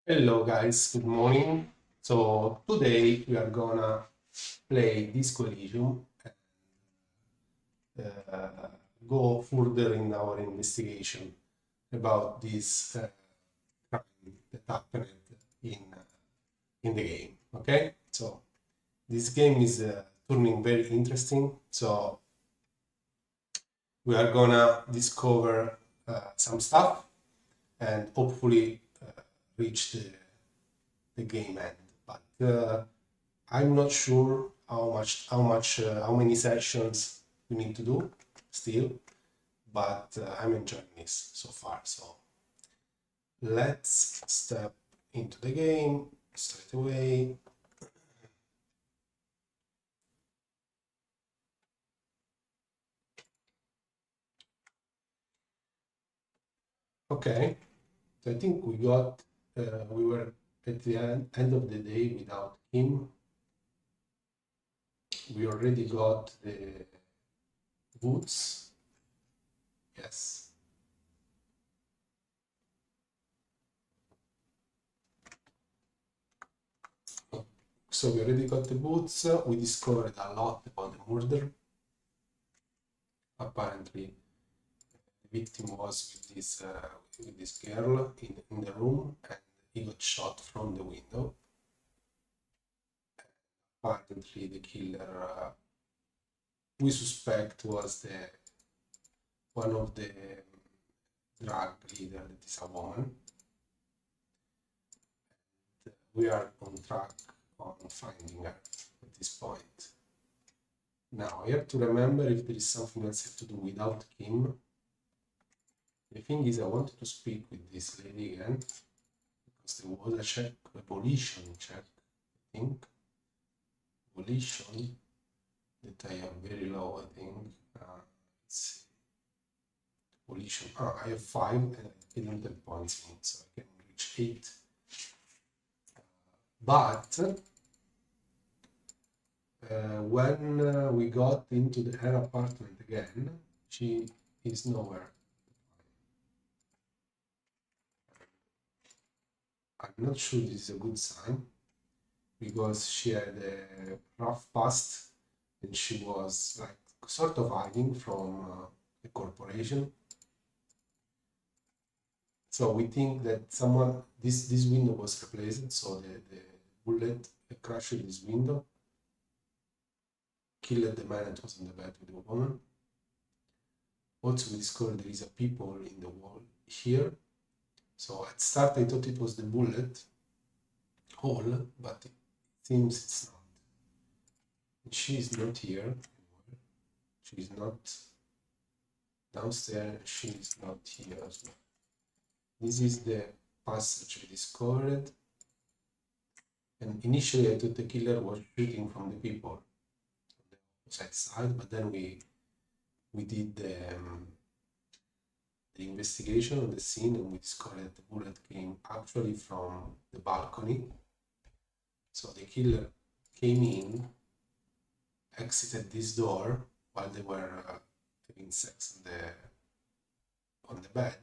Hello guys, good morning. So today we are gonna play discoelysium and go further in our investigation about this crime that happened in in the game. Okay, so this game is turning very interesting. So we are gonna discover some stuff and hopefully reach the game end. But I'm not sure how many sessions we need to do still, but I'm enjoying this so far. So let's step into the game straight away. Okay, so I think we were at the end of the day without him. We already got the woods. Yes. So we already got the boots. We discovered a lot about the murder. Apparently, the victim was with this girl in the room, and he got shot from the window. Apparently, the killer we suspect was the one of the drug leader that is a woman. And we are on track on finding her at this point. Now I have to remember if there is something else I have to do without Kim. The thing is, I wanted to speak with this lady again because there was a check, a volition check, I think. Volition that I have very low, I think. Let's see. Volition. I have 5 and I didn't have points in it, so I can reach 8. But when we got into her apartment again, she is nowhere. I'm not sure this is a good sign because she had a rough past and she was like sort of hiding from the corporation. So we think that this window was replaced, so the bullet crushed this window, killed the man that was in the bed with the woman. Also, we discovered there is a people in the wall here. So at start I thought it was the bullet hole, but it seems it's not. She is not here. She is not downstairs. She is not here as well. This is the passage we discovered. And initially I thought the killer was shooting from the people on the opposite side, but then we did the investigation of the scene and we discovered that the bullet came actually from the balcony. So the killer came in, exited this door while they were having sex on the bed.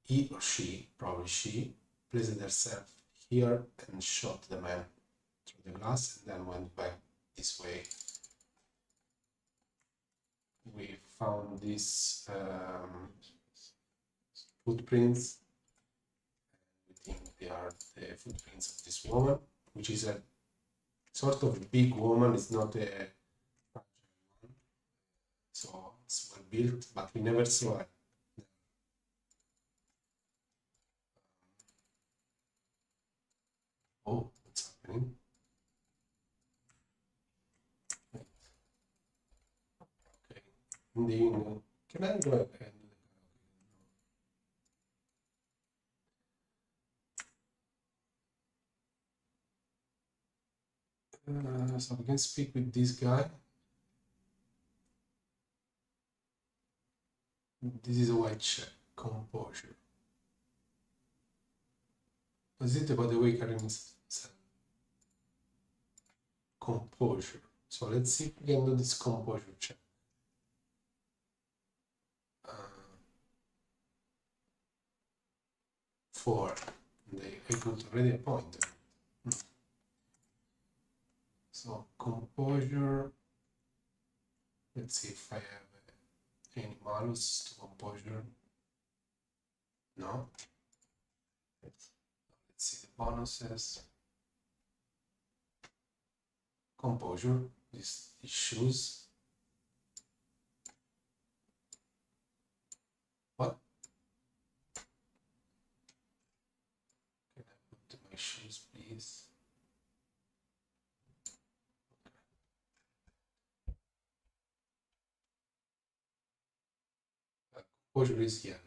He or she, probably she, placed herself here and shot the man through the glass and then went back this way. We found these footprints. We think they are the footprints of this woman, which is a sort of big woman. It's not a one, so it's well built, but we never saw it. Oh, what's happening? Wait. Okay, can I go ahead? So we can speak with this guy. This is a white check. Composure. Was it about the way Karim said? Composure. So let's see if we can do this composure check. 4. There you I put already a pointer. So composure, let's see if I have any malus to composure. No. Let's see the bonuses. Composure, these issues. What? Can I put my shoes, please? Composure is yellow.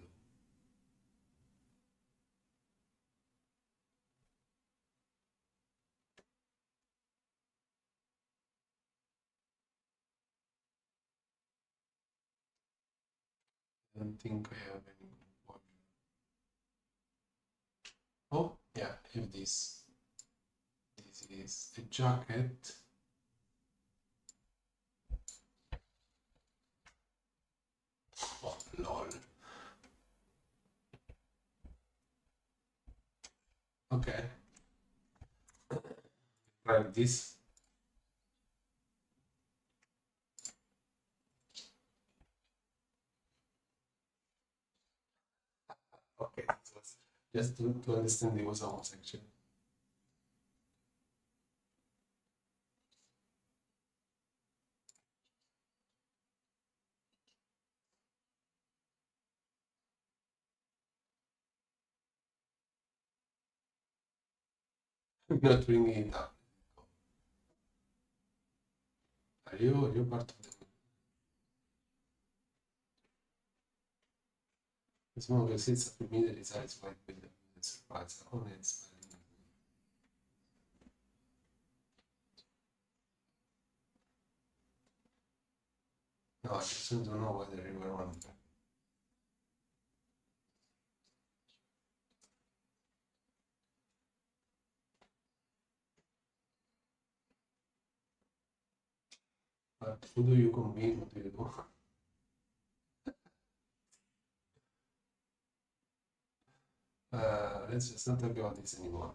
I don't think I have any composure. Oh, yeah, I have this. This is the jacket. Oh, lol. Okay. Try this. Okay, so just to understand it was almost actually. Not bringing it up. Are you part of the as long as it's immediately satisfied with the surprise on its no, I just don't know whether you were on that. But who do you convene? What do you do? Let's just not talk about this anymore.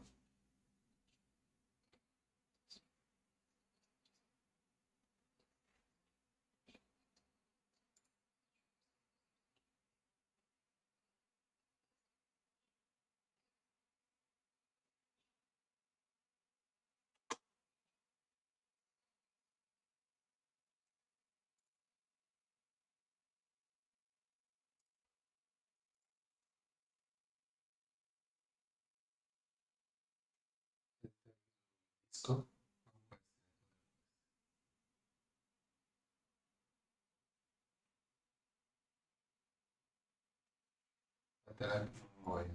Let's go. But I'm going.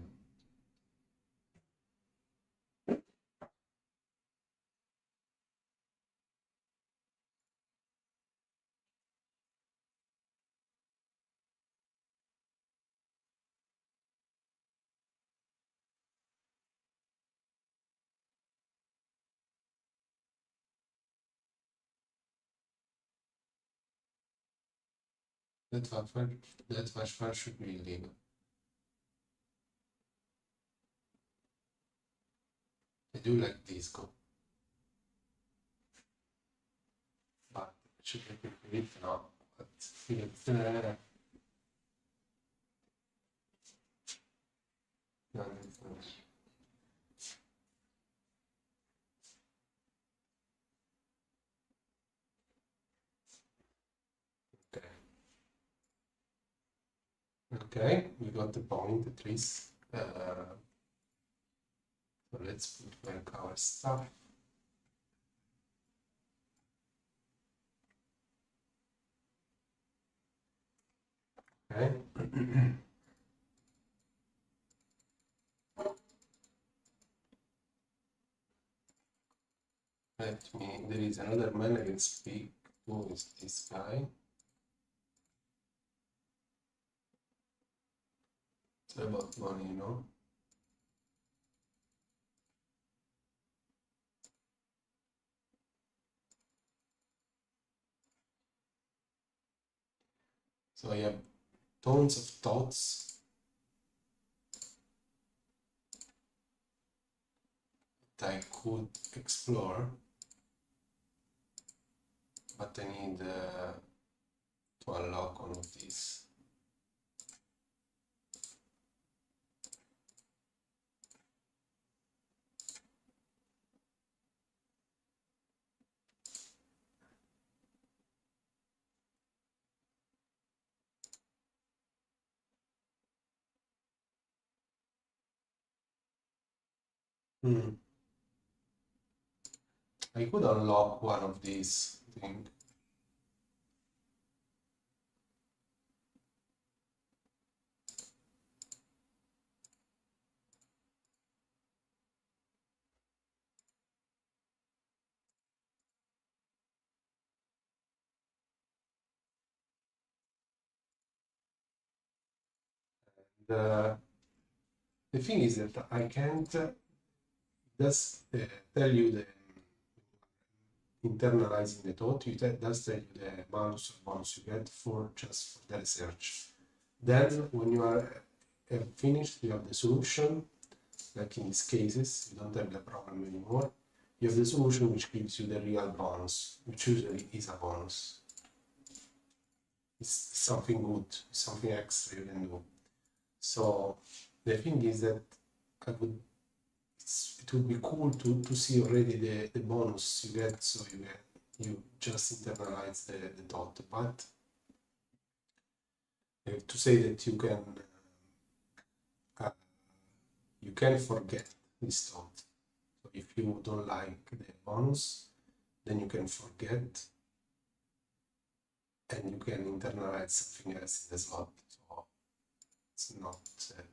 That much fun should be illegal. I do like disco. But it should be great now. But it's no, okay. Okay, we got the point at least. So let's put back our stuff. Okay. Let me, there is another man I can speak. Who is this guy? It's about money, you know? So I have tons of thoughts. I could explore, but I need to unlock all of these. I could unlock one of these things. The thing is that I can't just tell you the internalizing the thought, you does tell you the malus or bonus you get for just for the research. Then when you are finished, you have the solution, like in these cases, you don't have the problem anymore. You have the solution which gives you the real bonus, which usually is a bonus. It's something good, something extra you can do. So the thing is that it would be cool to see already the bonus you get, so you just internalize the thought. But to say that you can forget this thought. So if you don't like the bonus, then you can forget and you can internalize something else in the slot. So it's not that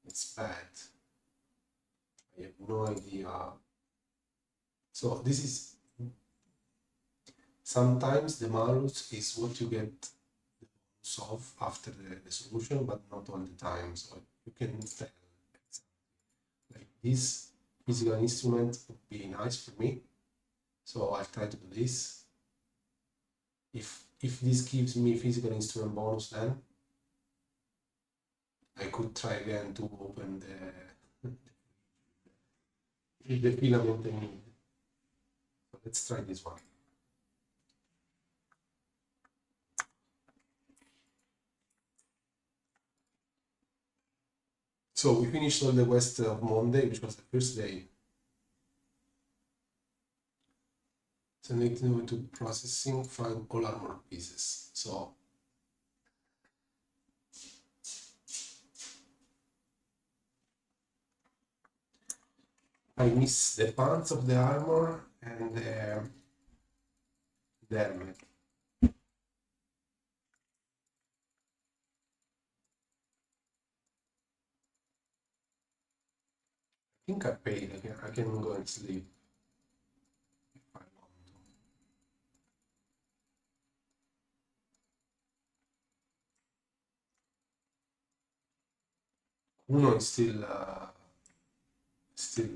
it's bad. I have no idea. So this is sometimes the malus is what you get solve after the solution, but not all the time. So you can tell like this physical instrument would be nice for me. So I'll try to do this. If this gives me physical instrument bonus, then I could try again to open the filament I need. So let's try this one. So we finished all the quest of Monday, which was the first day. So need to go to processing, find all armor pieces. So I miss the pants of the armor and the helmet. I think I paid. I can go and sleep if I want to. Uno is still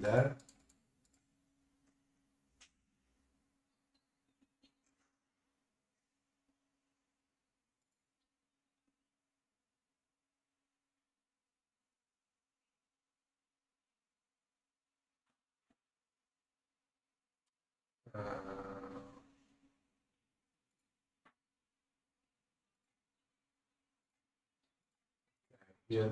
there. Uh, yeah.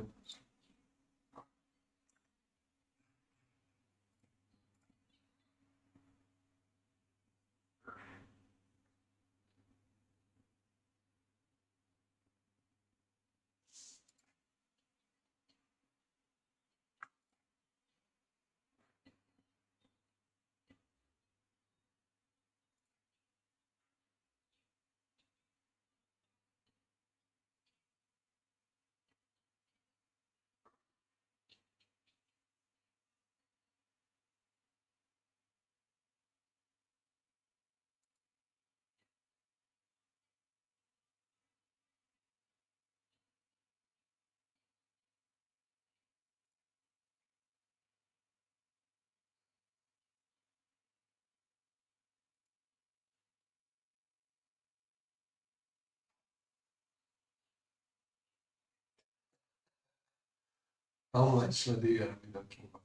How much do you have been talking about?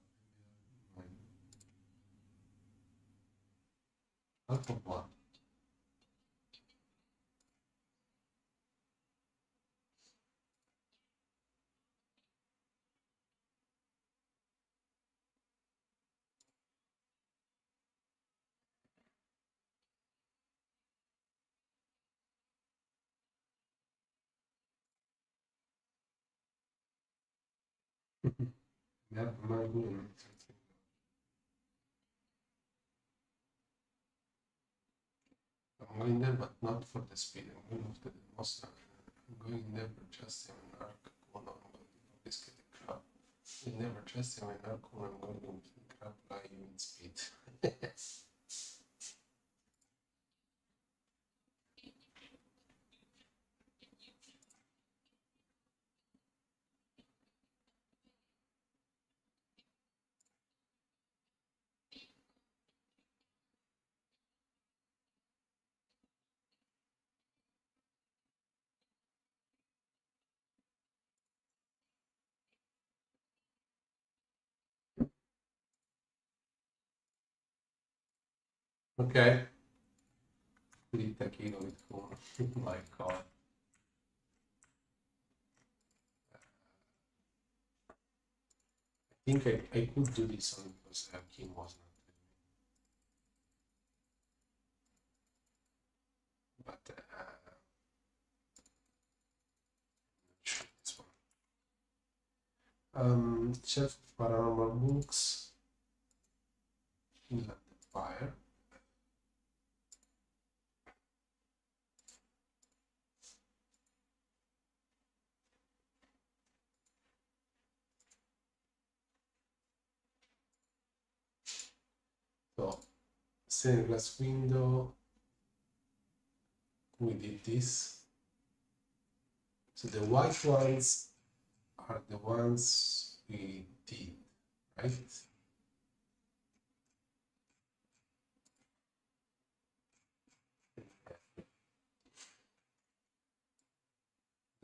Half of one. Never mind. I'm going there, but not for the speed. I'm going after the most. I'm going there for just an arc. Oh no, I'm going for this kind of crap. I never just have an arc when I'm going to crap like in speed. Okay. Pretty taquino with cool. My god. I think I could do this only because Kim was not with me. But sure this one. Chef Paranormal Books. Inland Fire. So stained glass window. We did this. So the white ones are the ones we did, right?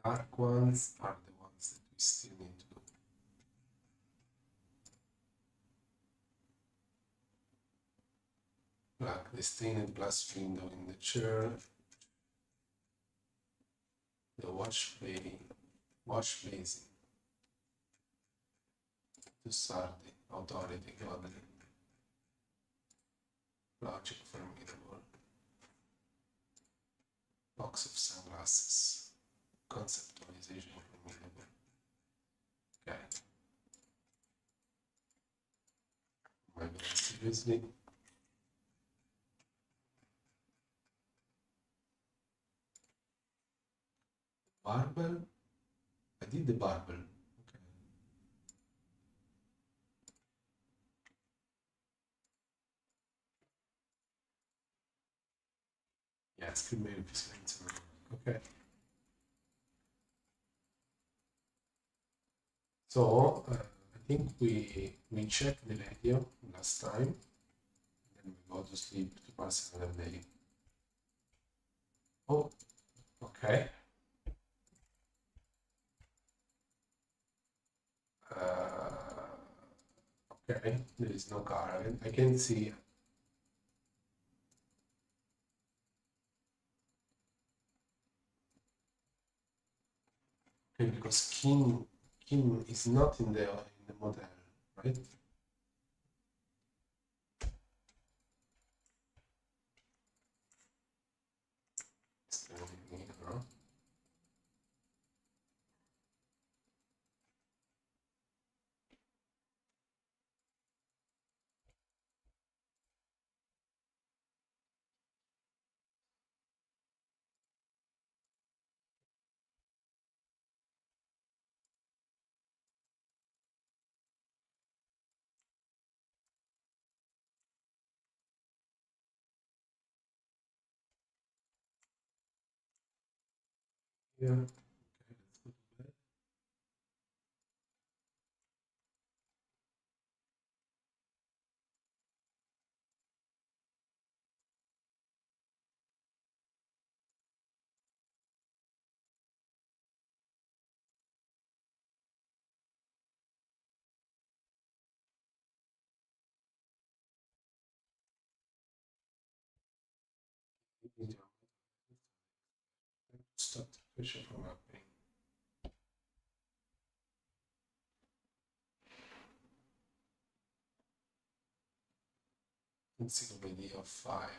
Dark ones are the ones that we still need to do. Like the stained glass window in the chair, the wash basin, the sardi, authority, godly, logic, formidable, box of sunglasses, conceptualization, formidable. Okay. My God, seriously? Barbell? I did the barbell. Okay. Yeah, screen maybe okay. So I think we checked the radio last time, and then we go to sleep to pass another day. Oh, okay. Okay, there is no car. I can see. Okay, because Kim is not in the model, right? It's me, no? Yeah. Okay, let's go to bed. Stop the pressure from happening. Encyclopedia 5.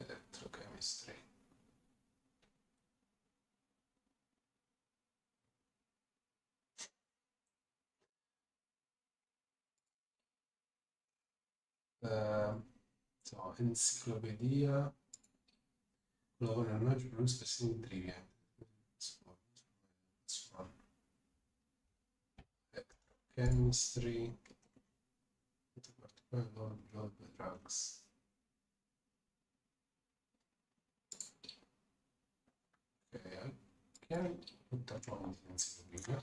Electrochemistry. So, Encyclopedia. Lavoro in oggi per specific trivia. This one. Electrochemistry. Blood drugs. Okay, I can put that one in encyclopedia.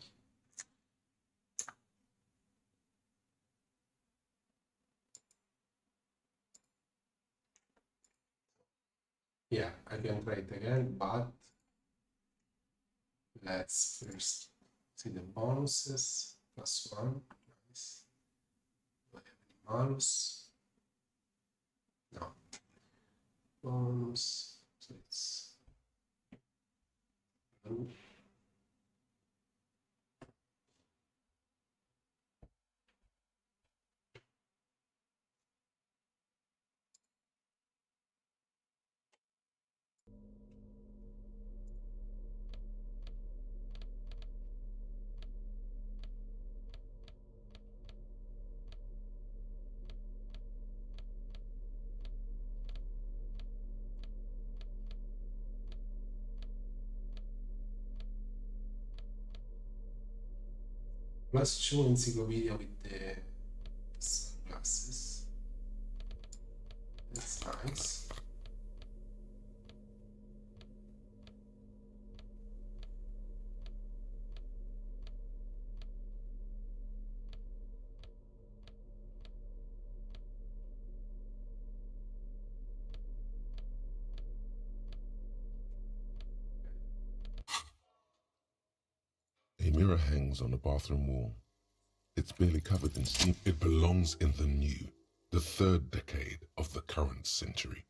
Yeah, I can try it again, but let's first see the bonuses. +1, nice. Do I have any malus? No. Bonus, so it's blue. +2 encyclopedia with the sunglasses. That's nice. A mirror hangs on the bathroom wall. It's barely covered in steam. It belongs in the new, the third decade of the current century.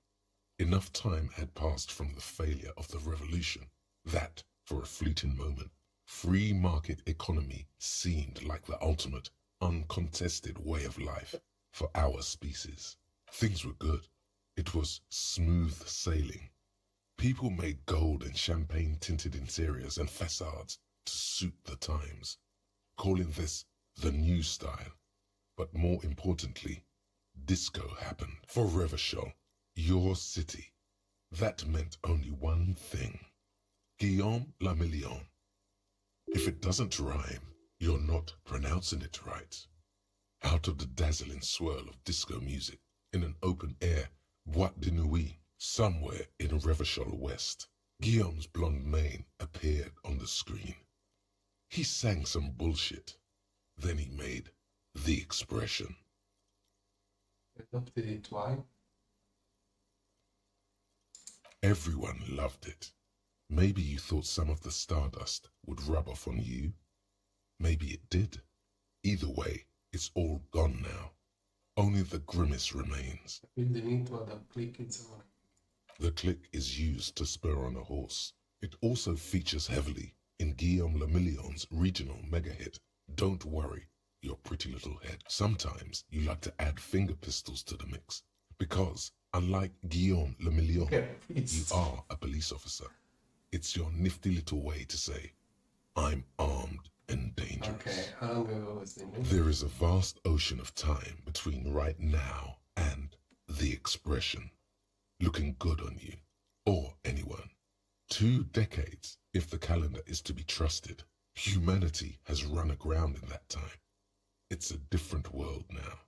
Enough time had passed from the failure of the revolution that, for a fleeting moment, free market economy seemed like the ultimate, uncontested way of life for our species. Things were good. It was smooth sailing. People made gold and champagne-tinted interiors and facades to suit the times, calling this the new style. But more importantly, disco happened for Revachol, your city. That meant only one thing. Guillaume le Million. If it doesn't rhyme, you're not pronouncing it right. Out of the dazzling swirl of disco music, in an open-air boîte de nuit, somewhere in Revachol West, Guillaume's blonde mane appeared on the screen. He sang some bullshit. Then he made the expression. Adopted it, why? Everyone loved it. Maybe you thought some of the stardust would rub off on you. Maybe it did. Either way, it's all gone now. Only the grimace remains. With the need to add a click in someone. The click is used to spur on a horse. It also features heavily in Guillaume le Million's regional mega hit, Don't Worry, Your Pretty Little Head. Sometimes you like to add finger pistols to the mix, because unlike Guillaume le Million, you are a police officer. It's your nifty little way to say, I'm armed and dangerous. Okay, how long ago was the movie? There is a vast ocean of time between right now and the expression, looking good on you, or anyone. 2 decades, if the calendar is to be trusted. Humanity has run aground in that time. It's a different world now.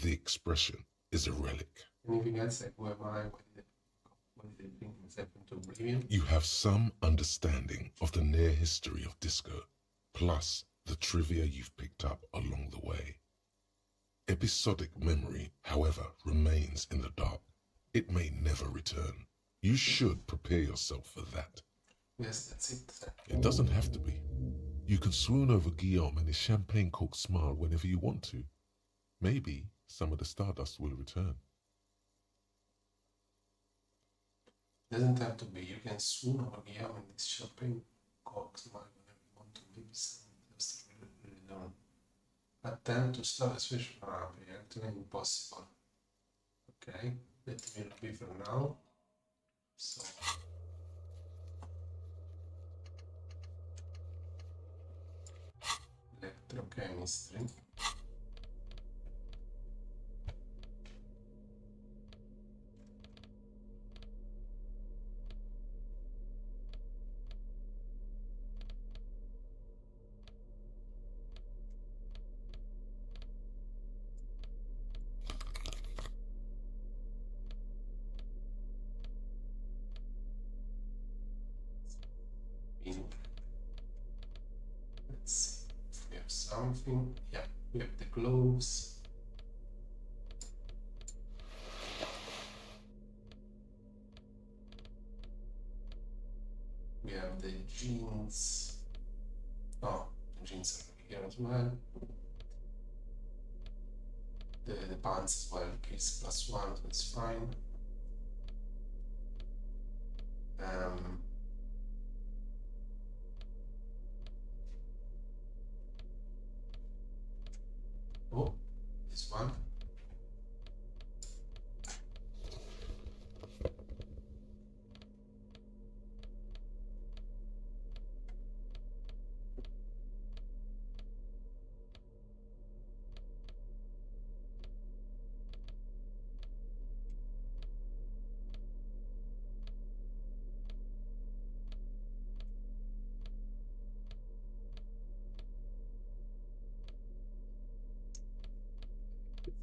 The expression is a relic. Anything else, like who am I? What did it bring myself into oblivion? You have some understanding of the near history of disco, plus the trivia you've picked up along the way. Episodic memory, however, remains in the dark. It may never return. You should prepare yourself for that. Yes, that's it. It doesn't have to be. You can swoon over Guillaume and his champagne-corked smile whenever you want to. Maybe some of the stardust will return. Doesn't have to be. You can soon or yam in this shopping cox might want to leave some just learn. Attempt to start a special actually impossible. Okay, let me be for now. So electrochemistry. Let's see if we have something. Yeah, we have the gloves. We have the jeans. Oh, the jeans are here as well. The pants as well, case +1, so it's fine. Oh, this one.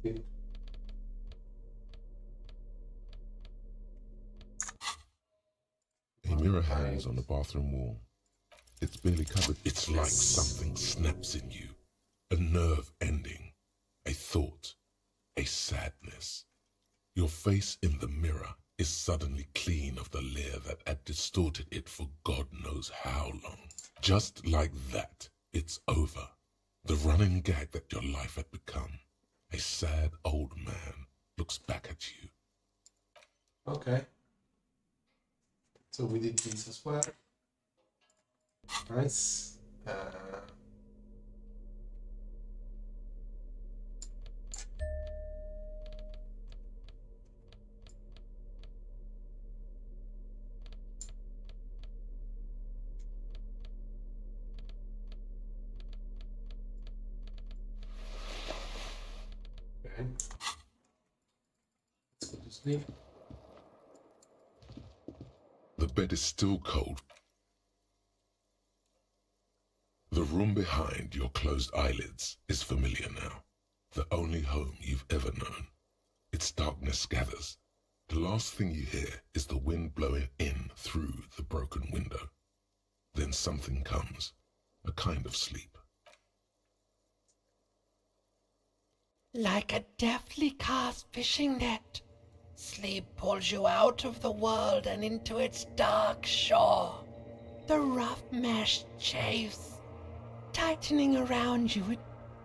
It. A mirror hangs on the bathroom wall. It's barely covered. It's like something snaps in you. A nerve ending. A thought. A sadness. Your face in the mirror is suddenly clean of the layer that had distorted it for God knows how long. Just like that, it's over. The running gag that your life had become. A sad old man looks back at you. Okay. So we did this as well. Nice. Okay. Let's go to sleep. The bed is still cold. The room behind your closed eyelids is familiar now. The only home you've ever known. Its darkness gathers. The last thing you hear is the wind blowing in through the broken window. Then something comes, a kind of sleep. Like a deftly cast fishing net, sleep pulls you out of the world and into its dark shore. The rough mesh chafes. Tightening around you, it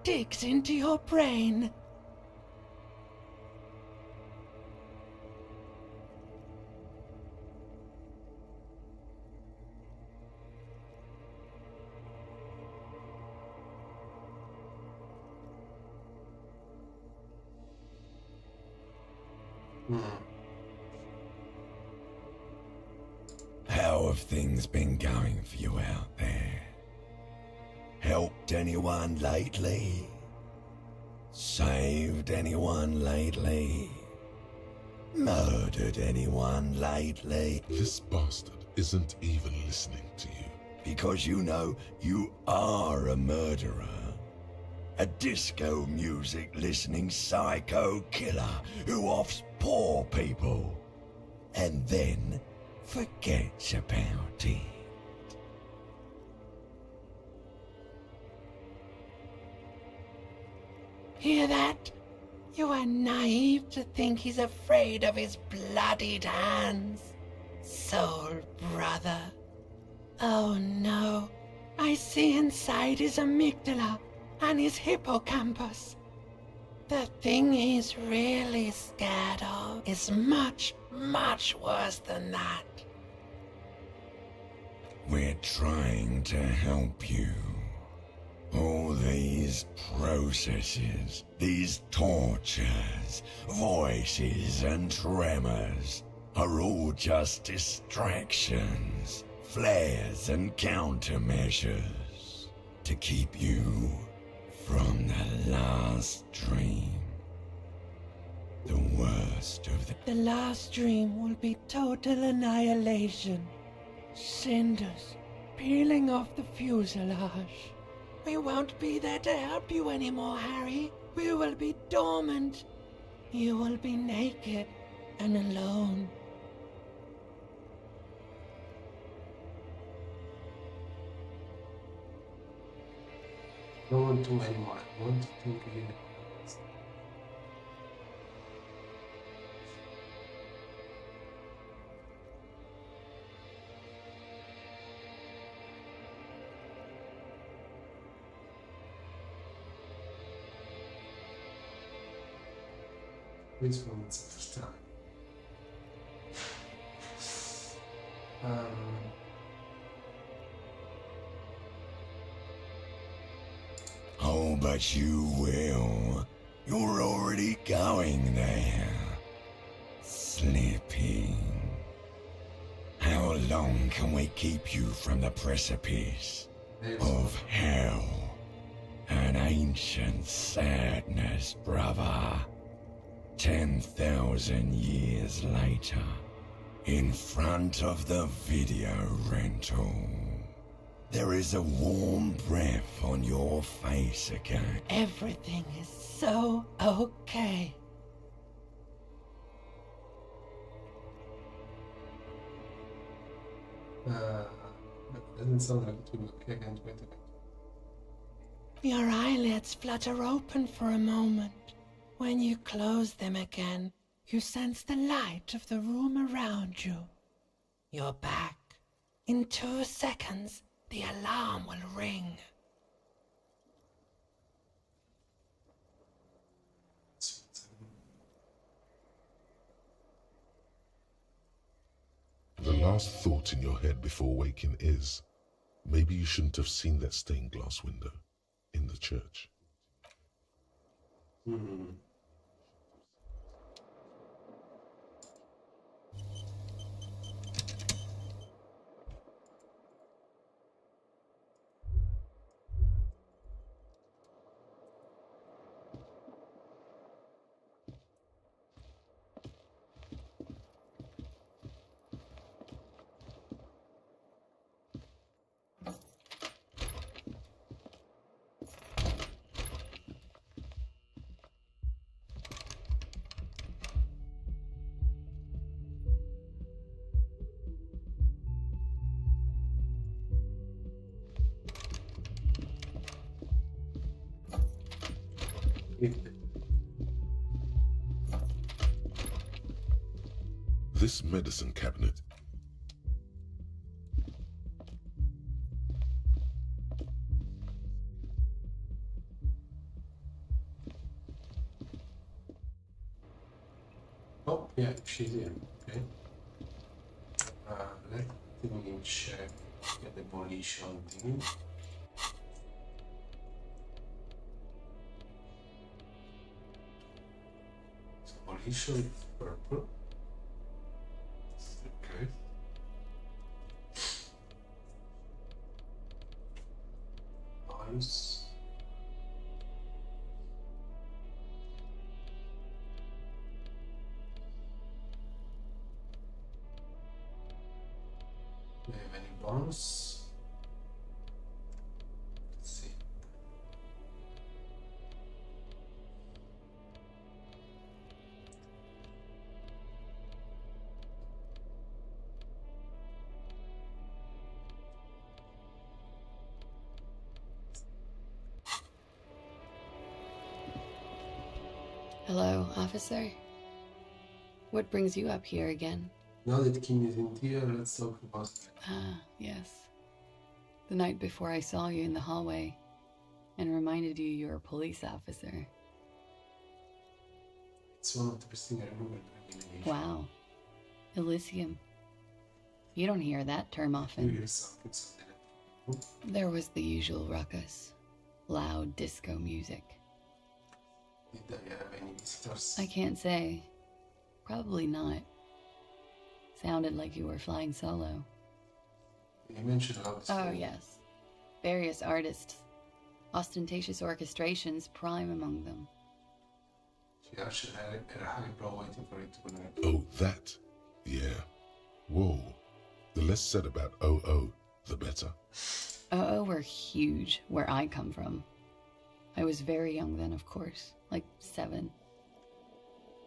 digs into your brain. How have things been going for you out there? Helped anyone lately? Saved anyone lately? Murdered anyone lately? This bastard isn't even listening to you. Because you know you are a murderer. A disco music listening psycho killer who offs poor people and then forgets about it. Hear that? You are naive to think he's afraid of his bloodied hands. Soul brother. Oh no, I see inside his amygdala and his hippocampus. The thing he's really scared of is much Much worse than that. We're trying to help you. All these processes, these tortures, voices and tremors are all just distractions, flares and countermeasures to keep you from the last dream. The worst of the... The last dream will be total annihilation. Cinders peeling off the fuselage. We won't be there to help you anymore, Harry. We will be dormant. You will be naked and alone. I don't want to anymore. I want to think again. Which moments at first time? Oh, but you will. You're already going there. Slipping. How long can we keep you from the precipice of hell? An ancient sadness, brother. 10,000 years later, in front of the video rental, there is a warm breath on your face again. Everything is so okay. Doesn't sound like too okay. I can't wait. Your eyelids flutter open for a moment. When you close them again, you sense the light of the room around you. You're back. In 2 seconds, the alarm will ring. The last thought in your head before waking is, maybe you shouldn't have seen that stained glass window in the church. This medicine cabinet. Oh, yeah, she's here. Okay. Let me check the demolition thing. Demolition purple. Okay. Arms. Do we have any bonus? Let's see. Hello, officer. What brings you up here again? Now that Kim isn't here, let's talk about that. Ah, yes. The night before I saw you in the hallway and reminded you you're a police officer. It's one of the best things I remember doing in Asia. Wow. Elysium. You don't hear that term You often. hear something. There was the usual ruckus. Loud disco music. Did I have any visitors? I can't say. Probably not. Sounded like you were flying solo. You mentioned loud disco. Oh, yes. Various artists. Ostentatious orchestrations prime among them. She actually had a high brow waiting for it to connect. Oh, that? Yeah. Whoa. The less said about OO, the better. Oh, were huge where I come from. I was very young then, of course, like 7.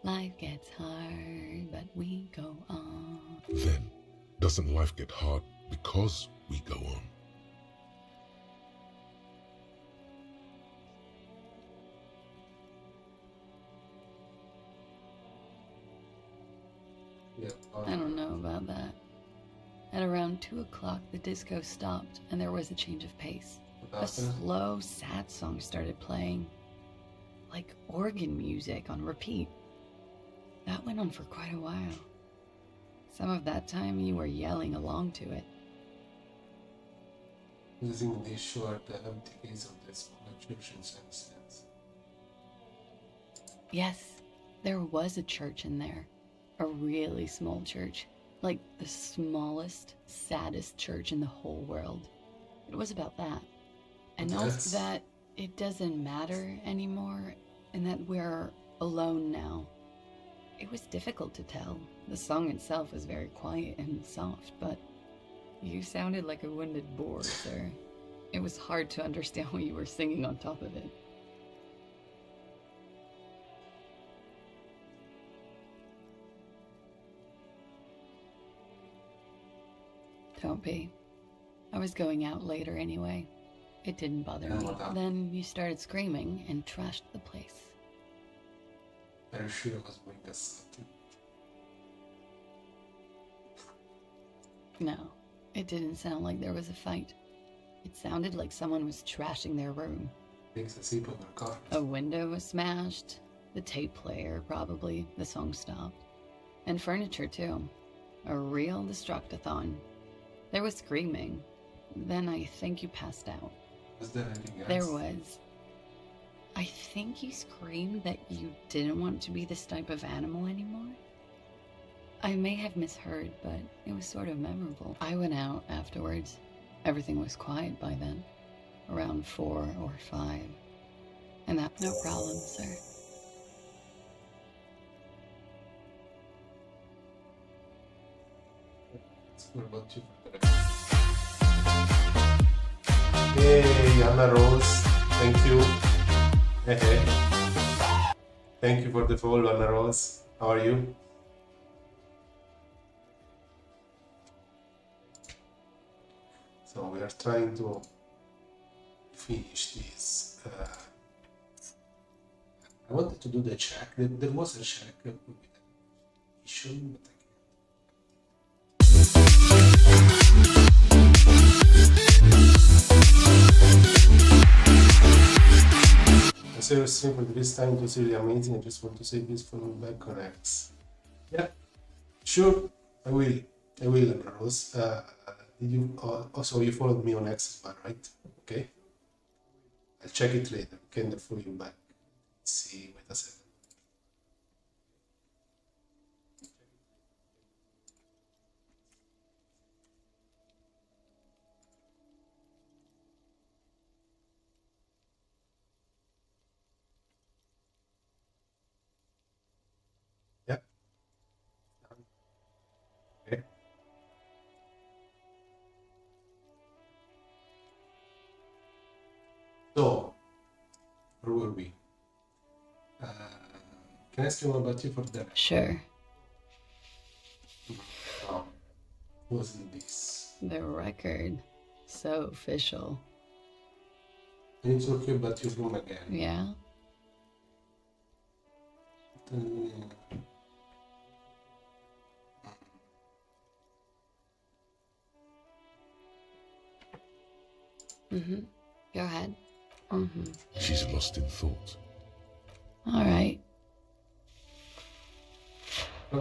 Life gets hard, but we go on. Then, doesn't life get hard because we go on? Yeah. I don't know about that. At around 2 o'clock, the disco stopped and there was a change of pace. What A happened? slow, sad song started playing, like organ music on repeat. That went on for quite a while. Some of that time you were yelling along to it. Using this short the empty case of the smaller church in some sense. Yes, there was a church in there. A really small church. Like the smallest, saddest church in the whole world. It was about that. And Yes. also that it doesn't matter anymore and that we're alone now. It was difficult to tell. The song itself was very quiet and soft, but you sounded like a wounded boar, sir. It was hard to understand what you were singing on top of it. Don't be. I was going out later anyway. It didn't bother And me. what happened? Then you started screaming and trashed the place. Are you sure it was doing us something? No, it didn't sound like there was a fight. It sounded like someone was trashing their room. Takes a sip of their coffee. A window was smashed, the tape player probably, the song stopped. And furniture too. A real destructathon. There was screaming. Then I think you passed out. Was there anything else? There was. I think you screamed that you didn't want to be this type of animal anymore. I may have misheard, but it was sort of memorable. I went out afterwards. Everything was quiet by then. Around 4 or 5. And that's no problem, sir. What about you? Hey, Anna Rose. Thank you. Hey, hey. Thank you for the follow, Anna Rose. How are you? So we are trying to finish this. I wanted to do the check. There was a check with the issue, but I can't. I say your stream for this time. It was really amazing. I just want to say this for back on X. Yeah, sure. I will, Anna Rose. Did you also you followed me on X as well, right? Okay. I'll check it later. Okay, and I'll follow you back. Let's see. Wait a second. Yeah. Okay. So, where were we? Can I ask you more about you for that? Sure. Wasn't this? The record. So official. I need to talk about your room again. Yeah? Mm-hmm. Go ahead. Mm-hmm. She's lost in thought. All right.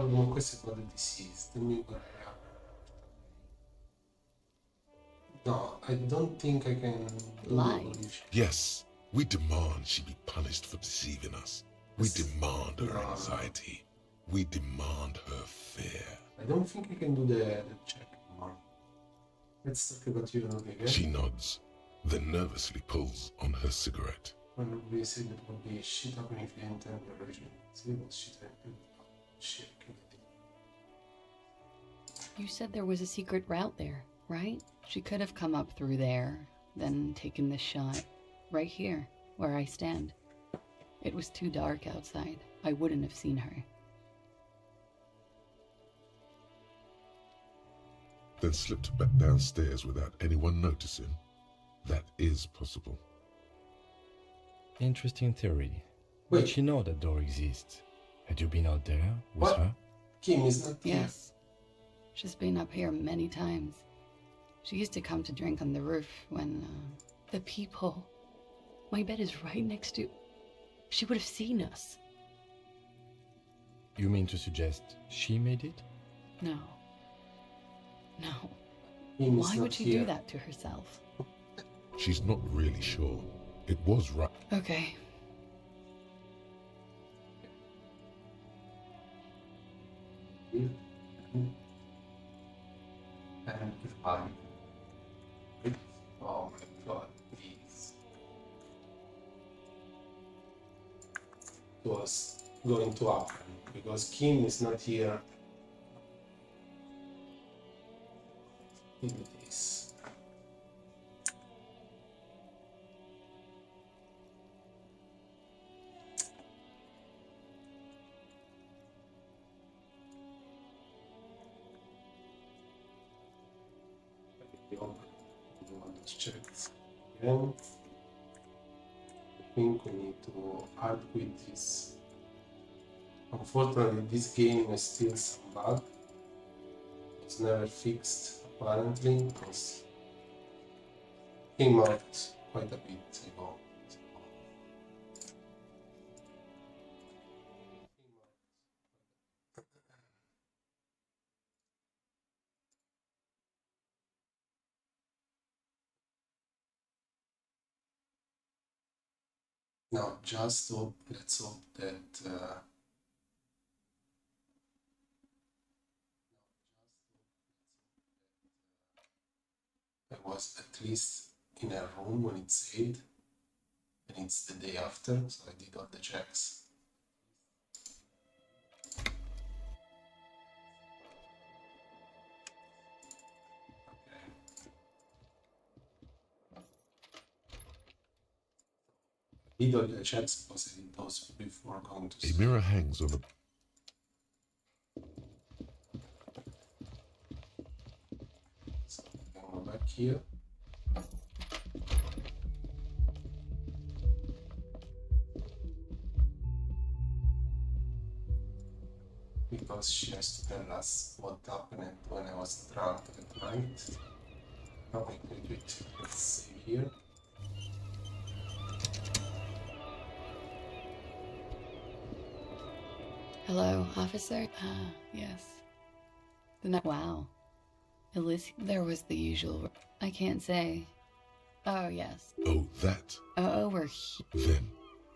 Allora, questo è quello di deceased. No, I don't think I can do Lies. the evolution. Yes, we demand she be punished for deceiving us. We demand her No. anxiety. We demand her fear. I don't think I can do the check anymore. Let's talk about you again. She nods, then nervously pulls on her cigarette. When we say that would be shit happening if you enter the original. See what shit happened. Shit. You said there was a secret route there, right? She could have come up through there, then taken this shot right here, where I stand. It was too dark outside. I wouldn't have seen her. Then slipped back downstairs without anyone noticing. That is possible. Interesting theory. Wait. Did she know that door exists? Had you been out there with What? her? Kim is not here. Yes. She's been up here many times. She used to come to drink on the roof when, the people... My bed is right next to... She would have seen us. You mean to suggest she made it? No. No. Kim is Why not would she here. do that to herself? She's not really sure. It was right. Okay. Here. And goodbye. Oh my god, please. It was going to happen because Kim is not here. Look at this. Let's check again. I think we need to add with this. Unfortunately, this game has still some bug. It's never fixed apparently because it came out quite a bit ago. Now, just hope, let's hope that I was at least in a room when it said, and it's the day after, so I did all the checks. Did all the checks because I did those before going to A sleep. mirror hangs on a So I can go back here. Because she has to tell us what happened when I was drunk at night. Now I can do it. Let's save here. Hello, officer? Ah, yes. Wow. Elysium. There was the usual... I can't say... Oh, yes. oh that. Oh, we're here. Then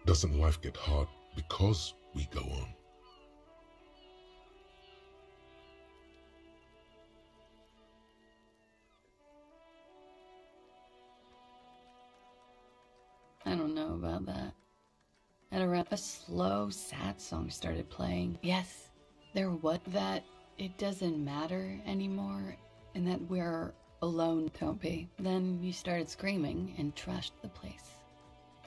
doesn't life get hard because we go on? I don't know about that. At around a slow, sad song started playing. Yes, there was that it doesn't matter anymore and that we're alone, don't be. Then you started screaming and trashed the place.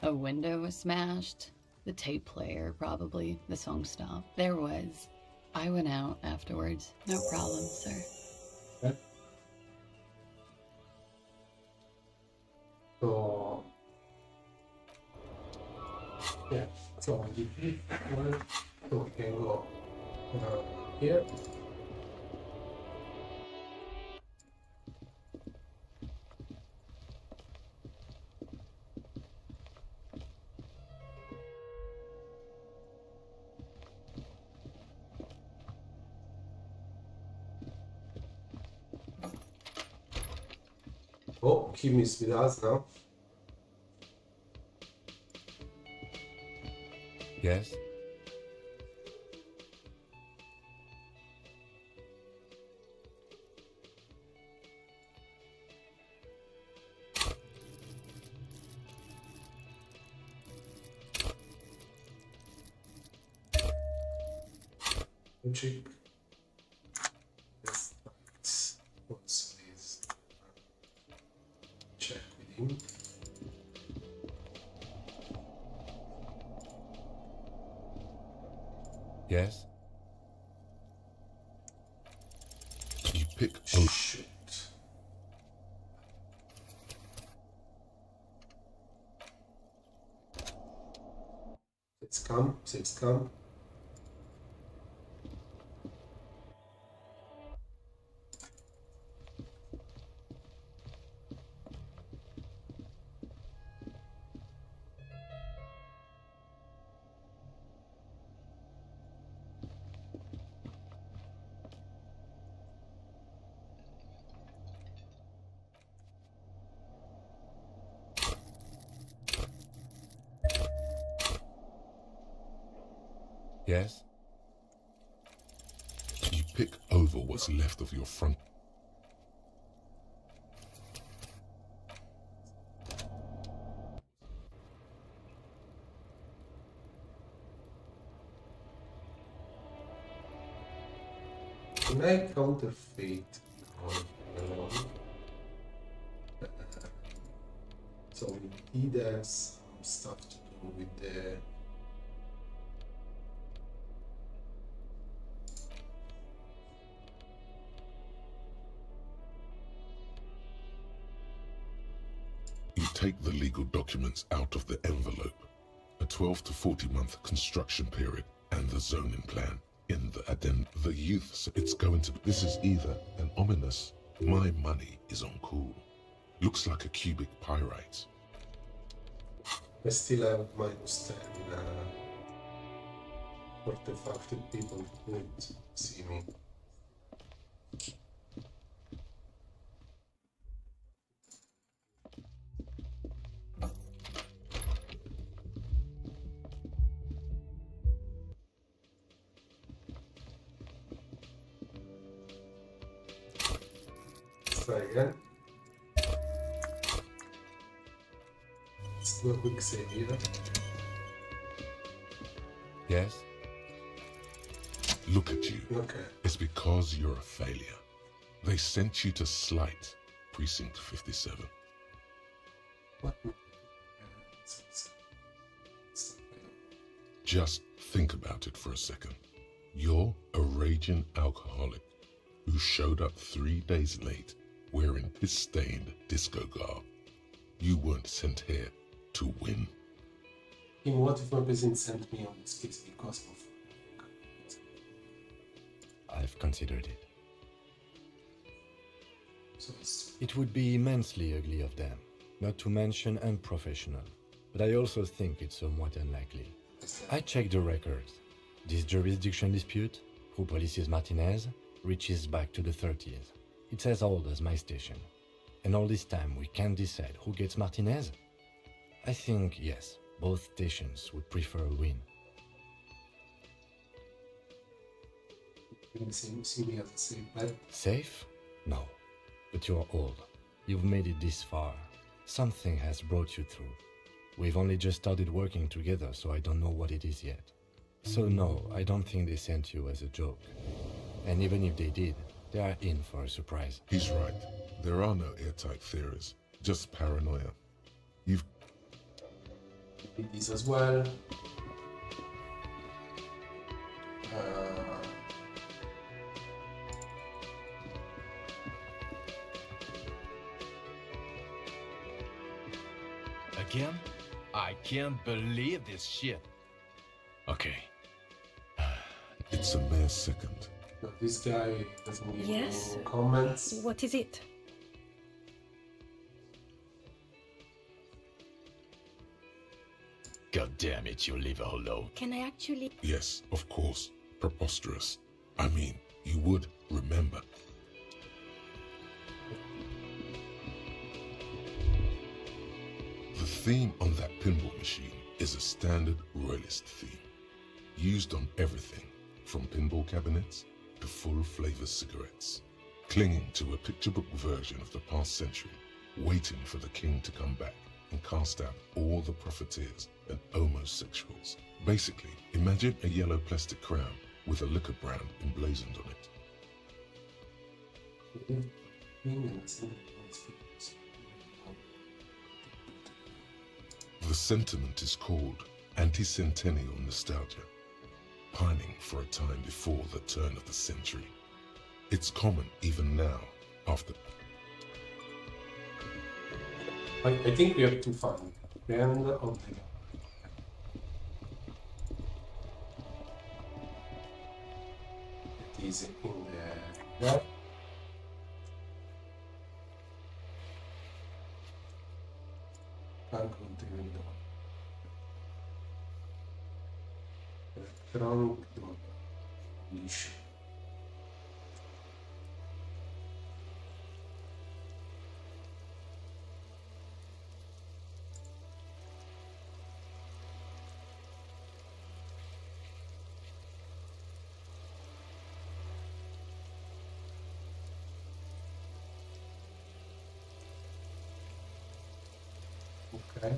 A window was smashed. The tape player, probably. The song stopped. There was. I went out afterwards. No problem, sir. Okay. So yeah, so I did this one. So we can go here. Kim is with us now. Yes? Logic. Yes, right. What's this? Check with him. Yes? You pick Shoot. Let's come. Yes? You pick over what's left of your front. Can I counterfeit alone? So we did have some stuff to do with the You take the legal documents out of the envelope. A 12 to 40 month construction period and the zoning plan. In the addend, the youth, it's going to, this is either an ominous, my money is on cool. Looks like a cubic pyrite. I still have -10 artifacted people who see me. Let's try again. Let's do a quick save here. Yes? Look at you. Okay. It's because you're a failure. They sent you to Slight, Precinct 57. What? Just think about it for a second. You're a raging alcoholic who showed up 3 days late wearing piss-stained disco garb. You weren't sent here to win. In what if my president sent me on this case because of... I've considered it. So it's... It would be immensely ugly of them, not to mention unprofessional. But I also think it's somewhat unlikely. I checked the records. This jurisdiction dispute, who polices Martinez, reaches back to the 30s. It's as old as my station. And all this time we can't decide who gets Martinez? I think, yes, both stations would prefer a win. You see me as a safe bet. Safe? No. But you're old. You've made it this far. Something has brought you through. We've only just started working together, so I don't know what it is yet. So no, I don't think they sent you as a joke. And even if they did, they are in for a surprise. He's right. There are no airtight theories, just paranoia. You've Did this as well. Again? I can't believe this shit. Okay. It's a mere second. No, this guy doesn't give Yes? any comments. What is it? God damn it, you leave her alone. Can I actually... Yes, of course. Preposterous. I mean, you would remember. theme on that pinball machine is a standard royalist theme, used on everything from pinball cabinets to full-flavor cigarettes, clinging to a picture book version of the past century, waiting for the king to come back and cast out all the profiteers and homosexuals. Basically, imagine a yellow plastic crown with a liquor brand emblazoned on it. The sentiment is called anti-centennial nostalgia, pining for a time before the turn of the century. It's common even now after. I think we have to find the end of the game. It is in the web. Can't continue the electronic condition. Okay.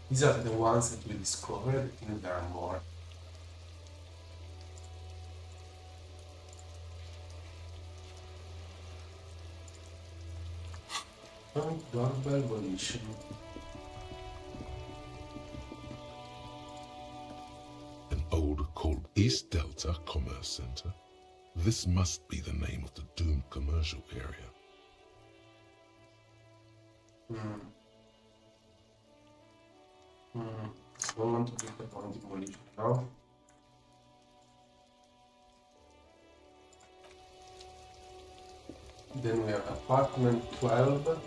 These are the ones that we discovered. I think there are more. Doorbell volition. An old called East Delta Commerce Center. This must be the name of the doomed commercial area. Don't want to get the point demolition now. Then we have apartment 12.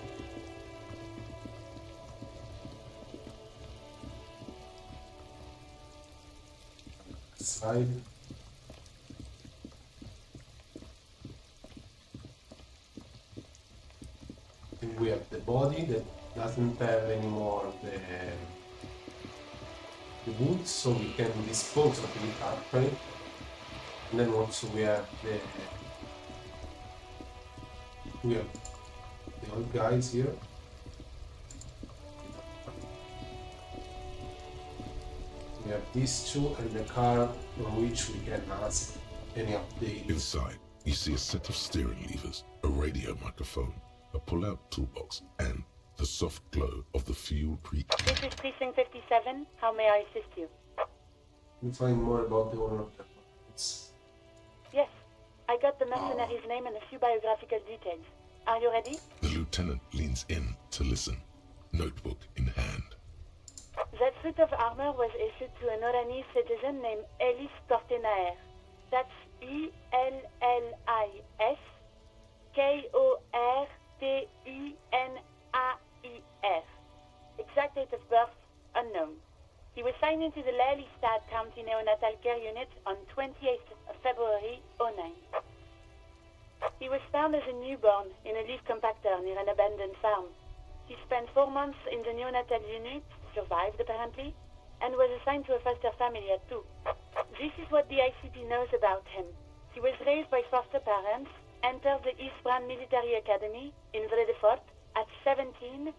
Side. Then we have the body that doesn't have anymore the wood, so we can dispose of it actually. And then also we have the old guys here. We have these two and the car on which we can ask any update. Inside, you see a set of steering levers, a radio microphone, a pull-out toolbox, and the soft glow of the fuel pre. This is Precinct 57. How may I assist you? We find more about the owner of the apartments. Yes, I got the mercenary's name and a few biographical details. Are you ready? The lieutenant leans in to listen, notebook in hand. That suit of armor was issued to an Oranese citizen named Ellis Kortenaer. That's E-L-L-I-S Kortenaer. Exact date of birth, unknown. He was signed into the Lelystad County Neonatal Care Unit on 28th of February, 09. He was found as a newborn in a leaf compactor near an abandoned farm. He spent 4 months in the neonatal unit, survived apparently, and was assigned to a foster family at 2. This is what the ICP knows about him. He was raised by foster parents, entered the East Brand Military Academy in Vredefort at 17,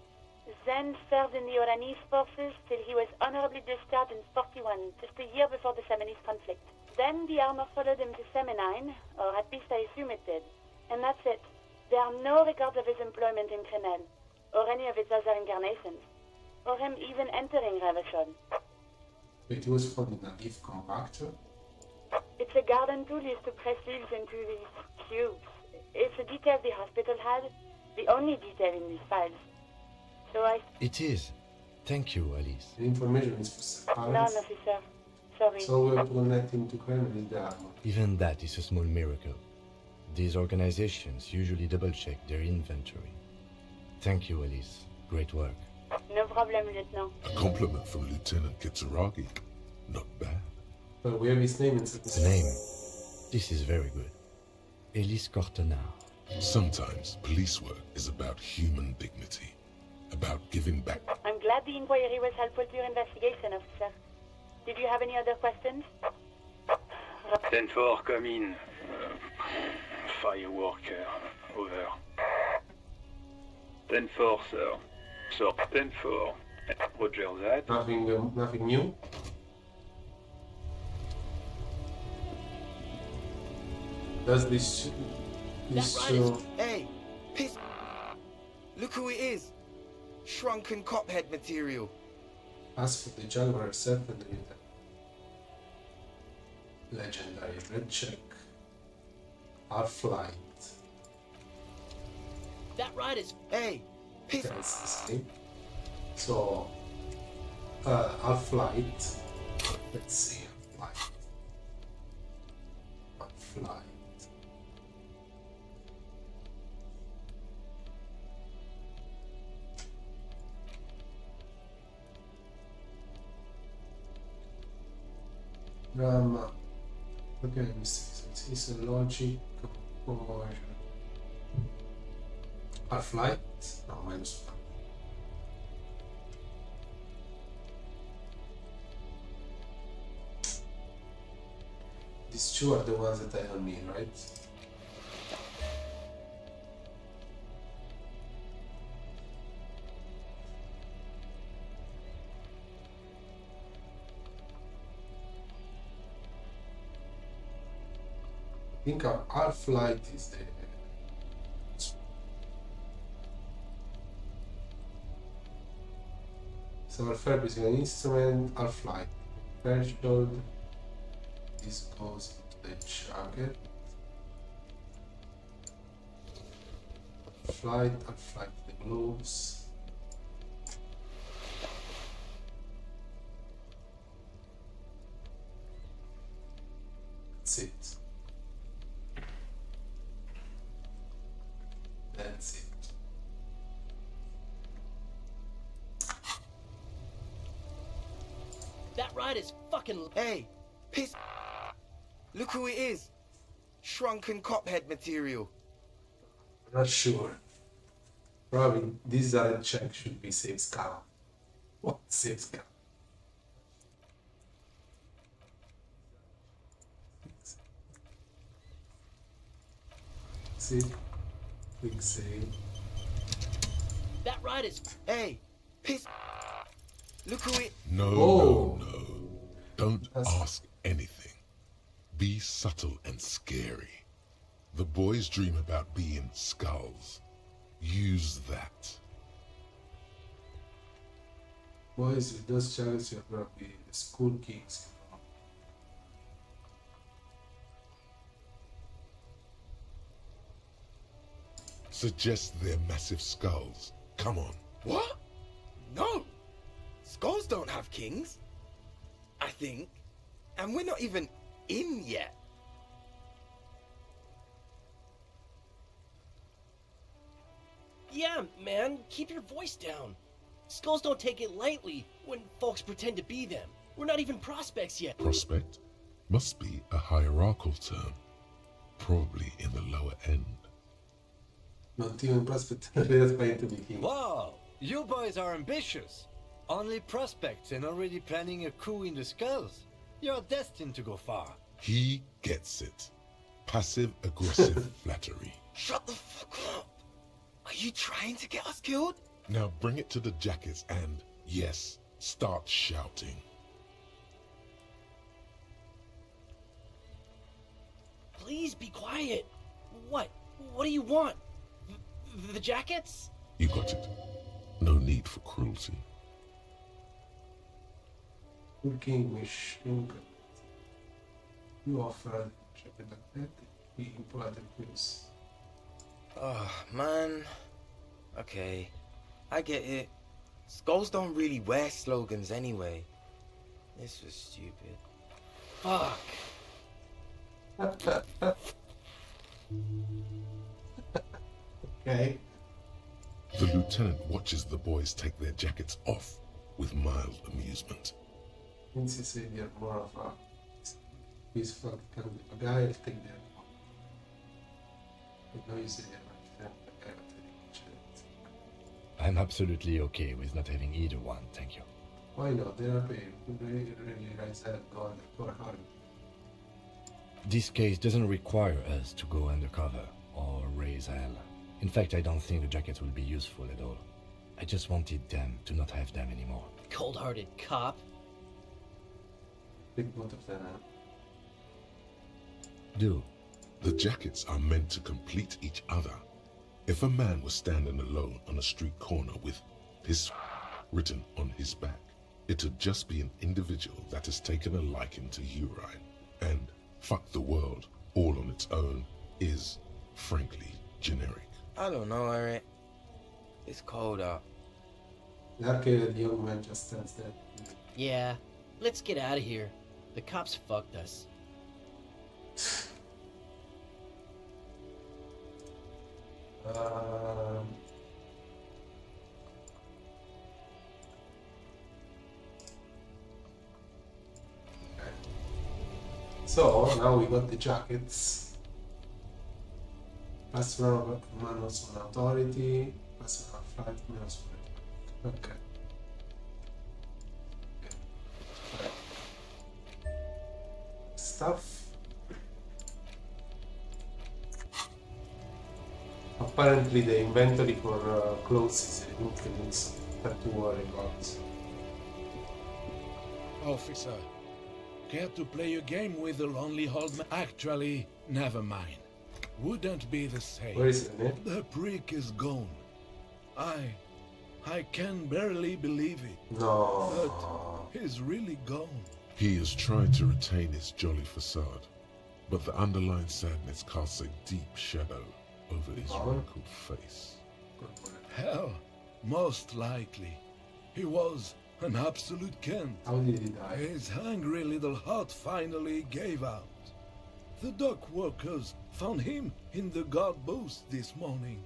then served in the Oranese forces till he was honorably discharged in 41, just a year before the Seminese conflict. Then the armor followed him to Seminine, or at least I assume it did. And that's it. There are no records of his employment in Crenel, or any of its other incarnations, or him even entering Revachol. It was found in a leaf compactor. It's a garden tool used to press leaves into these cubes. It's a detail the hospital had, the only detail in these files. So It is. Thank you, Alice. The information is for No, parents. officer. Sorry. So we have to connect him to Kremlin with the armor. Even that is a small miracle. These organizations usually double-check their inventory. Thank you, Alice. Great work. No problem, Lieutenant. A compliment from Lieutenant Kitsuragi. Not bad. Well, we have his name inside The name. This is very good. Elise Cortenard. Sometimes police work is about human dignity, about giving back. I'm glad the inquiry was helpful to your investigation, officer. Did you have any other questions? 10-4, come in. Firework, over. 10-4, sir. Sir, 10-4. Roger that. Nothing new. Does this show? Hey, piss. Look who it is. Shrunken cophead material. Ask for the jungle herself and read them. Legendary red check. Our flight. That ride is. Hey, piss. That's the same. So, our flight. Let's see, our flight. Our flight. Drama. Okay, it's a logic conversion. Our flight? No, -1. These two are the ones that I don't mean, right? I think our flight is the so our verb is an instrument, our flight. Threshold. This goes into the jacket. Flight, our flight, the gloves. That's it. That's it. That ride is fucking. Hey, piss. Look who it is. Shrunken cophead material. I'm not sure. Probably this other check should be safe scout. What safe scout? See? Quick save. That ride is. Hey, piss. Look who it. No, Oh. no. Don't That's- ask anything. Be subtle and scary. The boys dream about being skulls. Use that. Boys, with those challenges, you're gonna be school kings. Suggest they're massive skulls. Come on. What? No. Skulls don't have kings. I think. And we're not even in yet. Yeah, man, keep your voice down. Skulls don't take it lightly when folks pretend to be them. We're not even prospects yet. Prospect must be a hierarchical term. Probably in the lower end. Not even prospect. That's going to be king. Wow, you boys are ambitious. Only prospects and already planning a coup in the skulls. You're destined to go far. He gets it. Passive-aggressive flattery. Shut the fuck up. Are you trying to get us killed? Now bring it to the jackets and, yes, start shouting. Please be quiet. What? What do you want? The jackets? You got it. No need for cruelty. Good king wish you offer check it like that. We import the quiz. Oh, man. Okay. I get it. Skulls don't really wear slogans anyway. This was stupid. Fuck. Okay. The lieutenant watches the boys take their jackets off with mild amusement. Since he said you're more of a peaceful kind of a guy, I'll take that. I know you say you're my friend, but I don't really watch it. I'm absolutely okay with not having either one, thank you. Why not? They are paying. Really guys have gone for hard. This case doesn't require us to go undercover or raise hell. In fact, I don't think the jackets will be useful at all. I just wanted them to not have them anymore. Cold-hearted cop. Big both of them. Do. The jackets are meant to complete each other. If a man was standing alone on a street corner with his written on his back, it'd just be an individual that has taken a liking to urine. And fuck the world all on its own is, frankly, generic. I don't know, Eric. It's cold out. The arcade young man just stands there. Yeah, let's get out of here. The cops fucked us. So now we got the jackets. Personal manuals on authority, personal flight manuals on okay. Stuff. Apparently the inventory for clothes is a new thing, so have to worry about. Officer, care to play a game with the lonely old man? Actually, never mind. Wouldn't be the same. Where is it, man? The prick is gone. I can barely believe it. No. But he's really gone. He has tried to retain his jolly facade, but the underlying sadness casts a deep shadow over his wrinkled face. Hell, most likely. He was an absolute Kent. How did he die? His hungry little heart finally gave out. The dock workers found him in the guard booth this morning.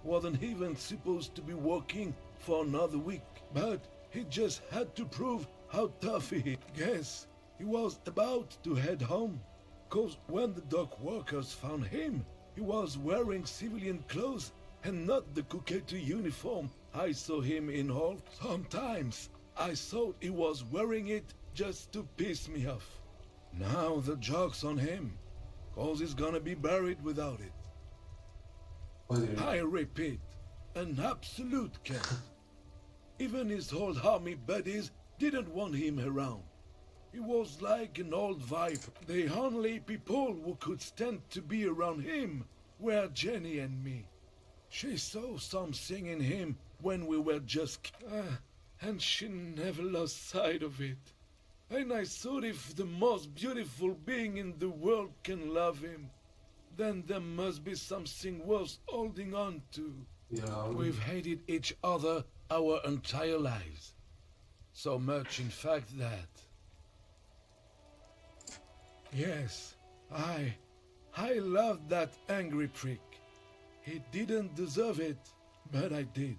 Wasn't even supposed to be working for another week, but he just had to prove how tough he is. Guess he was about to head home, cause when the dock workers found him, he was wearing civilian clothes and not the Kuketu uniform I saw him in all. Sometimes I thought he was wearing it just to piss me off. Now the joke's on him, cause he's gonna be buried without it. I repeat, an absolute cat. Even his old army buddies didn't want him around. He was like an old viper. The only people who could stand to be around him were Jenny and me. She saw something in him when we were just and she never lost sight of it. And I thought if the most beautiful being in the world can love him, then there must be something worth holding on to. Yeah. We've hated each other our entire lives. So much, in fact, that... Yes, I loved that angry prick. He didn't deserve it, but I did.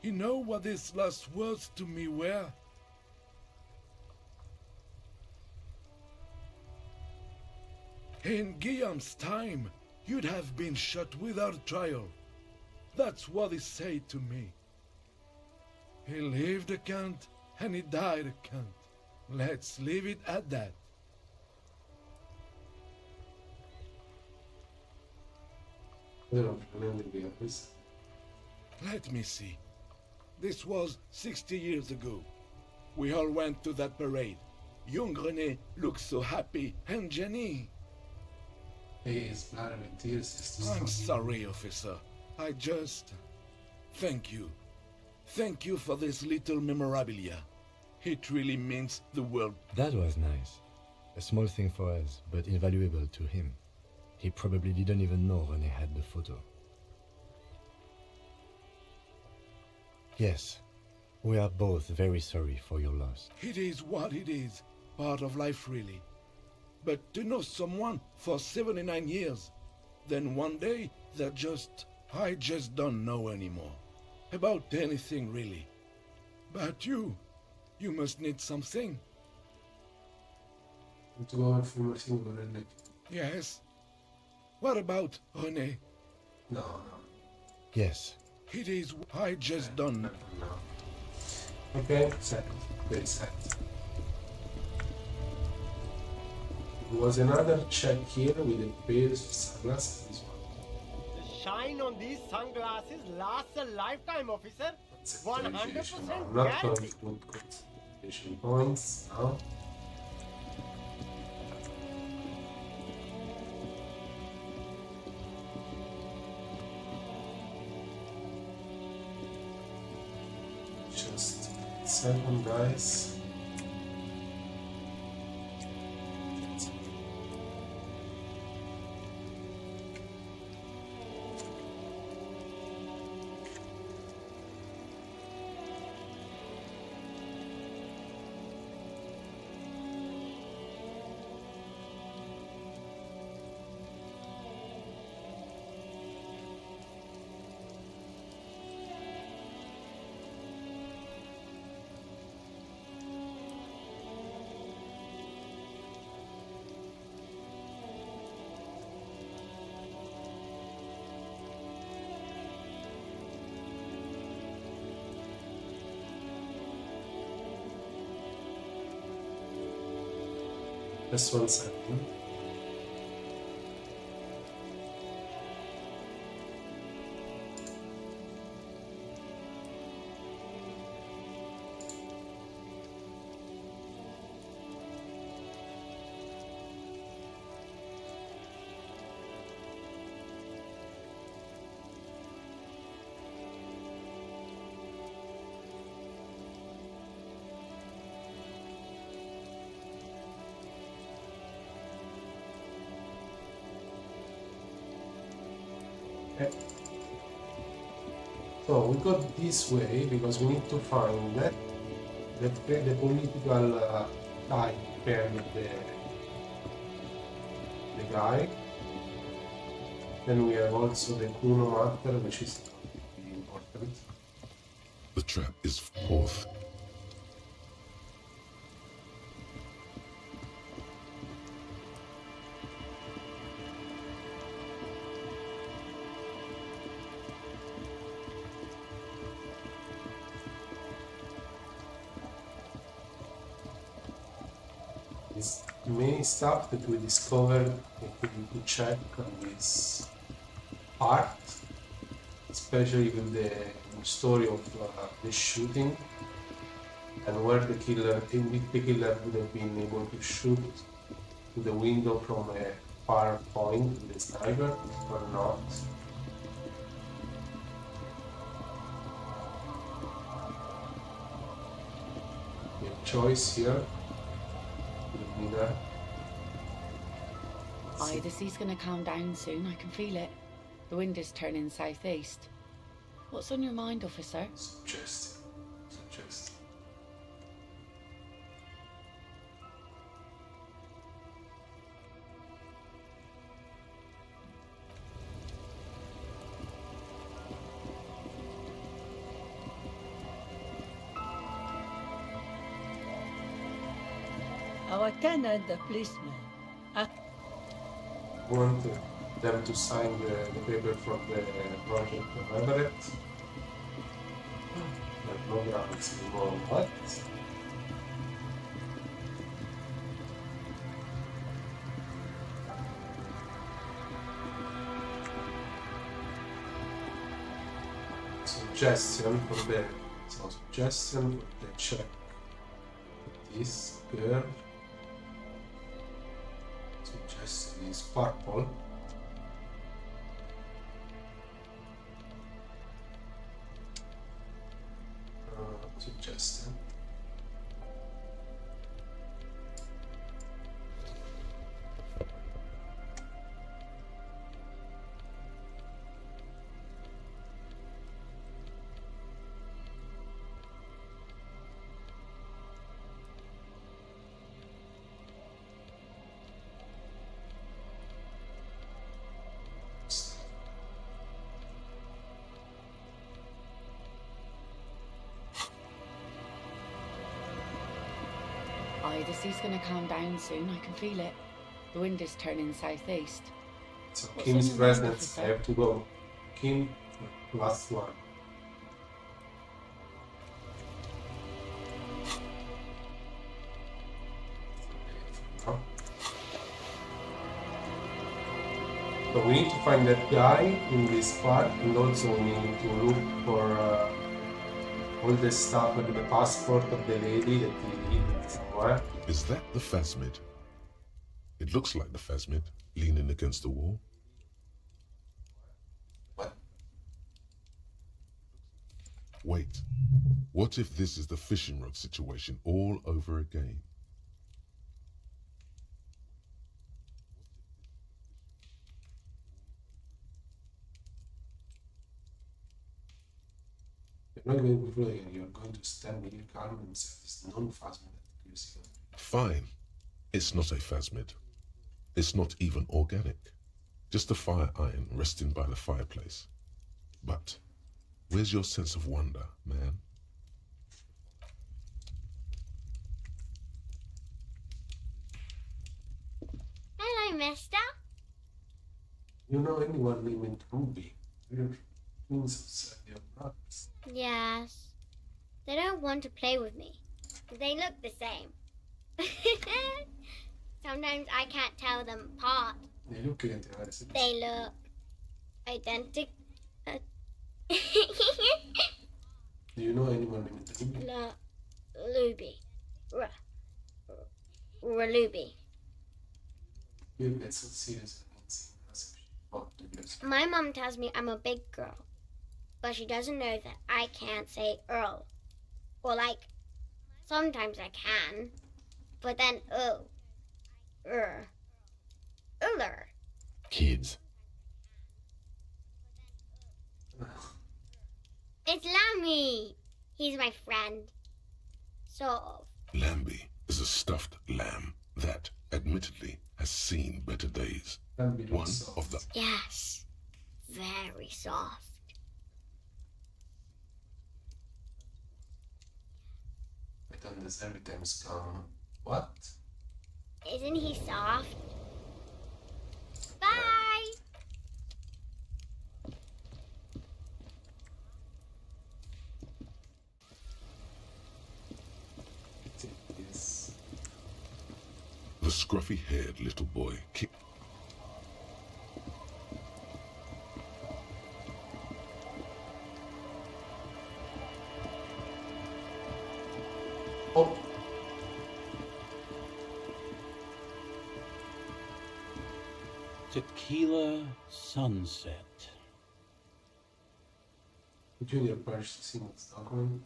You know what his last words to me were? In Guillaume's time, you'd have been shot without trial. That's what he said to me. He lived a cunt, and he died a cunt. Let's leave it at that. I don't remember the office. Let me see. This was 60 years ago. We all went to that parade. Young René looked so happy, and Jenny... He is blood with tears. I'm sorry, officer. I just... Thank you. Thank you for this little memorabilia. It really means the world. That was nice. A small thing for us, but invaluable to him. He probably didn't even know René had the photo. Yes, we are both very sorry for your loss. It is what it is. Part of life, really. But to know someone for 79 years, then one day I just don't know anymore. About anything, really. But you must need something. To go on for everything. Yes. What about René? No. Yes. It is I just done. No. Okay, set. Very set. There was another check here with a pair of sunglasses. This one. The shine on these sunglasses lasts a lifetime, officer. 100% I'm not going to guaranteed. put concentration points now. Just 7 dice. Just 1 second. Okay. So we got this way because we need to find the political type paired with the guy. Then we have also the Kuno matter, which is really important. The trap is fourth. There's many stuff that we discovered that we need to check on this part, especially with the story of the shooting and where the killer, if the killer would have been able to shoot to the window from a far point with a sniper or not. We have choice here. Winner. Aye, the sea's gonna calm down soon, I can feel it. The wind is turning southeast. What's on your mind, officer? Suggest. Our tenant, the policeman. Want them to sign the paper from the project of Everett. There are no grounds anymore. What? Suggestion for the check. This girl. Suggestion is purple. Suggestion. Aye, the sea's gonna calm down soon, I can feel it. The wind is turning southeast. So What's Kim's in your mind, presence, officer? I have to go. Kim, last one. So we need to find that guy in this part, and also we need to look for all the stuff, like the passport of the lady that he hid somewhere. Is that the phasmid? It looks like the phasmid, leaning against the wall. What? Wait, what if this is the fishing rod situation all over again? You're not going to be really, you're going to stand here calm himself. It's non-phasmid accuracy. Fine. It's not a phasmid. It's not even organic. Just a fire iron resting by the fireplace. But where's your sense of wonder, man? Hello, mister. You know anyone named Ruby? We're twins of Sergio brothers. Yes. They don't want to play with me. They look the same. Sometimes I can't tell them apart. They look identical. They look identical. Do you know anyone named Ruby? Luby. Ruby. Maybe that's so serious. Oh, My mom tells me I'm a big girl, but she doesn't know that I can't say Earl. Or like, sometimes I can, but then Uller. Kids. It's Lammy. He's my friend. Sort of. Lambie is a stuffed lamb that, admittedly, has seen better days. One of the... Yes. Very soft. I don't deserve it, times come. What? Isn't he soft? Bye! Yes. The scruffy-haired little boy kicked... Oh! Tequila Sunset. Junior purchasing this document.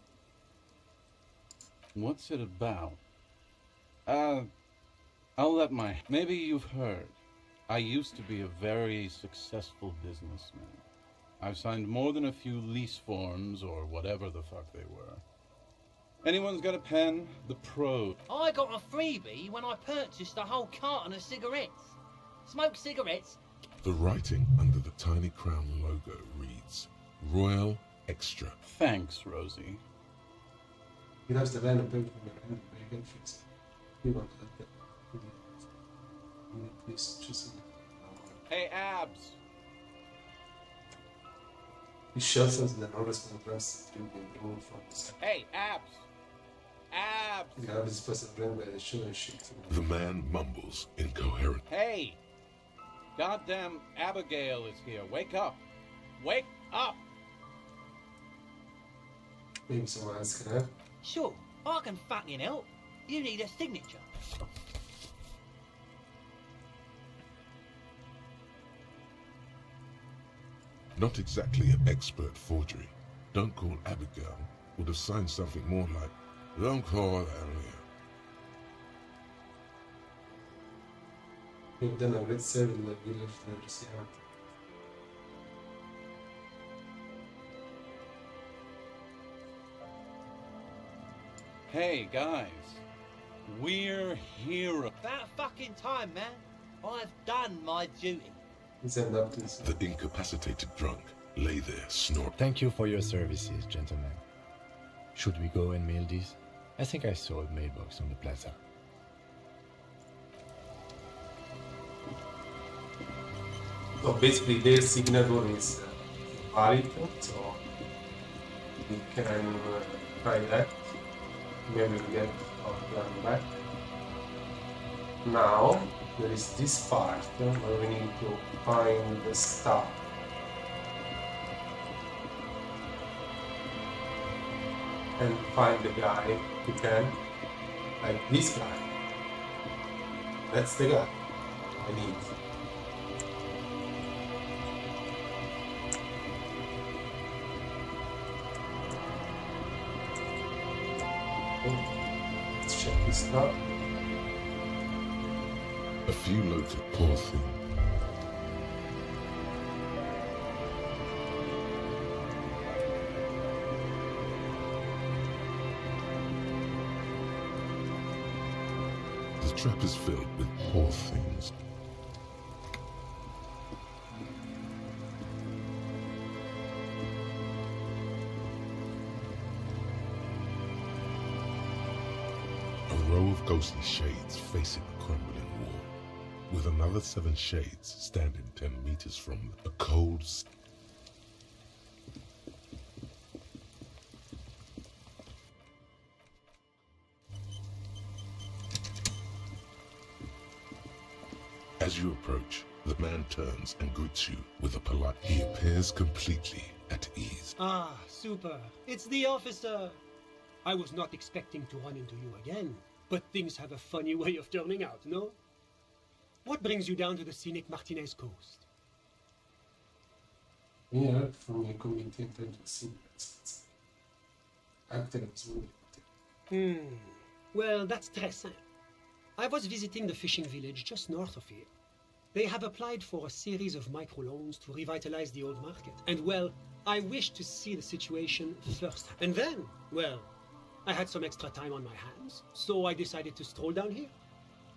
What's it about? I'll let my... Maybe you've heard. I used to be a very successful businessman. I've signed more than a few lease forms or whatever the fuck they were. Anyone's got a pen? The Pro. I got a freebie when I purchased a whole carton of cigarettes. Smoke cigarettes? The writing under the tiny crown logo reads, Royal Extra. Thanks, Rosie. He loves the random paper from your hand, but you can fix it. We want to let that. Please choose it. Hey, Abs! He shows us the non-responsive press to be removed from the set. Hey, Abs! Abs! The garbage is supposed to bring by the sugar shit. The man mumbles incoherent. Hey! Goddamn Abigail is here. Wake up! Wake up! Maybe someone else can help. Sure, I can fucking help. You need a signature. Not exactly an expert forgery. Don't call Abigail. Would have signed something more like, don't call Abigail. We've done a great service in the village for Elysium. Hey, guys. We're heroes. About fucking time, man. I've done my duty. The incapacitated drunk lay there snoring. Thank you for your services, gentlemen. Should we go and mail this? I think I saw a mailbox on the plaza. So basically their signature is valid, so we can try that. Maybe we get our plan back. Now there is this part where we need to find the stuff. And find the guy who can, like this guy. That's the guy I need. Let's check this out. A few loaded, poor thing. The trap is filled with poor things. A row of ghostly shades facing a crumbling wall, with another 7 shades standing 10 meters from a cold. As you approach, the man turns and greets you with a polite. He appears completely at ease. Ah, super. It's the officer. I was not expecting to run into you again, but things have a funny way of turning out, no? What brings you down to the scenic Martinez coast? Yeah, from your community intelligence. Well, that's très simple. I was visiting the fishing village just north of here. They have applied for a series of microloans to revitalize the old market. And well, I wished to see the situation first. And then, well, I had some extra time on my hands, so I decided to stroll down here.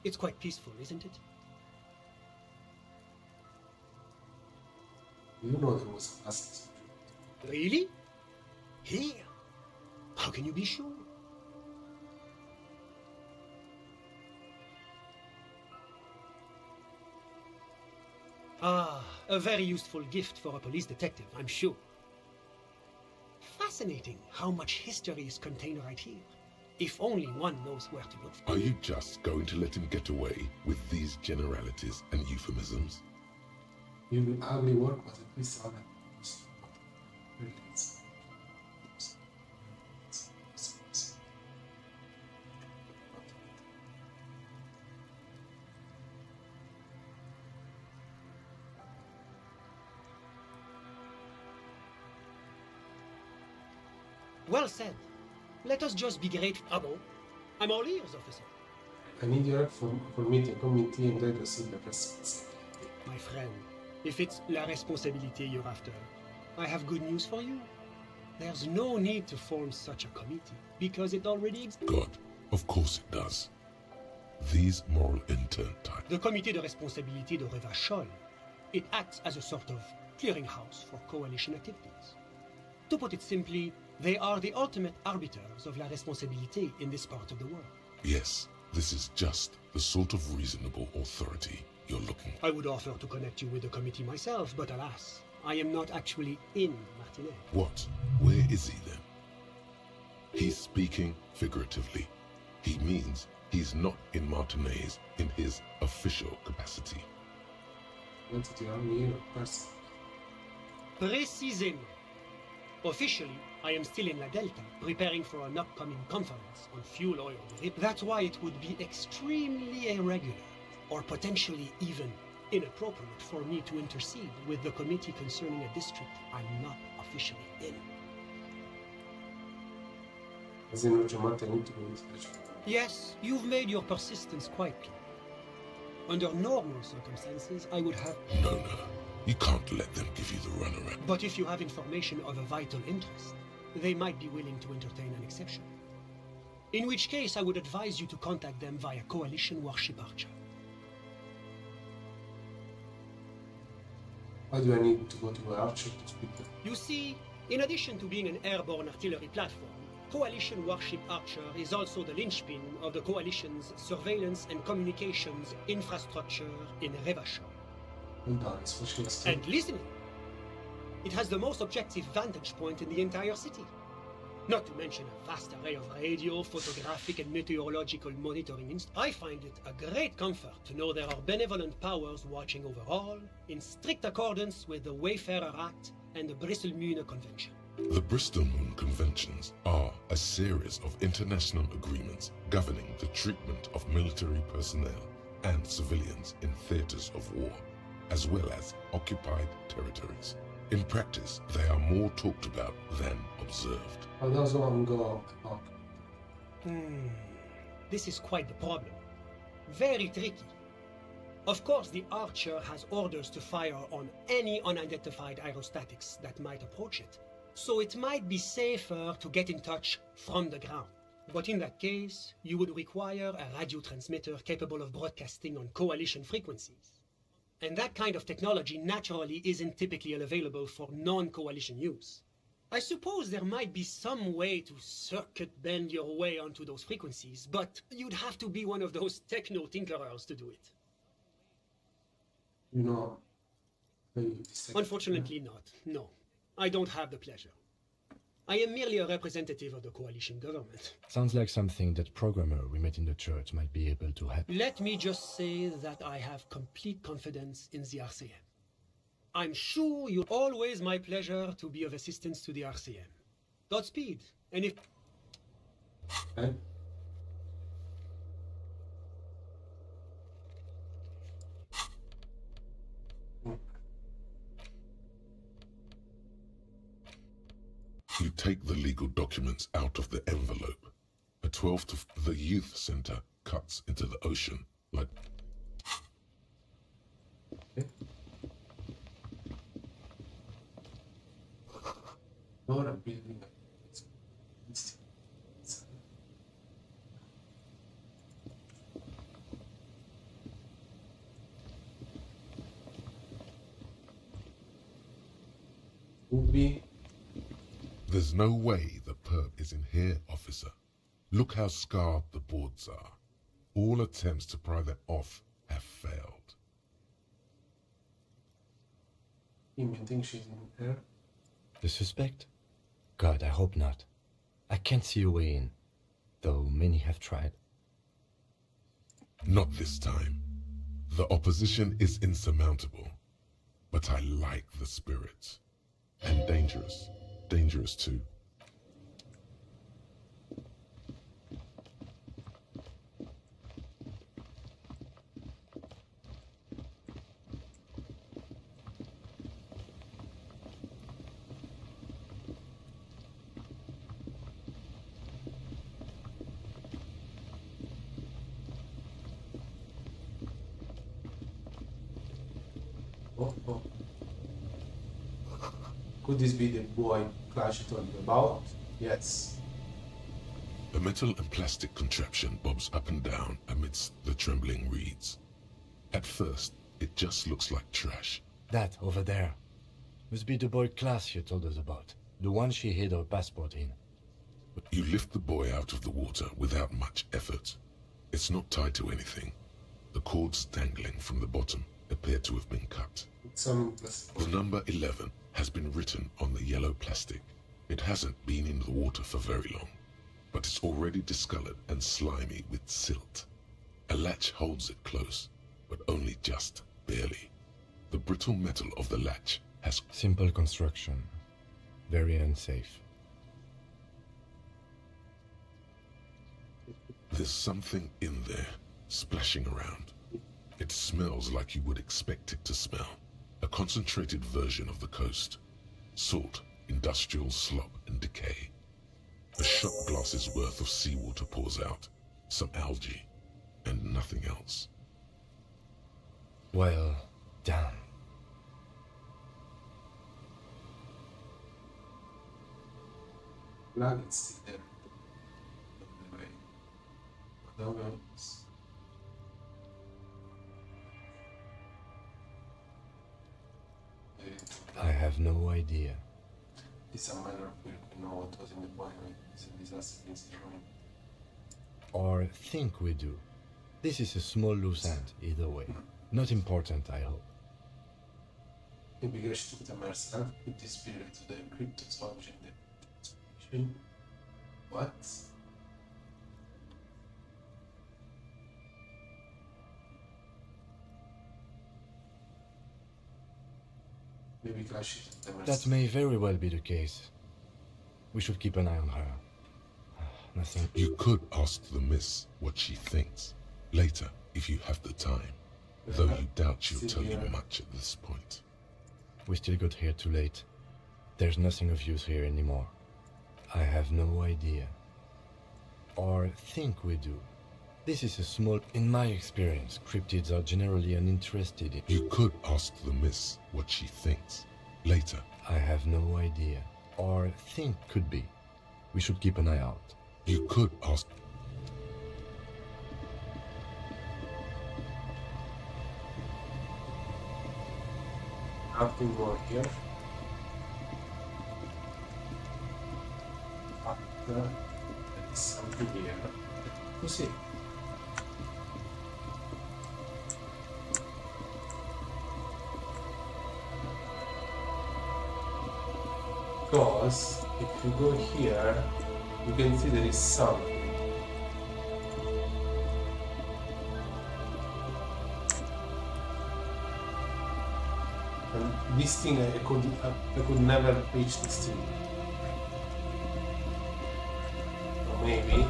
It's quite peaceful, isn't it? You know there was a last. Really? Here? How can you be sure? Ah, a very useful gift for a police detective, I'm sure. Fascinating how much history is contained right here. If only one knows where to look for. Are you just going to let him get away with these generalities and euphemisms? You will ugly work was at least on it. Well said. Let us just be grateful. Ah bon? I'm all ears, officer. I need your help for meeting committee and addressing the responsibility. My friend, if it's la responsabilité you're after, I have good news for you. There's no need to form such a committee, because it already exists. God, of course it does. These moral intern types. The Comité de Responsabilité de Revachol. It acts as a sort of clearinghouse for coalition activities. To put it simply, they are the ultimate arbiters of la responsabilité in this part of the world. Yes, this is just the sort of reasonable authority you're looking for. I would offer to connect you with the committee myself, but alas, I am not actually in Martinez. What? Where is he then? He's speaking figuratively. He means he's not in Martinez in his official capacity. Précisément. Officially, I am still in La Delta, preparing for an upcoming conference on fuel oil. That's why it would be extremely irregular, or potentially even inappropriate for me to intercede with the committee concerning a district I'm not officially in. Yes, you've made your persistence quite clear. Under normal circumstances, I would have... No. You can't let them give you the runaround. But if you have information of a vital interest, they might be willing to entertain an exception. In which case, I would advise you to contact them via Coalition Warship Archer. Why do I need to go to Archer to speak to them? You see, in addition to being an airborne artillery platform, Coalition Warship Archer is also the linchpin of the Coalition's surveillance and communications infrastructure in Revachol. Hold on, switch to And listening. It has the most objective vantage point in the entire city. Not to mention a vast array of radio, photographic, and meteorological monitoring. I find it a great comfort to know there are benevolent powers watching over all, in strict accordance with the Wayfarer Act and the Bristol Moon Convention. The Bristol Moon Conventions are a series of international agreements governing the treatment of military personnel and civilians in theaters of war, as well as occupied territories. In practice, they are more talked about than observed. How does one go? This is quite the problem. Very tricky. Of course, the Archer has orders to fire on any unidentified aerostatics that might approach it. So it might be safer to get in touch from the ground. But in that case, you would require a radio transmitter capable of broadcasting on coalition frequencies. And that kind of technology naturally isn't typically available for non-coalition use. I suppose there might be some way to circuit bend your way onto those frequencies, but you'd have to be one of those techno-tinkerers to do it. No. Unfortunately not, no. I don't have the pleasure. I am merely a representative of the coalition government. Sounds like something that programmer we met in the church might be able to help. Let me just say that I have complete confidence in the RCM. I'm sure you're always my pleasure to be of assistance to the RCM. Godspeed, and if... Okay. You take the legal documents out of the envelope. A 12 to the youth center cuts into the ocean like... Okay. Not a building. Movie. There's no way the perp is in here, officer. Look how scarred the boards are. All attempts to pry them off have failed. You think she's in here? The suspect? God, I hope not. I can't see a way in, though many have tried. Not this time. The opposition is insurmountable, but I like the spirit. And dangerous. Dangerous too. Oh. Could this be the boy Clash told you about? Yes. A metal and plastic contraption bobs up and down amidst the trembling reeds. At first, it just looks like trash. That, over there, must be the boy Class you told us about. The one she hid her passport in. But you lift the boy out of the water without much effort. It's not tied to anything. The cords dangling from the bottom appear to have been cut. The number 11 has been written on the yellow plastic. It hasn't been in the water for very long, but it's already discolored and slimy with silt. A latch holds it close, but only just barely. The brittle metal of the latch has... Simple construction. Very unsafe. There's something in there, splashing around. It smells like you would expect it to smell. A concentrated version of the coast. Salt, industrial slop and decay. A shot glass's worth of seawater pours out. Some algae, and nothing else. Well, damn. Flag is still there. Otherwise... I have no idea. It's a matter of we know what was in the boiler. It's a disaster things wrong. Or think we do. This is a small loose end, either way. Not important, I hope. Maybe Grash took the mercer, put this spirit to the encrypted object in the exploration. What? Maybe Clash took the mercer. That may very well be the case. We should keep an eye on her. Nothing. You could ask the miss what she thinks later if you have the time, though you doubt she'll tell you much at this point. We still got here too late. There's nothing of use here anymore. I have no idea. Or think we do. This is a small... In my experience, cryptids are generally uninterested in... You could ask the miss what she thinks later. I have no idea. Or think could be. We should keep an eye out. You could ask... Nothing more here. But there is something here. Let's see. Because if you go here, you can see there is something. And this thing, I could never reach this thing. Or maybe.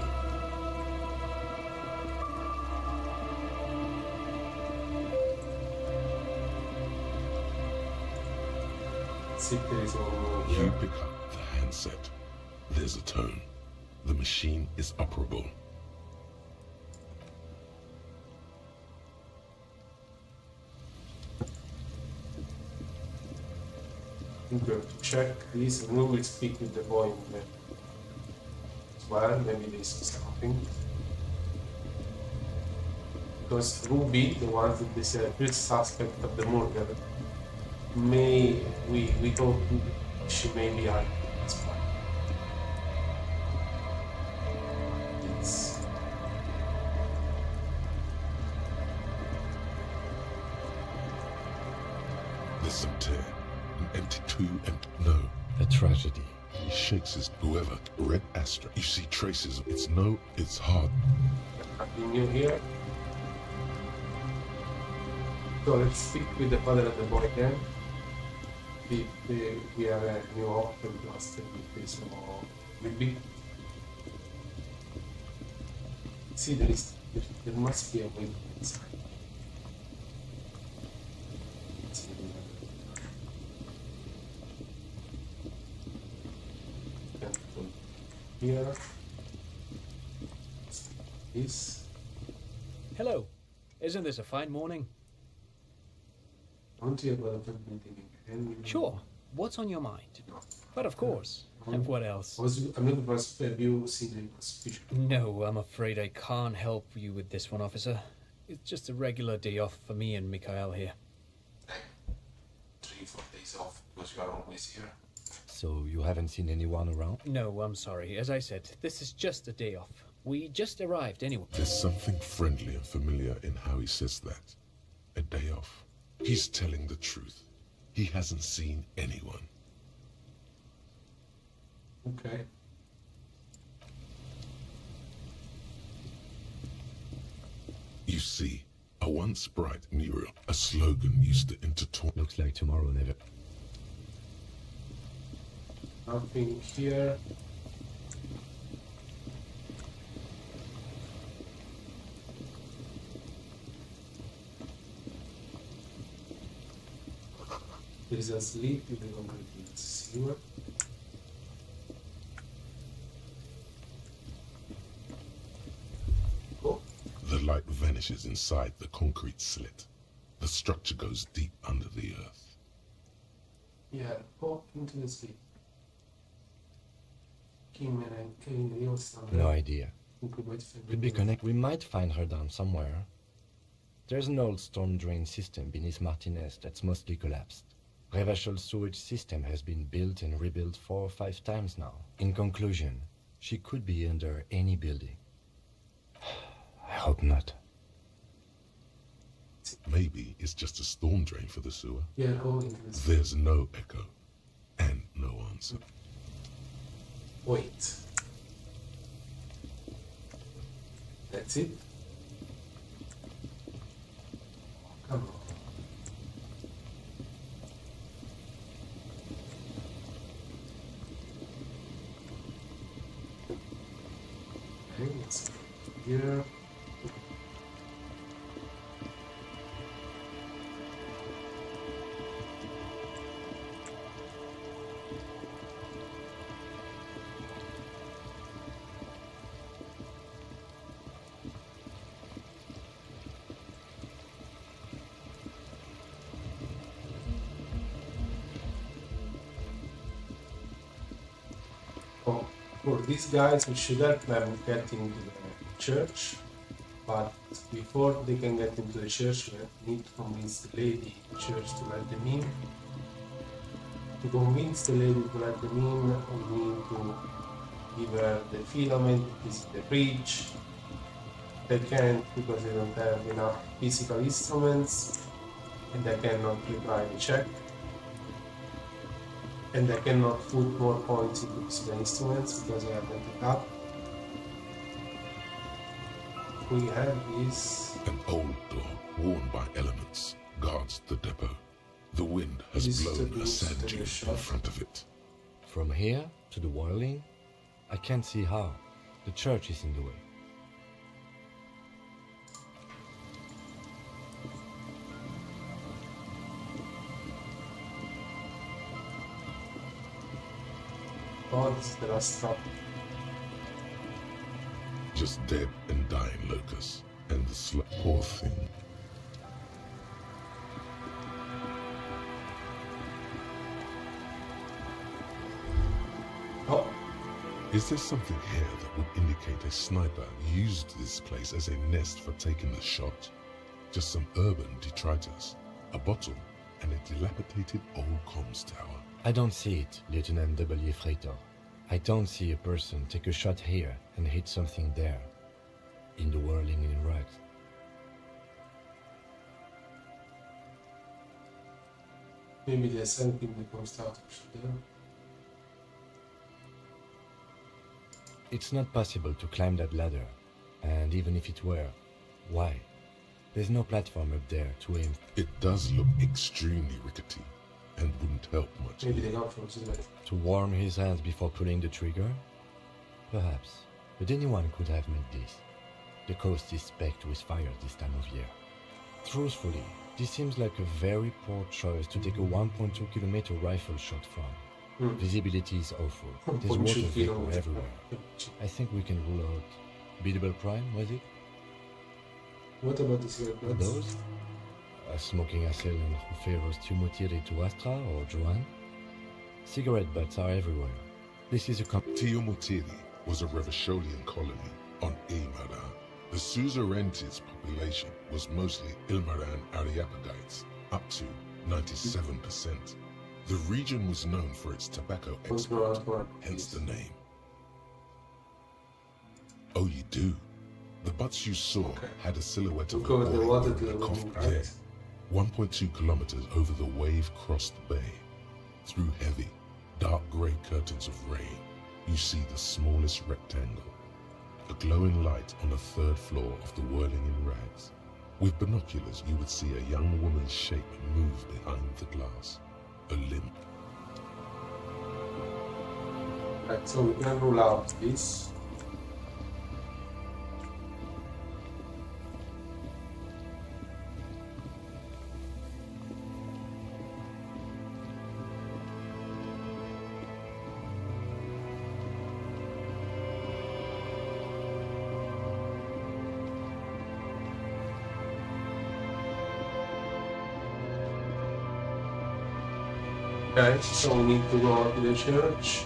See if there is one more here. You pick up the handset. There's a tone. The machine is operable. I think we have to check this, and we will speak with the boy in there as well. Maybe there is something. Because Ruby, the one that is a real suspect of the murder, we thought she may be out. That's fine. It's There's some tear, an empty tube, and no. A tragedy. He shakes his whoever, red astra. You see traces of it's no, it's hard. nothing new here. So let's speak with the father and the boy then. We have a new option plus with this or maybe. See, there must be a way inside. Here. This. Hello. Isn't this a fine morning? Aren't you about a meeting again? Sure. What's on your mind? No. But of course. And what else? I'm looking for a view, see the speech. No, I'm afraid I can't help you with this one, officer. It's just a regular day off for me and Mikhail here. 3-4 days off because you are always here. So you haven't seen anyone around? No, I'm sorry. As I said, this is just a day off. We just arrived anyway. There's something friendly and familiar in how he says that. A day off. He's telling the truth. He hasn't seen anyone. Okay. You see, a once bright mural, a slogan used to intertwine. Looks like tomorrow never. Nothing here. There is a sleep in the concrete sewer. Oh. The light vanishes inside the concrete slit. The structure goes deep under the earth. Yeah, go into the sleep. No idea. Could be connected. We might find her down somewhere. There's an old storm drain system beneath Martinez that's mostly collapsed. Revachel's sewage system has been built and rebuilt 4 or 5 times now. In conclusion, she could be under any building. I hope not. Maybe it's just a storm drain for the sewer. Yeah, go into this. There's no echo and no answer. Wait. That's it? Come on. Okay, let's go here. For these guys, we should help them get into the church, but before they can get into the church, we need to convince the lady in the church to let them in. To convince the lady to let them in, we need to give her the filament, this is the bridge. They can't because they don't have enough physical instruments, and they cannot retry the check. And I cannot put more points into physical instruments because I have them up. We have this. An old door worn by elements guards the depot. The wind has This blown a is sand the dune shot. in front of it. From here to the whirling, I can't see how. The church is in the way. Oh, this is the last stop. Just dead and dying locusts. And the poor thing. Oh. Is there something here that would indicate a sniper used this place as a nest for taking the shot? Just some urban detritus, a bottle, and a dilapidated old comms tower. I don't see it, Lieutenant W. Freighter. I don't see a person take a shot here and hit something there, in the whirling in rags. Maybe there's something that comes out of there. It's not possible to climb that ladder, and even if it were, why? There's no platform up there to aim. It does look extremely rickety, and wouldn't help much. Maybe they got from the To warm his hands before pulling the trigger? Perhaps, but anyone could have made this. The coast is specked with fire this time of year. Truthfully, this seems like a very poor choice to take a 1.2 kilometer rifle shot from. Visibility is awful. There's water vapor everywhere. I think we can rule out Biddable Prime, was it? What about the cigarette butts? Those? A smoking assailant who favors Timothy to Astra or Joanne? Cigarette butts are everywhere. This is a Tiomutiri was a Revacholian colony on Ilmaran. The suzerainty's population was mostly Ilmaran Areopagites, up to 97%. The region was known for its tobacco export, hence the name. Oh, you do? The butts you saw had a silhouette of a boy wearing a cough there. 1.2 kilometers over the wave-crossed bay. Through heavy, dark grey curtains of rain, you see the smallest rectangle. A glowing light on the third floor of the whirling in rags. With binoculars, you would see a young woman's shape move behind the glass. A limp. Right, so we can rule out this. Okay, so we need to go to the church.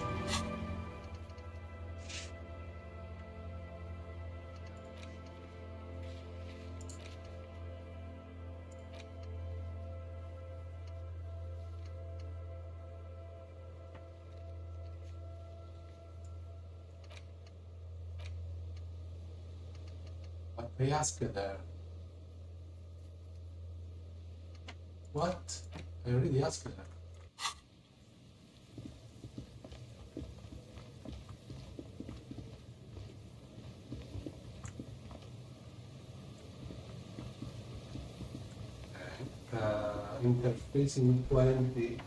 But they asked her there. What? I already asked that. Interfacing 20.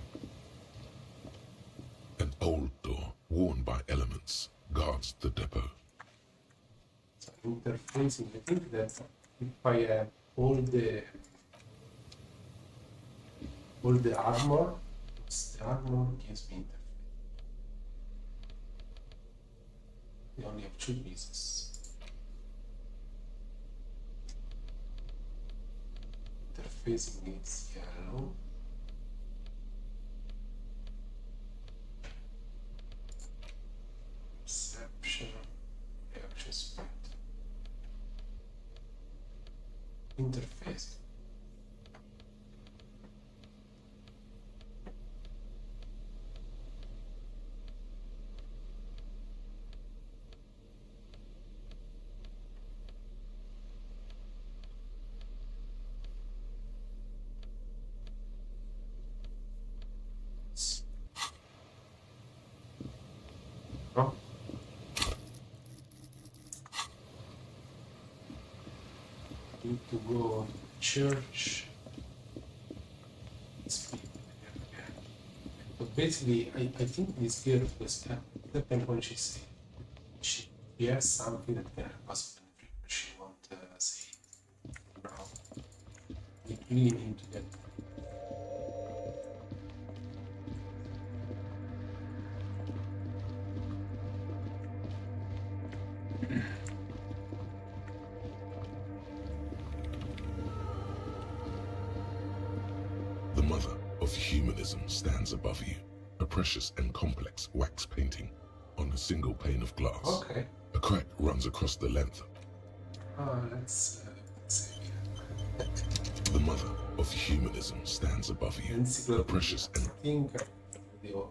An old door, worn by elements, guards the depot. So interfacing, I think that if I have all the armor, the armor gives me interface. We only have 2 pieces. Interfacing is yellow. Perception, reaction speed. Interface. No? Need to go to church. But basically, I think this girl was happened when she said she has something that can help us benefit, but she won't say it now. We really need to get. The mother of humanism stands above you, a precious and complex wax painting on a single pane of glass. Okay. A crack runs across the length. Let's see. The mother of humanism stands above you, a precious and think the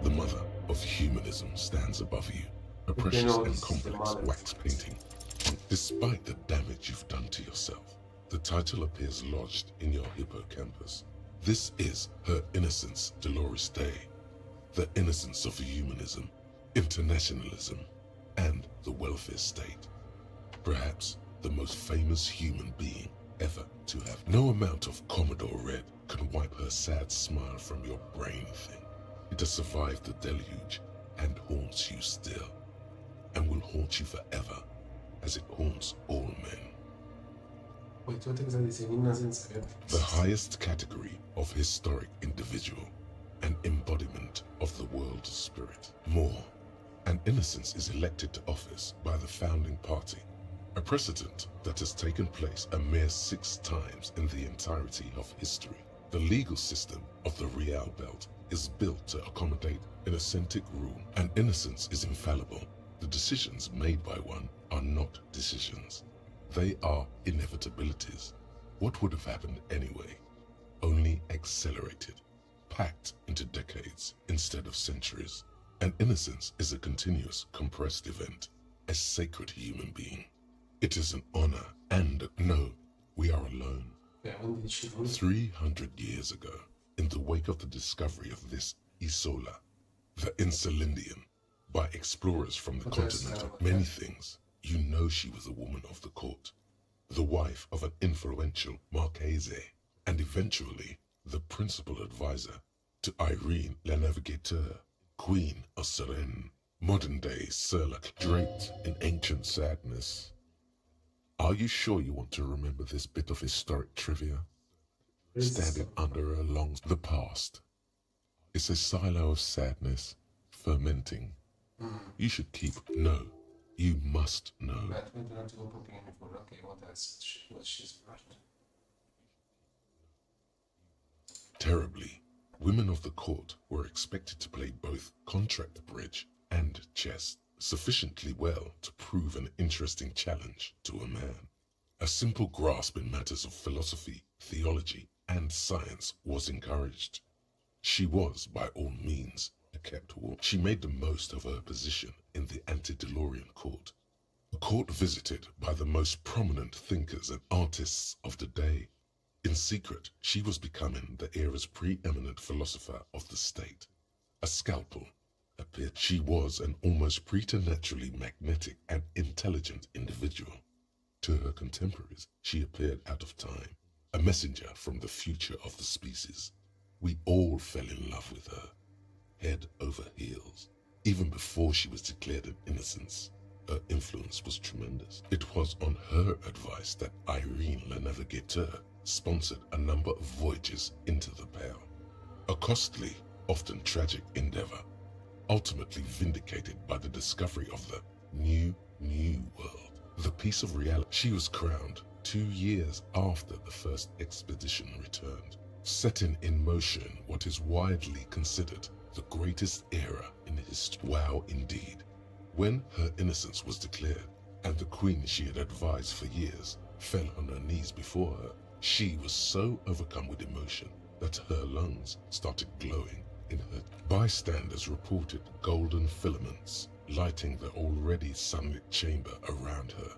The mother of humanism stands above you, a precious and complex wax painting. Despite the damage you've done to yourself, the title appears lodged in your hippocampus. This is her innocence, Dolores Day, the innocence of humanism, internationalism, and the welfare state. Perhaps the most famous human being ever to have. No amount of Commodore Red can wipe her sad smile from your brain thing. It has survived the deluge and haunts you still, and will haunt you forever, as it haunts all men. Wait, what exactly is an innocence? The highest category of historic individual, an embodiment of the world spirit. More, an innocence is elected to office by the founding party, a precedent that has taken place a mere 6 times in the entirety of history. The legal system of the Real Belt is built to accommodate an authentic rule, and innocence is infallible. The decisions made by one are not decisions. They are inevitabilities. What would have happened anyway? Only accelerated, packed into decades instead of centuries. And innocence is a continuous, compressed event, a sacred human being. It is an honor, and no, we are alone. 300 years ago, in the wake of the discovery of this Isola, the Insulindian, by explorers from the continent of many things, you know she was a woman of the court, the wife of an influential Marchese, and eventually the principal advisor to Irene La Navigateur, Queen of Seren, modern-day Surlac, draped in ancient sadness. Are you sure you want to remember this bit of historic trivia? Standing under her lungs, the past is a silo of sadness, fermenting, You should keep. No, you must know. But we do not go poking any further. Okay, what else was she's brought? Terribly, women of the court were expected to play both contract bridge and chess sufficiently well to prove an interesting challenge to a man. A simple grasp in matters of philosophy, theology, and science was encouraged. She was, by all means, a kept woman. She made the most of her position in the antediluvian court, a court visited by the most prominent thinkers and artists of the day. In secret, she was becoming the era's preeminent philosopher of the state. A scalpel appeared. She was an almost preternaturally magnetic and intelligent individual. To her contemporaries, she appeared out of time, a messenger from the future of the species. We all fell in love with her, head over heels. Even before she was declared an innocence, her influence was tremendous. It was on her advice that Irene Le Navigateur sponsored a number of voyages into the Pale. A costly, often tragic endeavor, ultimately vindicated by the discovery of the new world. The piece of reality. She was crowned 2 years after the first expedition returned, setting in motion what is widely considered the greatest era in history. Wow, indeed. When her innocence was declared, and the queen she had advised for years fell on her knees before her, she was so overcome with emotion that her lungs started glowing in her. Bystanders reported golden filaments lighting the already sunlit chamber around her,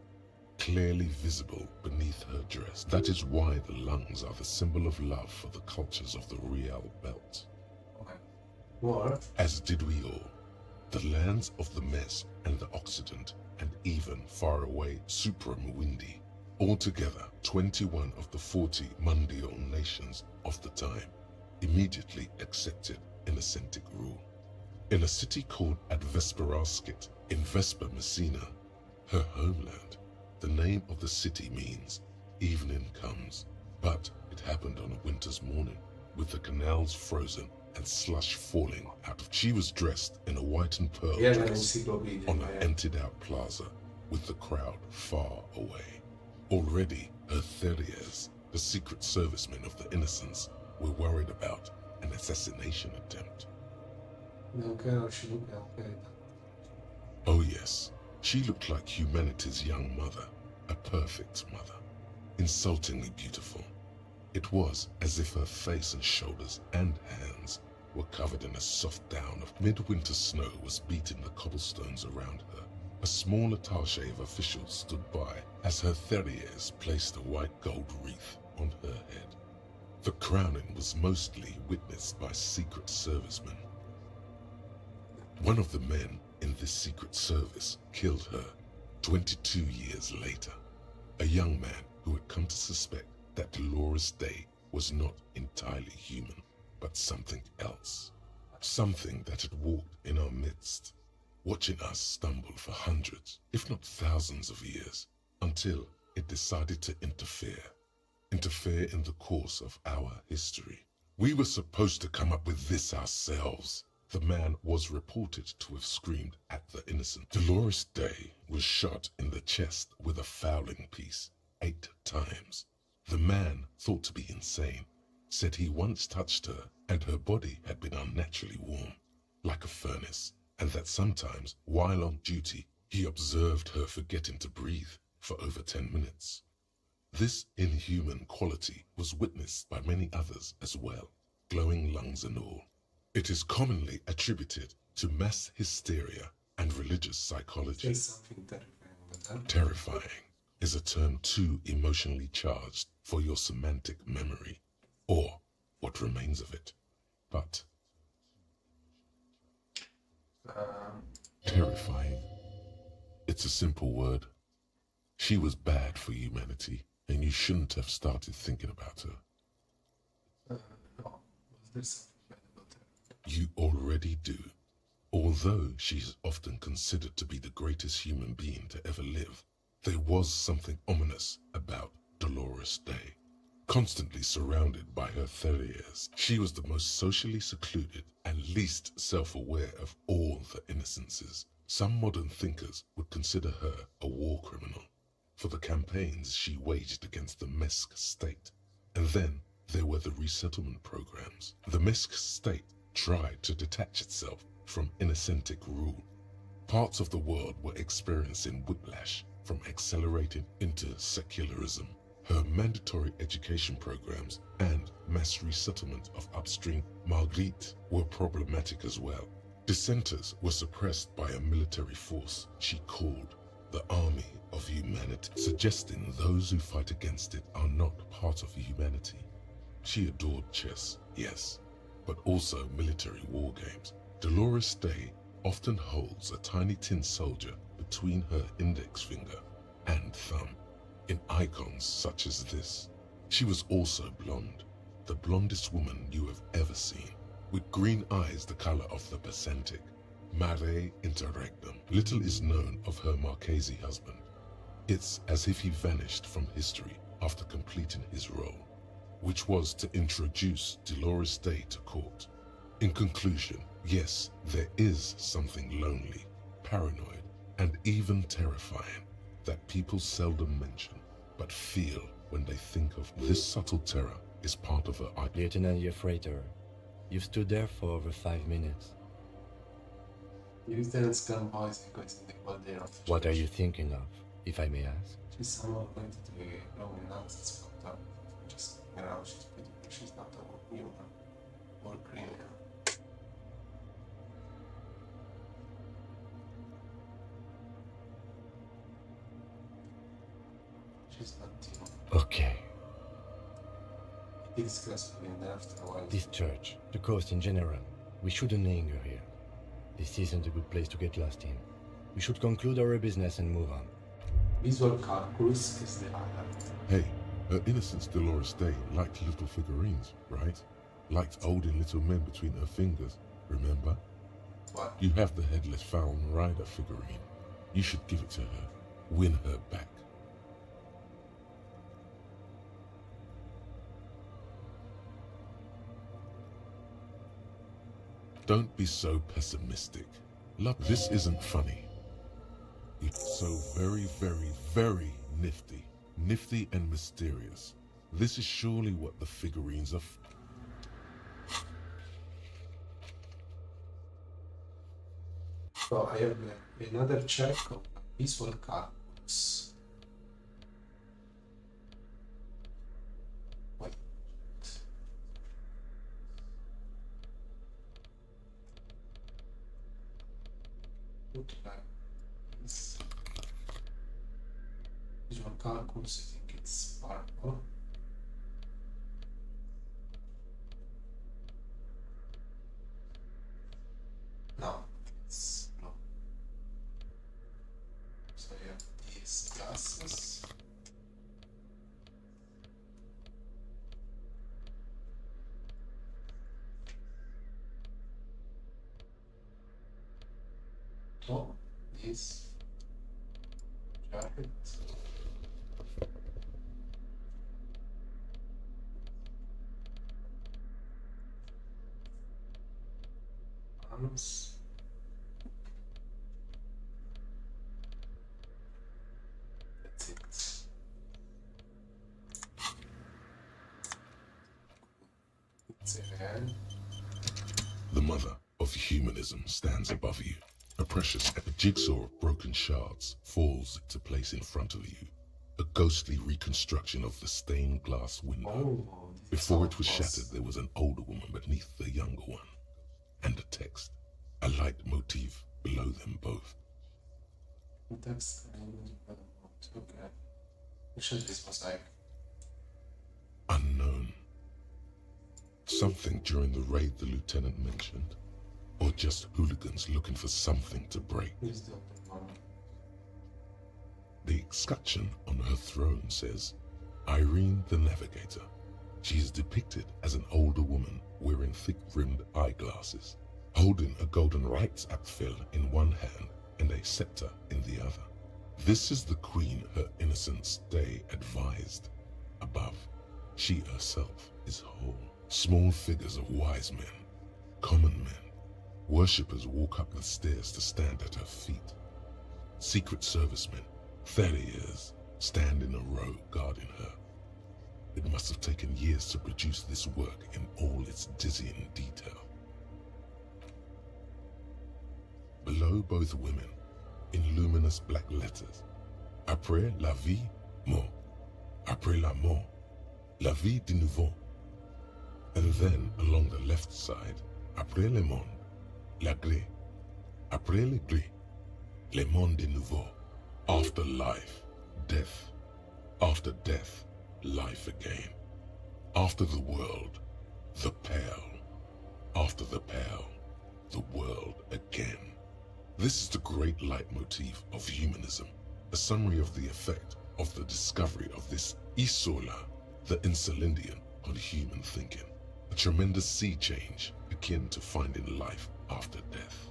clearly visible beneath her dress. That is why the lungs are the symbol of love for the cultures of the Real Belt. What? As did we all. The lands of the Mess and the Occident, and even far away Supremawindi. Altogether, 21 of the 40 Mundial nations of the time immediately accepted Innocentic rule. In a city called Advesperaskit in Vesper Messina, her homeland, the name of the city means evening comes, but it happened on a winter's morning, with the canals frozen and slush falling out of. She was dressed in a white and pearl dress on an emptied-out plaza, with the crowd far away. Already, her Theriers, the secret servicemen of the Innocents, were worried about an assassination attempt. Oh yes, she looked like humanity's young mother, a perfect mother, insultingly beautiful. It was as if her face and shoulders and hands were covered in a soft down of midwinter snow was beating the cobblestones around her. A small attaché of officials stood by as her Theriers placed a white gold wreath on her head. The crowning was mostly witnessed by secret servicemen. One of the men in this secret service killed her 22 years later, a young man who had come to suspect that Dolores Day was not entirely human, but something else. Something that had walked in our midst, watching us stumble for hundreds, if not thousands of years, until it decided to interfere in the course of our history. We were supposed to come up with this ourselves. The man was reported to have screamed at the innocent. Dolores Day was shot in the chest with a fowling piece 8 times. The man, thought to be insane, said he once touched her and her body had been unnaturally warm, like a furnace, and that sometimes, while on duty, he observed her forgetting to breathe for over 10 minutes. This inhuman quality was witnessed by many others as well, glowing lungs and all. It is commonly attributed to mass hysteria and religious psychology. There's something terrifying about that. Terrifying is a term too emotionally charged for your semantic memory, or what remains of it. But terrifying, it's a simple word. She was bad for humanity, and you shouldn't have started thinking about her. No, there's something bad about her. You already do. Although she is often considered to be the greatest human being to ever live, there was something ominous about Dolores Day. Constantly surrounded by her terriers, she was the most socially secluded and least self-aware of all the innocences. Some modern thinkers would consider her a war criminal for the campaigns she waged against the Mesk state. And then there were the resettlement programs. The Mesk state tried to detach itself from innocentic rule. Parts of the world were experiencing whiplash from accelerating into secularism. Her mandatory education programs and mass resettlement of upstream Marguerite were problematic as well. Dissenters were suppressed by a military force she called the Army of Humanity, suggesting those who fight against it are not part of humanity. She adored chess, yes, but also military war games. Dolores Day often holds a tiny tin soldier between her index finger and thumb in icons such as this. She was also blonde, the blondest woman you have ever seen, with green eyes the color of the Pacentic. Mare Interregdum. Little is known of her Marchese husband. It's as if he vanished from history after completing his role, which was to introduce Dolores Day to court. In conclusion, yes, there is something lonely, paranoid, and even terrifying that people seldom mention, but feel when they think of. This subtle terror is part of her identity. Lieutenant Yefrater, you've stood there for over 5 minutes. What are you thinking of, if I may ask? She's somewhat pointed to a long analysis of that. Just around, she's not a human or criminal. She's not human. Okay. It is graceful and after a while. This church, the coast in general, we shouldn't linger here. This isn't a good place to get lost in. We should conclude our business and move on. Visual calculus is the other. Hey, her innocence Dolores Day liked little figurines, right? Liked holding little men between her fingers, remember? What? You have the headless Falcon Rider figurine. You should give it to her. Win her back. Don't be so pessimistic. Look, this isn't funny. It's so very, very, very nifty. Nifty and mysterious. This is surely what the figurines are. So I have another check of visual calculus. Wait. Look like this. Visual calculus, I think it's purple. No, it's blue. So you have these glasses. Oh, this jacket. Arms. That's it. It's a hand. The mother of humanism stands above you. A precious jigsaw of broken shards falls into place in front of you. A ghostly reconstruction of the stained glass window. Before it was shattered, there was an older woman beneath the younger one. And a text. A light motif below them both. Text. Okay. Actually, this was like Unknown. Something during the raid the lieutenant mentioned. Or just hooligans looking for something to break. The escutcheon on her throne says, Irene the Navigator. She is depicted as an older woman wearing thick-rimmed eyeglasses, holding a golden rights apfel in one hand and a scepter in the other. This is the queen her innocence day advised. Above, She herself is whole. Small figures of wise men, common men, worshippers walk up the stairs to stand at her feet. Secret servicemen, Theriers, stand in a row guarding her. It must have taken years to produce this work in all its dizzying detail. Below both women, in luminous black letters, après la vie, mort. Après la mort, la vie de nouveau. And then along the left side, après le monde, la gré. Après le gré, le monde de nouveau. After life, death. After death, life again. After the world, the pale. After the pale, the world again. This is the great leitmotif of humanism, a summary of the effect of the discovery of this isola, the insulindian, on human thinking. A tremendous sea change akin to finding life after death.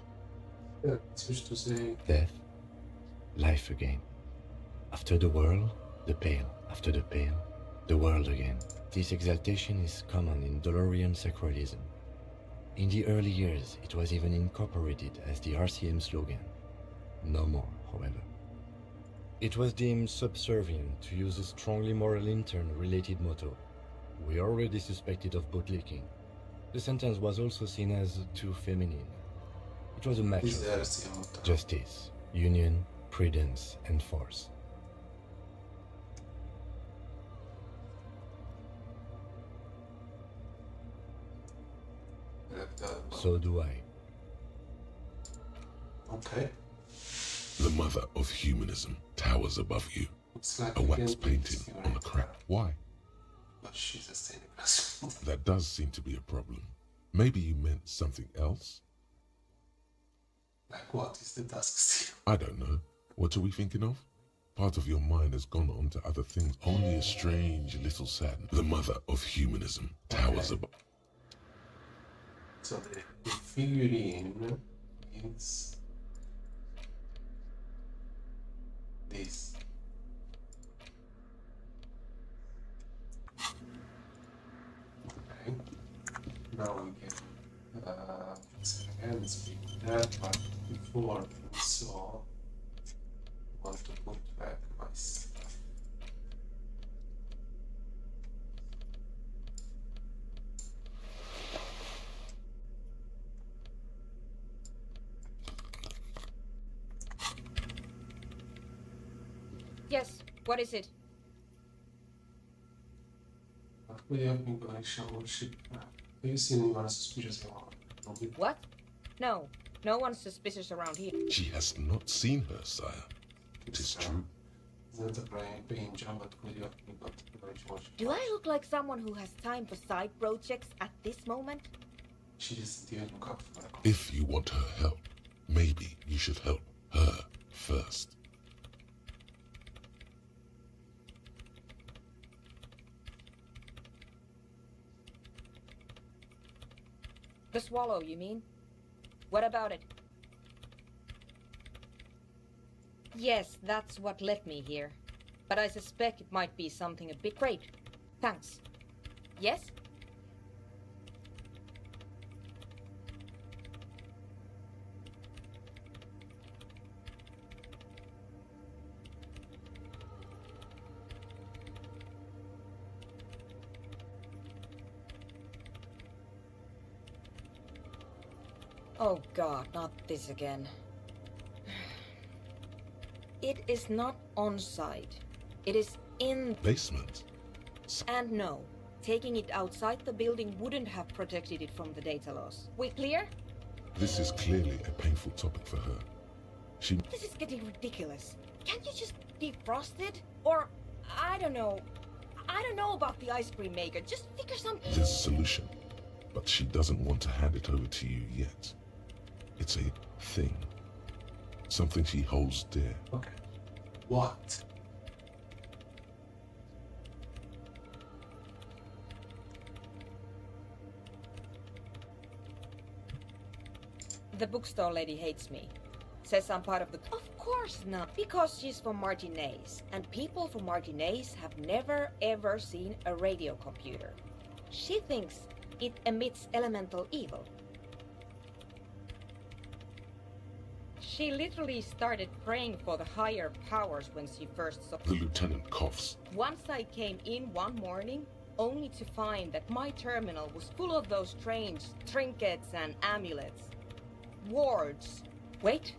Yeah, it's used to say Death, life again. After the world, the pale. After the pale, the world again. This exaltation is common in Dolorian sacralism. In the early years, it was even incorporated as the RCM slogan. No more, however. It was deemed subservient to use a strongly moral intern-related motto. We already suspected of bootlicking. The sentence was also seen as too feminine. It was a match of justice, union, prudence, and force. So do I. Okay. The mother of humanism towers above you. A wax painting on a crack. Why? But she's a stained glass. That does seem to be a problem. Maybe you meant something else? Like what is the task still? I don't know. What are we thinking of? Part of your mind has gone on to other things. Only a strange little sadness. The mother of humanism towers above. So the figurine is this. Okay. Now we can fix it again, speak that, but before we saw, I want to put back my stuff. Yes, what is it? We have been connection worship. Have you seen anyone suspicious around? What? No, no one's suspicious around here. She has not seen her, sire. It is true. Not a paying job, but we have been worship. Do I look like someone who has time for side projects at this moment? She doesn't even look up for If you want her help, maybe you should help her first. The swallow, you mean? What about it? Yes, that's what led me here. But I suspect it might be something a bit great. Thanks. Yes? Oh God, not this again. It is not on site. It is in... Basement? And no, taking it outside the building wouldn't have protected it from the data loss. We clear? This is clearly a painful topic for her. This is getting ridiculous. Can't you just defrost it? Or, I don't know. I don't know about the ice cream maker. Just figure something... There's a solution, but she doesn't want to hand it over to you yet. It's a thing. Something she holds dear. Okay. What? The bookstore lady hates me. Says I'm part of the... Of course not, because she's from Martinez, and people from Martinez have never ever seen a radio computer. She thinks it emits elemental evil. She literally started praying for the higher powers when she first saw. The lieutenant coughs. Once I came in one morning, only to find that my terminal was full of those strange trinkets and amulets. Wards. Wait,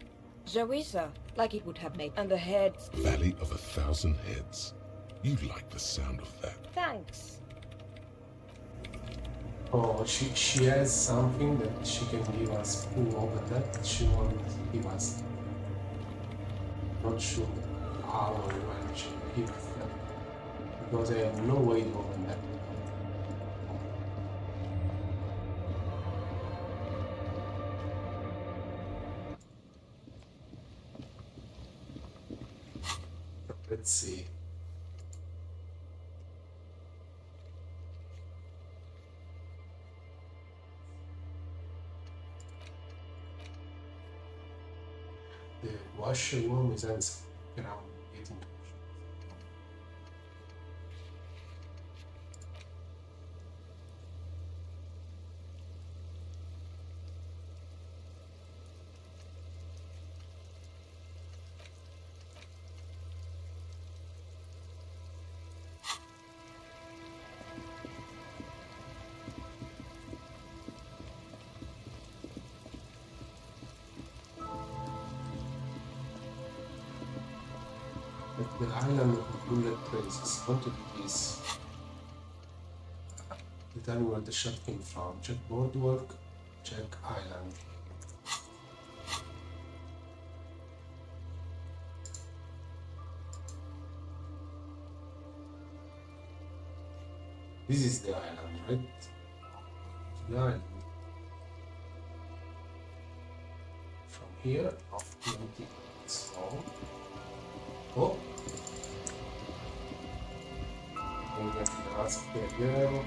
Zarisa, like it would have made, and the heads. Valley of 1,000 Heads. You like the sound of that. Thanks. Oh, she has something that she can give us. Who open that? She won't give us. Not sure how or when she will give that. Because I have no way to open that. Let's see. The washerwoman is around 18. The island of bullet traces. Want to do this. Determine where the shot came from. Check boardwalk. Check island. This is the island, right? The island. From here, off 20. So. Oh. We got to ask the girl.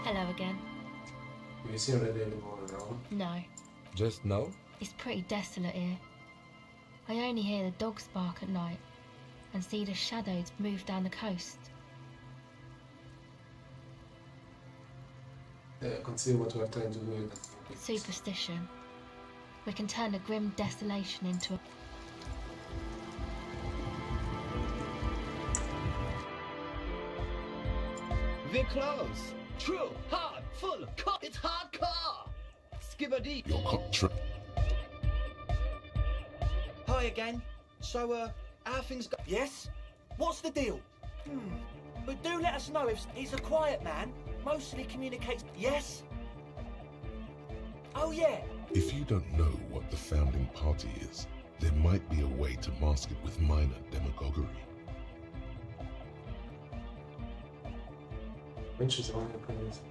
Hello again. Have you seen already anyone around? No. Just now? It's pretty desolate here. I only hear the dogs bark at night and see the shadows move down the coast. Consider what we are trying to do with that. Superstition. We can turn a grim desolation into a... We're close. True, hard, full, it's hardcore. Skibberdeep. Your contract. Hi again. So, how things go? Yes? What's the deal? But do let us know if he's a quiet man. Mostly communicates. Yes? Oh, yeah. If you don't know what the founding party is, there might be a way to mask it with minor demagoguery. Winches on it, please.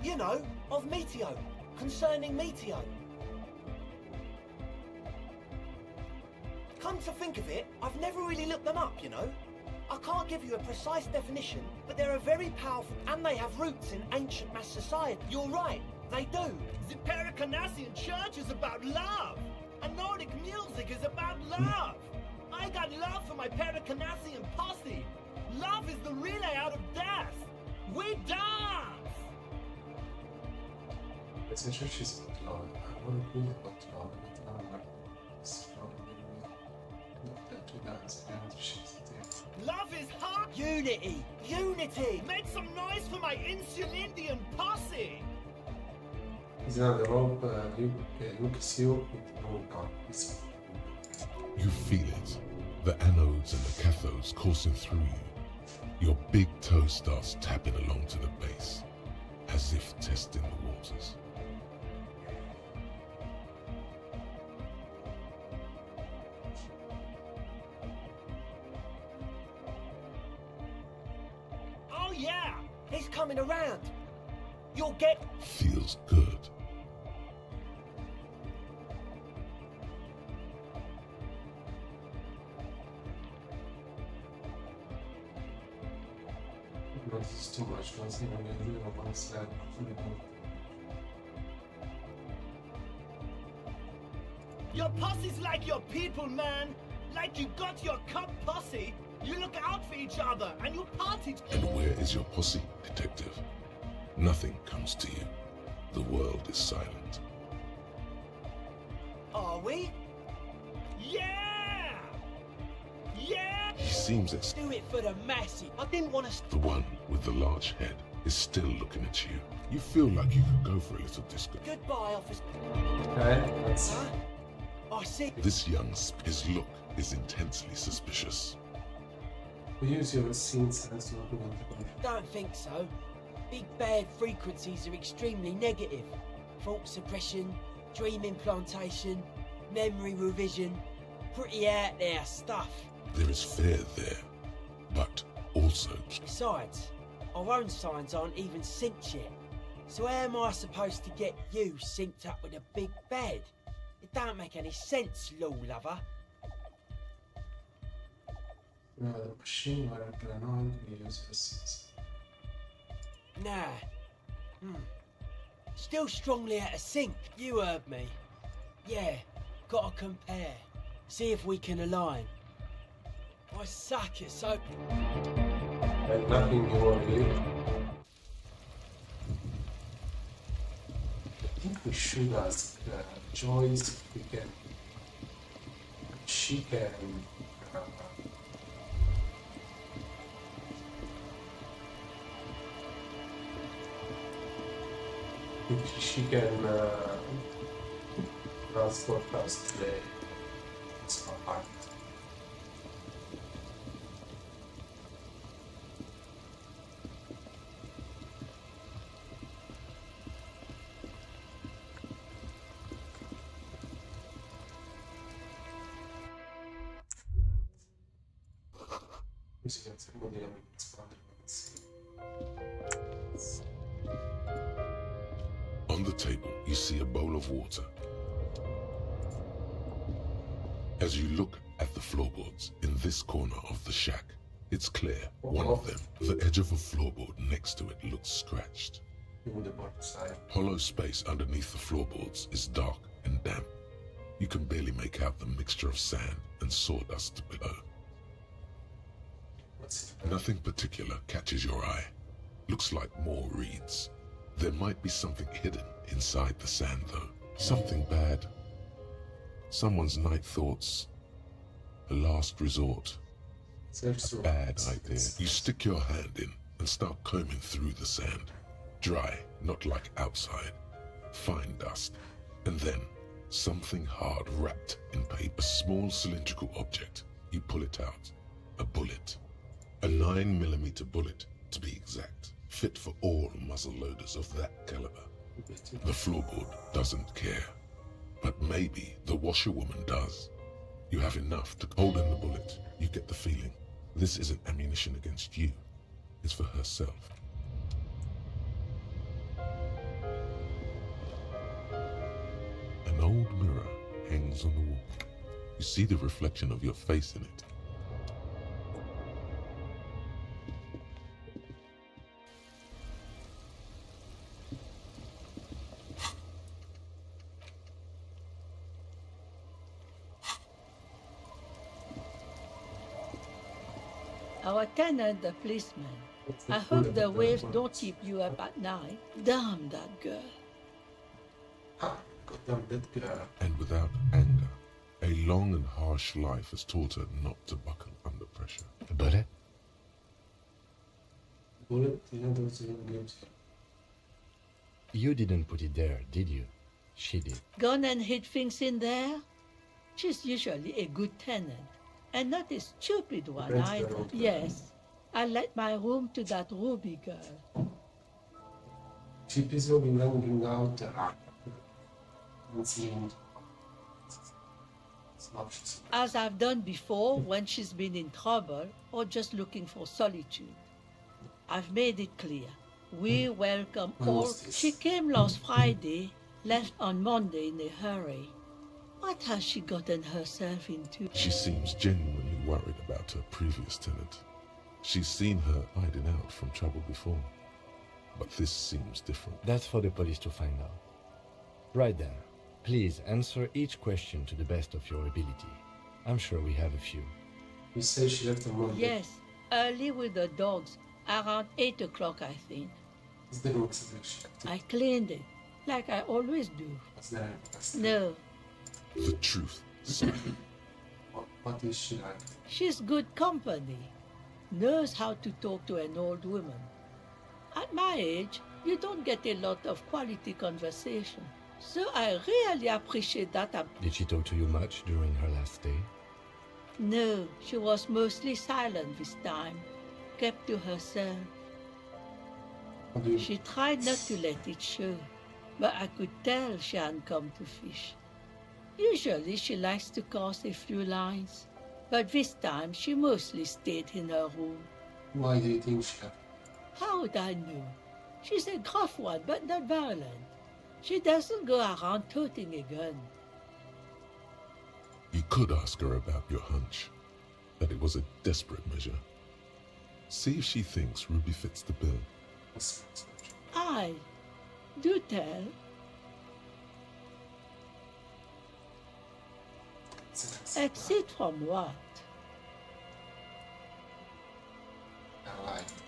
You know, of Meteo. Concerning Meteo. Come to think of it, I've never really looked them up, you know. I can't give you a precise definition, but they're a very powerful, and they have roots in ancient mass society. You're right, they do. The Pericanassian church is about love, and Nordic music is about love. I got love for my Pericanassian posse. Love is the relay out of death. We dance! The church is not long. I want to be about long, but longer. It's probably not that to dance and she's there. Love is hard. Unity! Unity! Make some noise for my Insulindian posse! Is now the rope, Lucas you with no gun. You feel it. The anodes and the cathodes coursing through you. Your big toe starts tapping along to the base, as if testing the waters. Oh yeah! He's coming around. You'll get... Feels good. No, this is too much. Don't see what I'm doing on one side. Your posse's like your people, man. Like you got your cup posse. You look out for each other and you party. And where is your posse, detective? Nothing comes to you. The world is silent. Are we? Yeah! Yeah! He seems Do it for the masses. I didn't want to... The one with the large head is still looking at you. You feel like you could go for a little disco. Goodbye, officer. Okay, let's... Huh? I see. This young his look is intensely suspicious. We use your scene sense to open up the control. Don't think so. Big bad frequencies are extremely negative. Thought suppression, dream implantation, memory revision. Pretty out there stuff. There is fear there, but also... Besides, our own signs aren't even synced yet. So how am I supposed to get you synced up with a big bad? It don't make any sense, law lover. No, the machine or paranoid, we use your sense. Nah. Still strongly out of sync. You heard me. Yeah, gotta compare. See if we can align. I suck it so... And nothing new on you. I think we should ask Joyce if we can... She can... if she can transport us to the apartment. On the table, you see a bowl of water. As you look at the floorboards in this corner of the shack, it's clear one of them, the edge of a floorboard next to it, looks scratched. Hollow space underneath the floorboards is dark and damp. You can barely make out the mixture of sand and sawdust below. Nothing particular catches your eye. Looks like more reeds. There might be something hidden inside the sand, though. Something bad. Someone's night thoughts. A last resort. A bad idea. You stick your hand in and start combing through the sand. Dry, not like outside. Fine dust. And then, something hard wrapped in paper. A small cylindrical object. You pull it out. A bullet. A 9mm bullet, to be exact. Fit for all muzzle loaders of that caliber. The floorboard doesn't care. But maybe the washerwoman does. You have enough to hold in the bullet. You get the feeling. This isn't ammunition against you. It's for herself. An old mirror hangs on the wall. You see the reflection of your face in it. Our tenant, the policeman. I hope the waves don't keep you up at night. Damn that girl. Goddamn that girl. And without anger, a long and harsh life has taught her not to buckle under pressure. A bullet? Bullet? Yeah, those are good. You didn't put it there, did you? She did. Gone and hid things in there? She's usually a good tenant, and not a stupid one either. Yes, I let my room to that Ruby girl. She is belonging out as I've done before when she's been in trouble or just looking for solitude. I've made it clear. We welcome When all. was this? She came last Friday, left on Monday in a hurry. What has she gotten herself into? She seems genuinely worried about her previous tenant. She's seen her hiding out from trouble before. But this seems different. That's for the police to find out. Right then, please answer each question to the best of your ability. I'm sure we have a few. You say she left on Monday. Yes, early with the dogs, around 8 o'clock, I think. Is there no exception? I cleaned it, like I always do. Was there any capacity? No, The truth, sir. What is she like? she's good company. Knows how to talk to an old woman. At my age, you don't get a lot of quality conversation. So I really appreciate that. Did she talk to you much during her last stay? No, she was mostly silent this time. Kept to herself. She tried not to let it show, but I could tell she hadn't come to fish. Usually she likes to cast a few lines, but this time she mostly stayed in her room. Why do you think she left? How would I know? She's a gruff one, but not violent. She doesn't go around toting a gun. You could ask her about your hunch, that it was a desperate measure. See if she thinks Ruby fits the bill. Aye, do tell. Exit from what?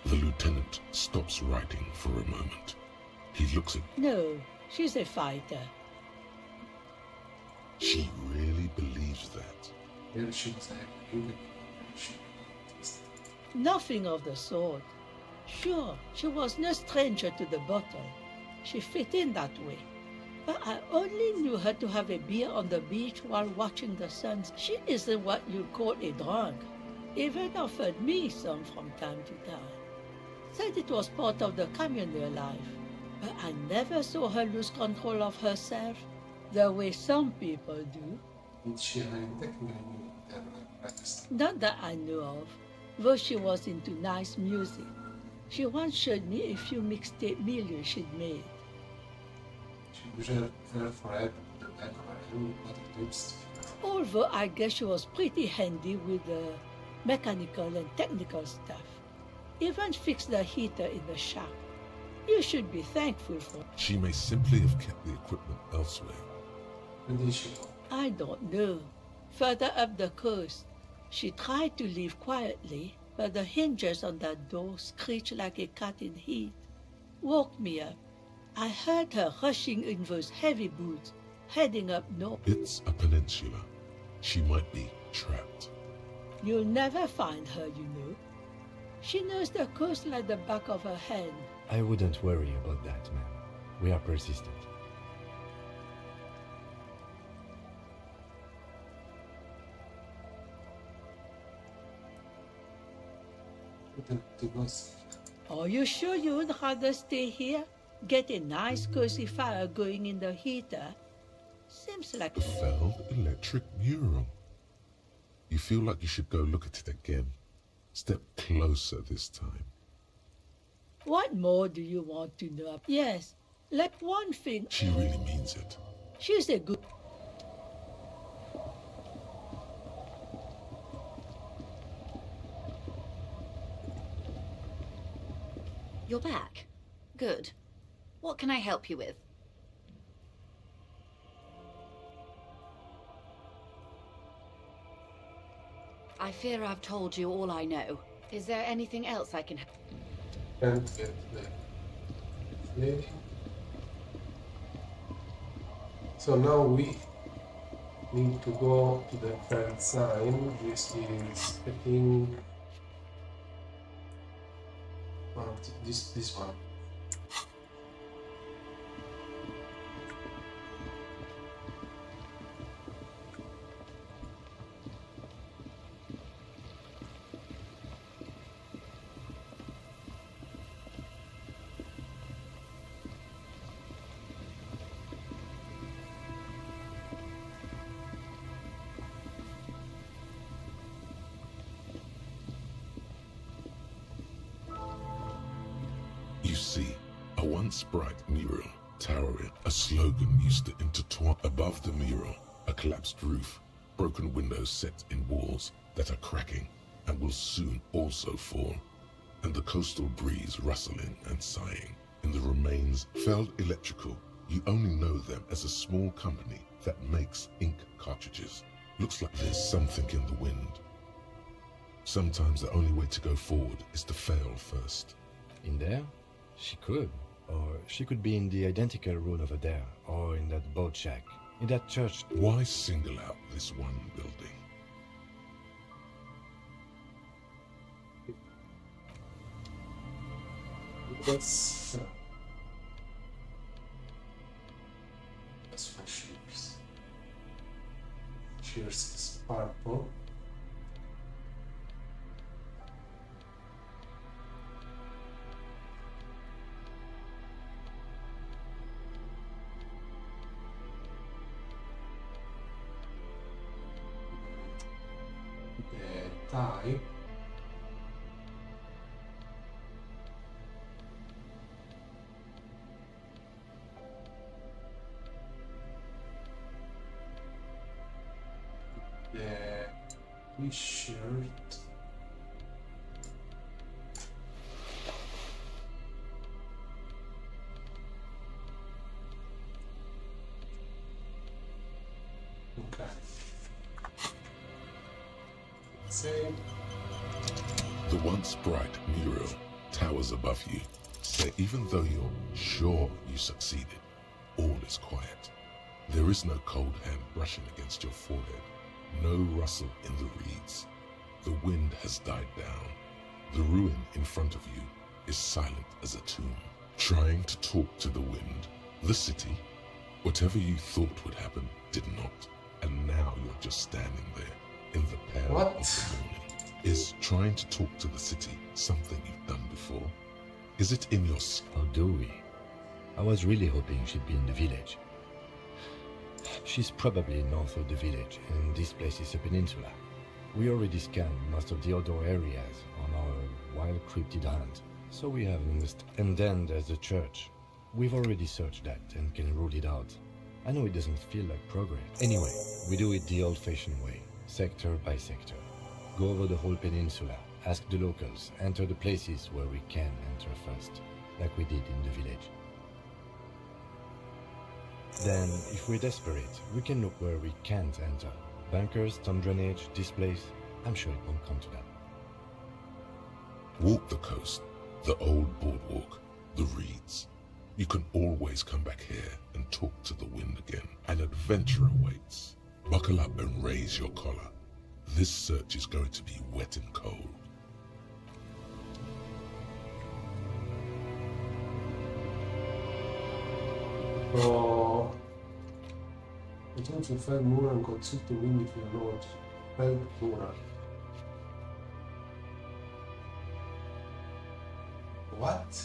The lieutenant stops writing for a moment. He looks at... No, she's a fighter. She really believes that. Well, she was angry. Nothing of the sort. Sure, she was no stranger to the bottle. She fit in that way. But I only knew her to have a beer on the beach while watching the suns. She isn't what you'd call a drunk. Even offered me some from time to time. Said it was part of the communal life. But I never saw her lose control of herself, the way some people do. Did she have any technical practice? Not that I know of, though she was into nice music. She once showed me a few mixtape millions she'd made. She usually fell for help with the back of her hand, but it looks... Although I guess she was pretty handy with the mechanical and technical stuff. Even fixed the heater in the shop. You should be thankful for. She may simply have kept the equipment elsewhere. Where did she go? I don't know. Further up the coast. She tried to leave quietly, but the hinges on that door screeched like a cat in heat. Woke me up. I heard her rushing in those heavy boots, heading up north. It's a peninsula. She might be trapped. You'll never find her, you know. She knows the coast like the back of her hand. I wouldn't worry about that, man. We are persistent. Are you sure you would rather stay here? Get a nice cozy fire going in the heater? Seems like... The failed electric mural. You feel like you should go look at it again. Step closer this time. What more do you want to know? Yes, like one thing... She really means it. She's a good... You're back. Good. What can I help you with? I fear I've told you all I know. Is there anything else I can help? Can't get the lady. So now we need to go to the third sign. This is, I think, this one. You see, a once bright mural towering, a slogan used to intertwine above the mural, a collapsed roof, broken windows set in walls that are cracking and will soon also fall, and the coastal breeze rustling and sighing. In the remains, Feld Electrical, you only know them as a small company that makes ink cartridges. Looks like there's something in the wind. Sometimes the only way to go forward is to fail first. In there? She could. Or she could be in the identical room over there, or in that boat shack, in that church. Why single out this one building? Let's for shears. Shears is purple. The tie. The t-shirt. Okay. Same. The once bright mural towers above you. Say, even though you're sure you succeeded, all is quiet. There is no cold hand brushing against your forehead, no rustle in the reeds. The wind has died down. The ruin in front of you is silent as a tomb. Trying to talk to the wind, the city, whatever you thought would happen did not. And now you're just standing there in the pale of the morning. Is trying to talk to the city something you've done before? Is it in your... How do we? I was really hoping she'd be in the village. She's probably north of the village, and this place is a peninsula. We already scanned most of the outdoor areas on our wild cryptid hunt, so we have an understanding. And then there's the church. We've already searched that and can rule it out. I know it doesn't feel like progress. Anyway, we do it the old-fashioned way, sector by sector. Go over the whole peninsula, ask the locals, enter the places where we can enter first, like we did in the village. Then, if we're desperate, we can look where we can't enter. Bunkers, storm drainage, this place. I'm sure it won't come to that. Walk the coast, the old boardwalk, the reeds. You can always come back here and talk to the wind again. An adventure awaits. Buckle up and raise your collar. This search is going to be wet and cold. Oh, Potential to find more and consult the wind if you're not. Find more. What?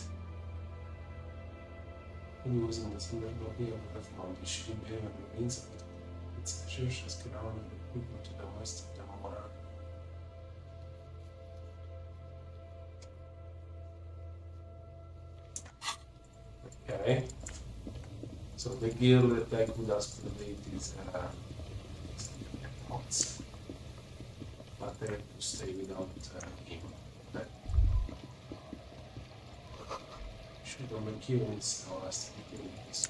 He was in the single lobby of the front. He should be able to remains of it. It's the church is ground and the people to the west of the Mora. Okay. So the gear that I could ask for the date is pots. But I have to stay without him. Okay. Should on the killings now as the killings.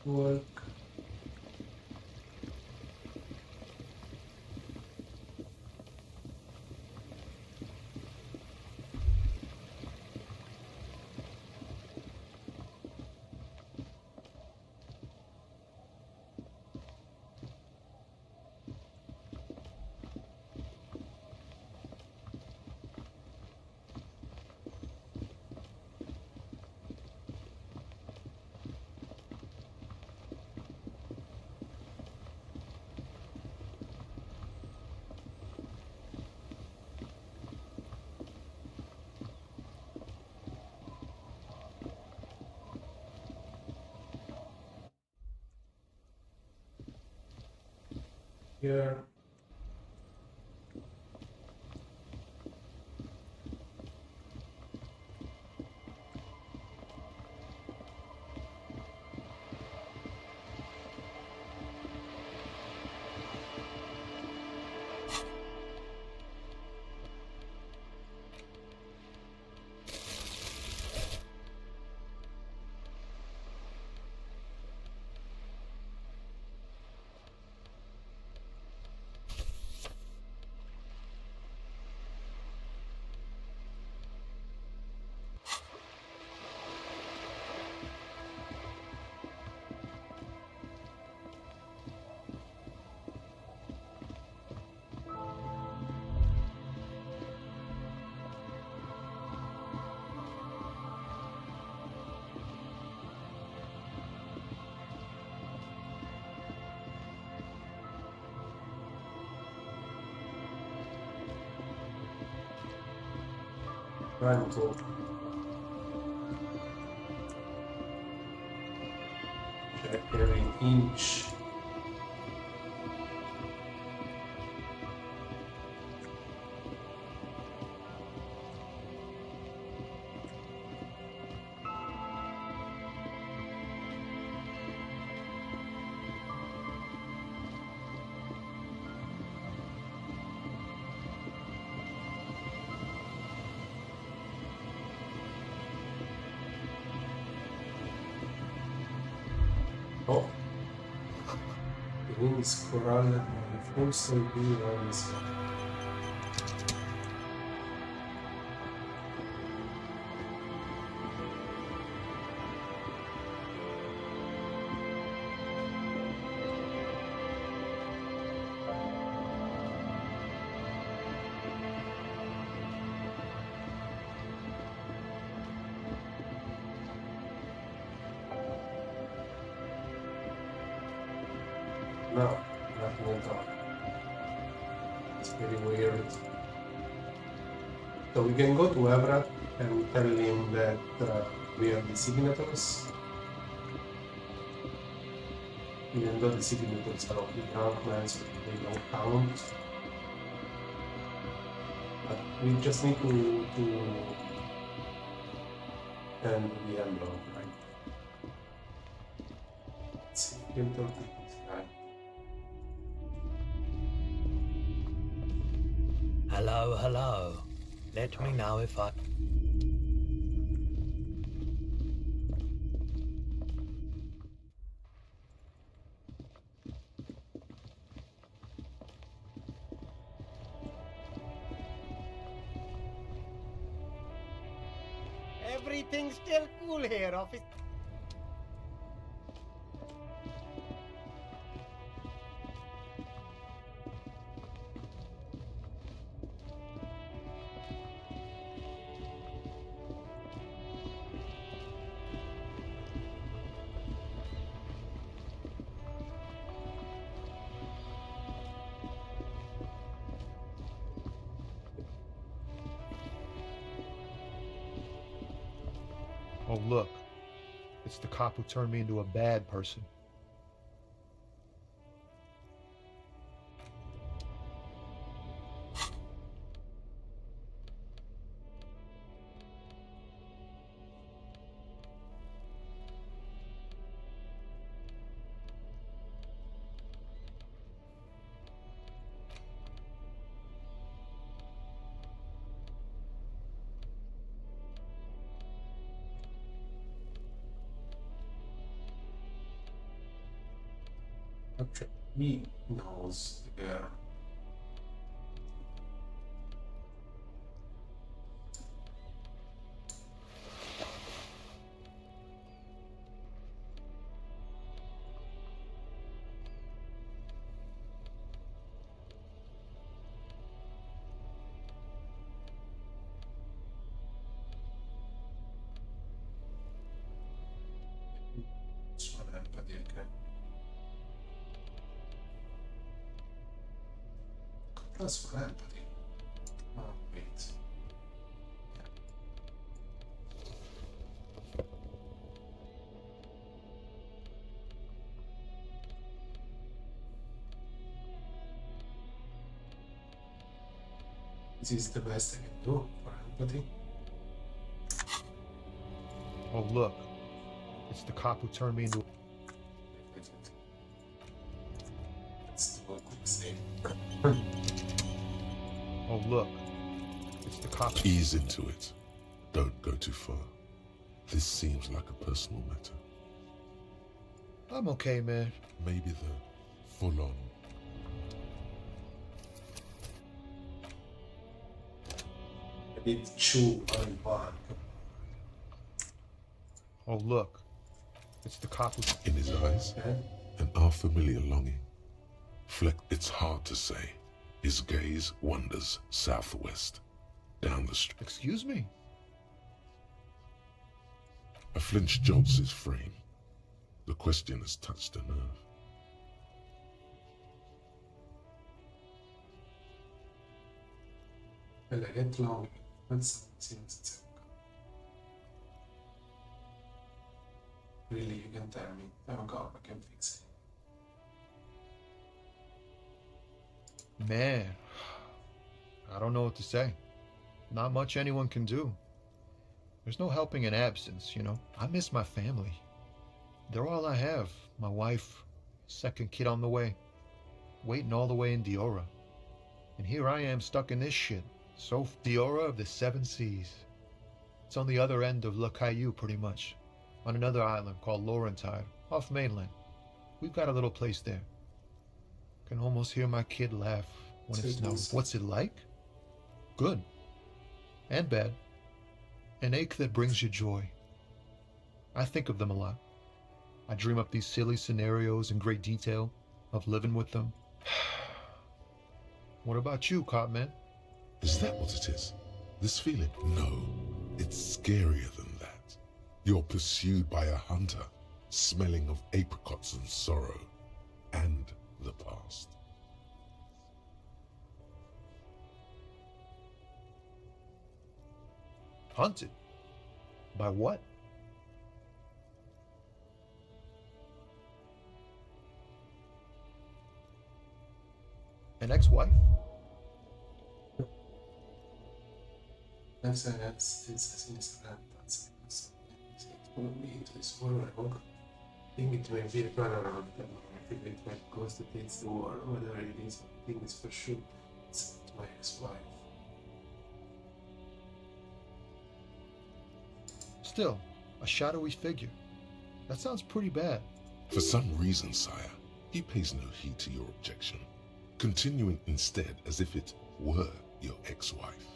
Work. here. Trying to check every inch. Oh, the wings corral and also be on this one. No, nothing at all. It's very weird. So we can go to Everett and tell him that we are the signatories. Even though the signatories are of the governments, they don't count. But we just need to hand the envelope, right? Let's see, Interrogate this guy. Hello, hello. Let me know if I... Everything's still cool here, officer. Oh, look. It's the cop who turned me into a bad person. Okay, he knows there. Just want empathy, okay. Plus for empathy. Oh, wait. This is the best I can do for empathy. Oh, look. It's the cop who turned me into... Let's do a quick save. Oh, look. It's the cop... Ease into it. Don't go too far. This seems like a personal matter. I'm okay, man. Maybe the full-on. I did chew on one. Oh, look. It's the cop who... In his eyes, an unfamiliar longing. It's hard to say. His gaze wanders southwest, down the street. Excuse me? A flinch jolts his frame. The question has touched a nerve. Well, I get long. Let's see what's it. Really, you can tell me. Oh god, I can fix it. Man, I don't know what to say. Not much anyone can do. There's no helping in absence, you know. I miss my family. They're all I have. My wife, second kid on the way, waiting all the way in Diora. And here I am stuck in this shit. So Diora of the Seven Seas. It's on the other end of Le Caillou, pretty much. On another island called Laurentide, off mainland. We've got a little place there. Can almost hear my kid laugh when it snows. What's it like? Good. And bad. An ache that brings you joy. I think of them a lot. I dream up these silly scenarios in great detail of living with them. What about you, cop man? Is that what it is? This feeling? No, it's scarier than that. You're pursued by a hunter, smelling of apricots and sorrow, and the past. Hunted? By what? An ex-wife? It's a sinister that's followed me into this world. I think it may be a parallel, I think it might ghost that it's the war, whether it is, I think it's for sure. It's my ex-wife. Still, a shadowy figure. That sounds pretty bad. For some reason, sire, he pays no heed to your objection, continuing instead as if it were your ex-wife.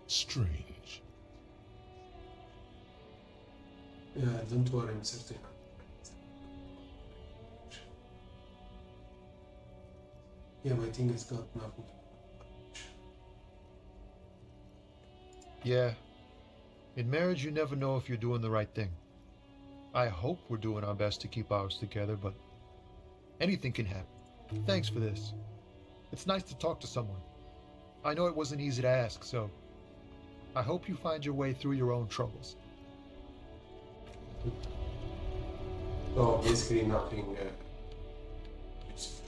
Strange. Yeah, don't worry, I'm certain. Yeah, but I think it's got nothing. Yeah. In marriage, you never know if you're doing the right thing. I hope we're doing our best to keep ours together, but anything can happen. Thanks for this. It's nice to talk to someone. I know it wasn't easy to ask, so I hope you find your way through your own troubles. So basically nothing useful.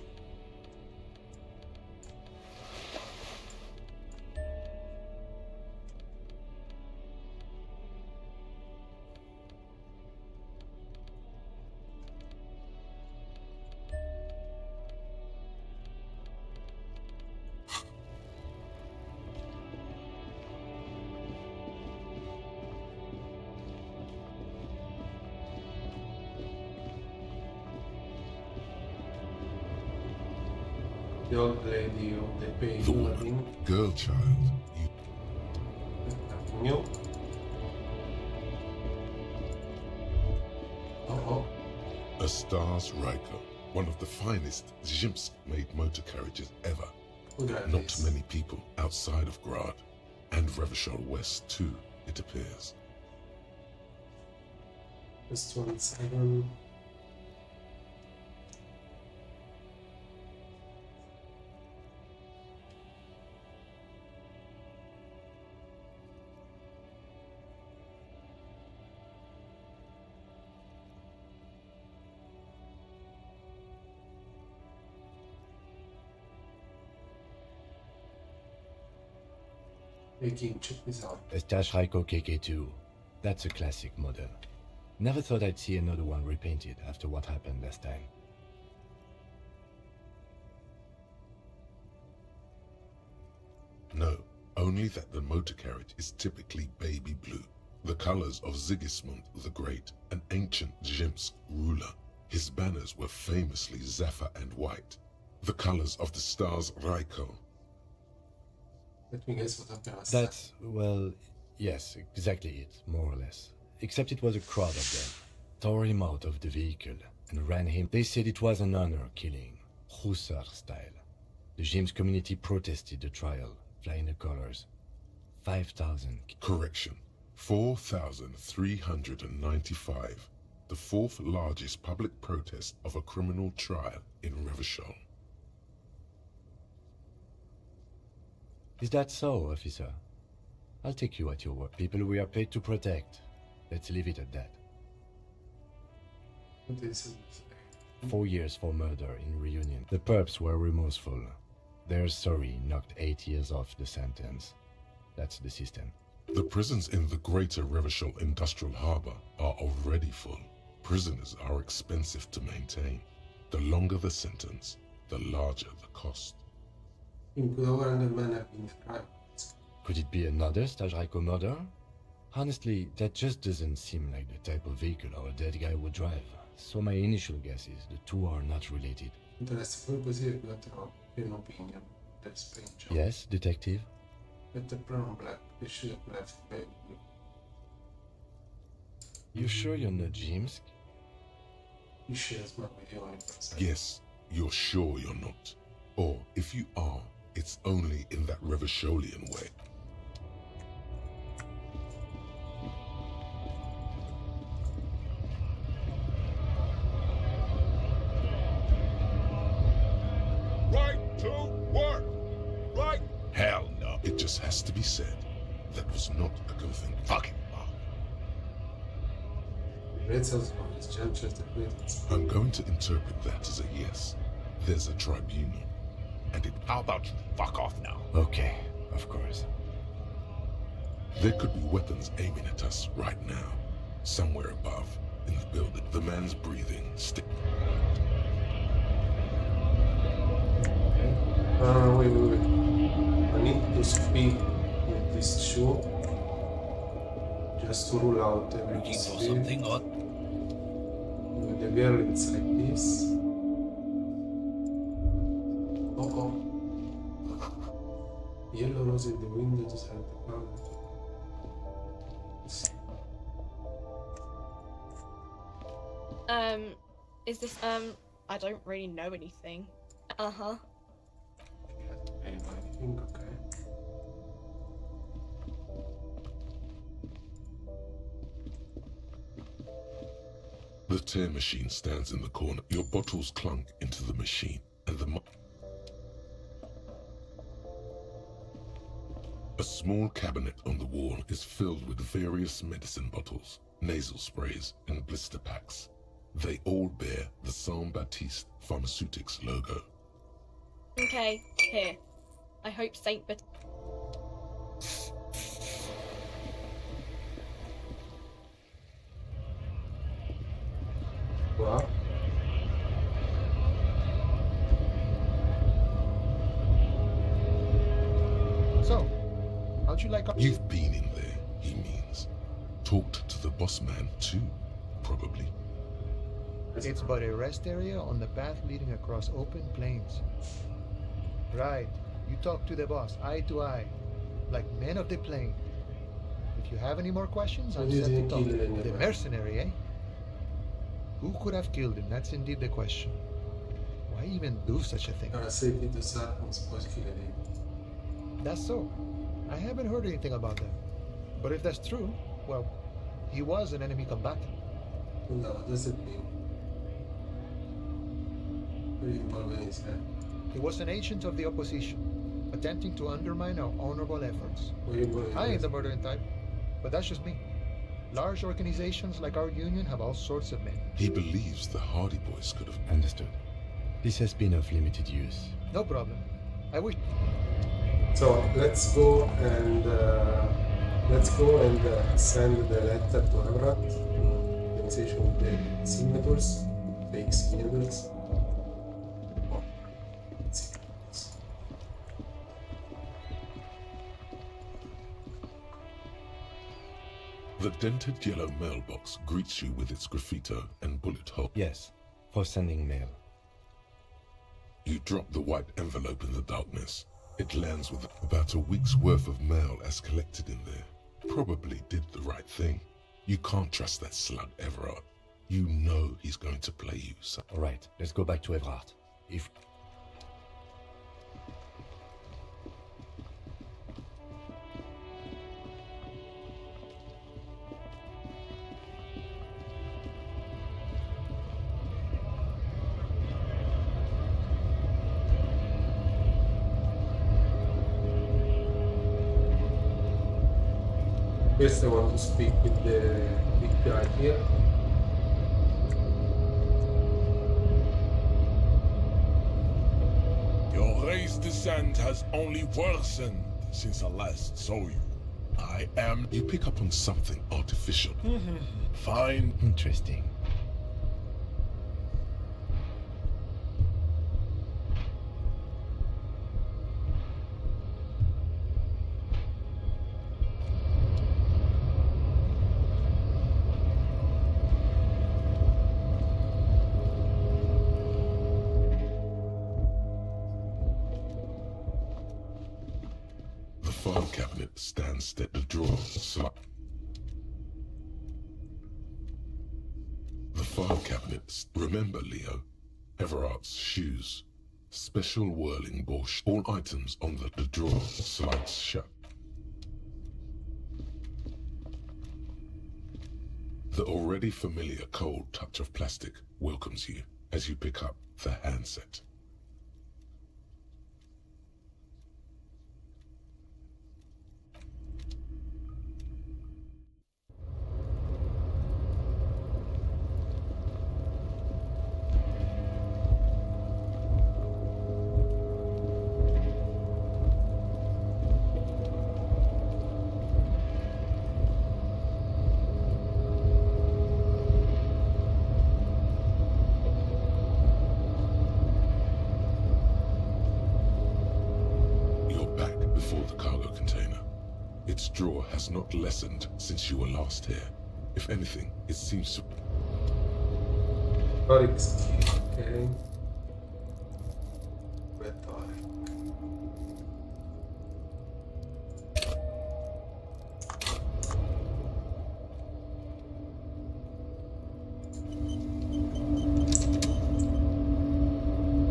The old lady of the pay The woman, girl child, you. Oh. A Stars Riker, one of the finest Zhimsk-made motor carriages ever. Not many people outside of Grad, and Revachol West too, it appears. This 27. Hey King, check this out. A Stashraiko KK2. That's a classic model. Never thought I'd see another one repainted after what happened last time. No, only that the motor carriage is typically baby blue, the colors of Sigismund the Great, an ancient Zhimsk ruler. His banners were famously zephyr and white, the colors of the stars Raiko. Let me guess what happened last That's, well, yes, exactly it, more or less. Except it was a crowd of them. Tore him out of the vehicle and ran him. They said it was an honor killing, Hussar style. The James community protested the trial, flying the colors. 5,000. Correction, 4,395. The fourth largest public protest of a criminal trial in Revachol. Is that so, officer? I'll take you at your word. People we are paid to protect. Let's leave it at that. 4 years for murder in Reunion. The perps were remorseful. Their sorry knocked 8 years off the sentence. That's the system. The prisons in the greater Revachol Industrial Harbor are already full. Prisoners are expensive to maintain. The longer the sentence, the larger the cost. Could it be another Stashraiko murder? Honestly, that just doesn't seem like the type of vehicle our dead guy would drive. So my initial guess is the two are not related. Yes, detective? You sure you're not Jimsk? Yes, you're sure you're not. Or if you are, it's only in that Revacholian way. Right to work! Right? Hell no. It just has to be said. That was not a convincing fucking lie. I'm going to interpret that as a yes. There's a tribunal. And it... How about you fuck off now? Okay, of course. There could be weapons aiming at us right now. Somewhere above, in the building. The man's breathing stick. Wait. I need to speak with this shoe. Just to rule out everything. Looking for something odd? With the girl, it's like this. Yellow rose in the window to Santa Claus. Is this, I don't really know anything. Uh-huh. Anything, okay. The tear machine stands in the corner. Your bottles clunk into the machine, and a small cabinet on the wall is filled with various medicine bottles, nasal sprays, and blister packs. They all bear the Saint-Baptiste Pharmaceutics logo. Okay, here. I hope Saint Bat... What? So, how'd you like... You've been in there, he means. Talked to the boss man too, probably. It's but a rest area on the path leading across open plains. Right. You talk to the boss, eye to eye, like men of the plain. If you have any more questions, I'm set to talk. The mercenary, eh? Who could have killed him? That's indeed the question. Why even do such a thing? That's so. I haven't heard anything about them. But if that's true, well, he was an enemy combatant. No, doesn't mean. He was an agent of the opposition, attempting to undermine our honorable efforts. I ain't the murdering type, but that's just me. Large organizations like our union have all sorts of men. He believes the Hardy Boys could have... Understood. This has been of limited use. No problem. I wish... So let's go and send the letter to Everett. Organization with the signatures, fake signatures. The dented yellow mailbox greets you with its graffito and bullet hole. Yes, for sending mail. You drop the white envelope in the darkness. It lands with about a week's worth of mail as collected in there. Probably did the right thing. You can't trust that slug Everard. You know he's going to play you. So. All right, let's go back to Everard. If... First I want to speak with the big guy here. Your race descent has only worsened since I last saw you. I am... You pick up on something artificial. Fine. Interesting. The file cabinet stands at the drawer. The file cabinet. Remember, Leo, Everard's shoes. Special whirling bush. All items on the drawer slides shut. The already familiar cold touch of plastic welcomes you as you pick up the handset. Its drawer has not lessened since you were last here. If anything, it seems to... Oryx key, okay. Rhetoric.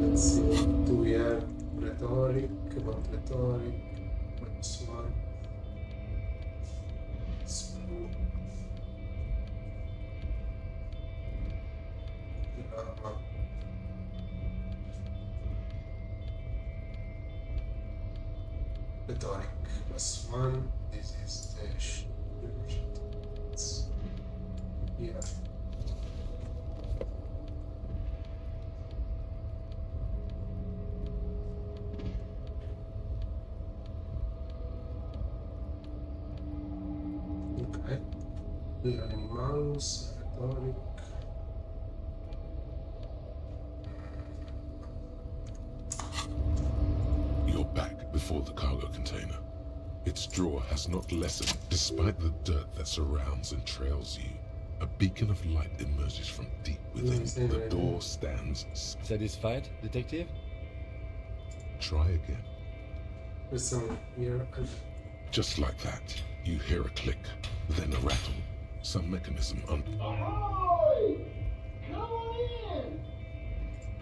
Let's see, what do we have? Rhetoric, about rhetoric, minus one. Rhetoric plus one. This is the here. Okay. Learning mouse, rhetoric. You're back before the cargo container. Its drawer has not lessened despite the dirt that surrounds and trails you. A beacon of light emerges from deep within. The door stands. Satisfied, detective? Try again. There's some here. Just like that, you hear a click, then a rattle. Some mechanism Ahoy! Come on in!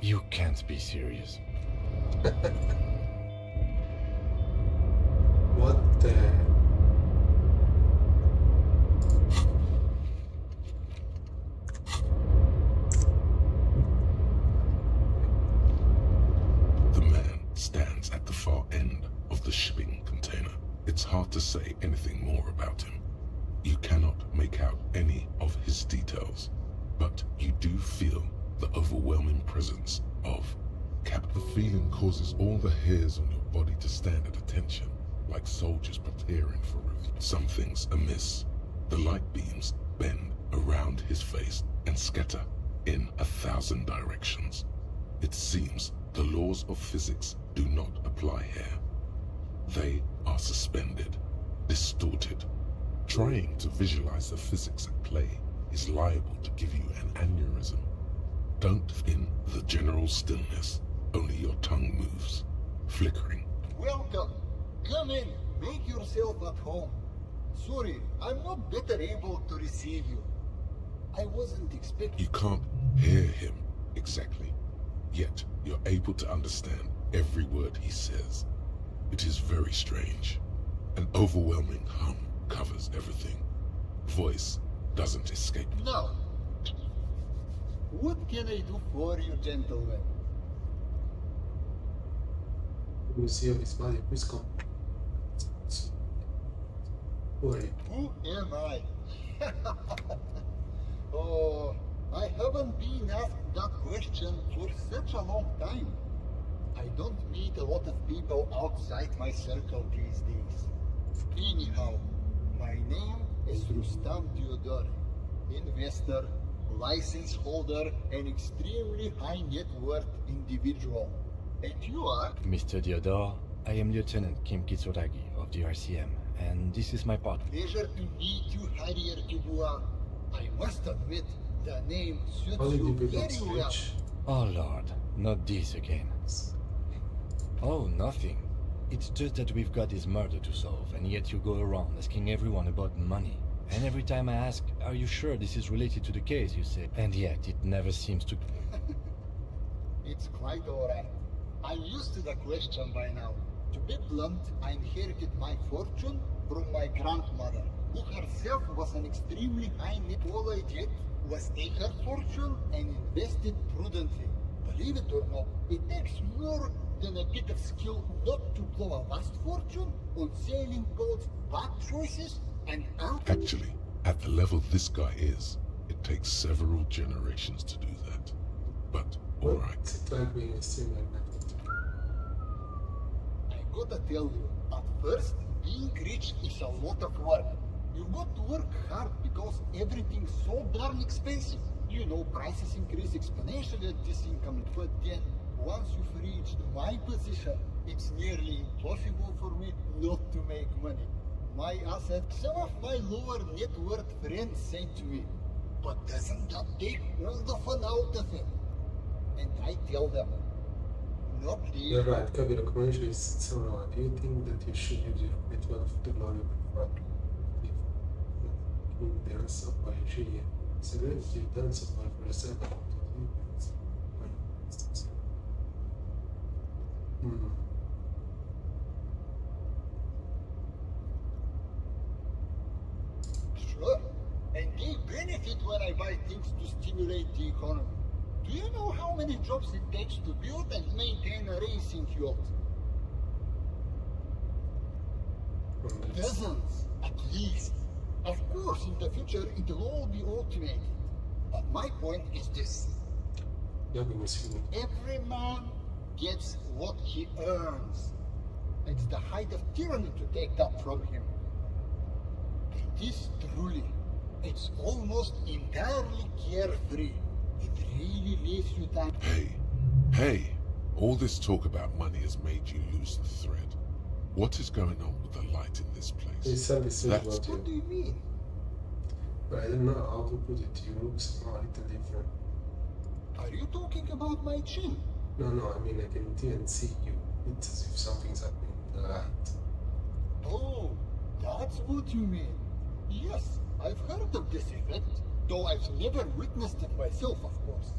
You can't be serious. What the... The man stands at the far end of the shipping container. It's hard to say anything more about him. You cannot make out any of his details, but you do feel the overwhelming presence of Cap. The feeling causes all the hairs on your body to stand at attention. like soldiers preparing for review. Something's amiss. The light beams bend around his face and scatter in 1,000 directions. It seems the laws of physics do not apply here. They are suspended, distorted. Trying to visualize the physics at play is liable to give you an aneurysm. Don't in the general stillness, only your tongue moves, flickering. Welcome. Come in. Make yourself at home. Sorry, I'm not better able to receive you. I wasn't expecting... You can't hear him exactly, yet you're able to understand every word he says. It is very strange. An overwhelming hum covers everything. Voice doesn't escape. Now, what can I do for you, gentlemen? Museo di Sbaglio, qui Who am I? Oh, I haven't been asked that question for such a long time. I don't meet a lot of people outside my circle these days. Anyhow, my name is Rustam Theodore, investor, license holder, and extremely high net worth individual. And you are? Mr. Theodore, I am Lieutenant Kim Kitsuragi of the RCM, and this is my partner. Pleasure to meet you, Harrier Dubois. I must admit, the name suits you very well. Oh Lord, not this again. Oh, nothing. It's just that we've got this murder to solve, and yet you go around asking everyone about money. And every time I ask, are you sure this is related to the case, you say, and yet it never seems to... It's quite alright. I'm used to the question by now. To be blunt, I inherited my fortune from my grandmother, who herself was an extremely high net. All I did was take her fortune and invest it prudently. Believe it or not, it takes more than a bit of skill not to blow a vast fortune on sailing boats, bad choices, and Actually, at the level this guy is, it takes several generations to do that. But, alright. I gotta tell you, at first, being rich is a lot of work. You've got to work hard because everything's so darn expensive. You know, prices increase exponentially at this income, but then, once you've reached my position, it's nearly impossible for me not to make money. My assets, some of my lower net worth friends say to me, but doesn't that take all the fun out of it? And I tell them, not really. You're right, Kabir commercial is so wrong. Do you think that you should use your bit of the glory of the rest of my tree? So you've done so far for yourself. Sure, and they benefit when I buy things to stimulate the economy. Do you know how many jobs it takes to build and maintain a racing yacht? Dozens, at least. Of course, in the future, it will all be automated. But my point is this. Every man gets what he earns. It's the height of tyranny to take that from him. It is truly. It's almost entirely carefree. It really leaves you time. Hey, all this talk about money has made you lose the thread. What is going on with the light in this place? What do you mean? But I don't know how to put it. You look somehow a little different. Are you talking about my chin? No, I mean I can even see you. It's as if something's happening with the light. Oh, that's what you mean. Yes, I've heard of this effect, though I've never witnessed it myself, of course.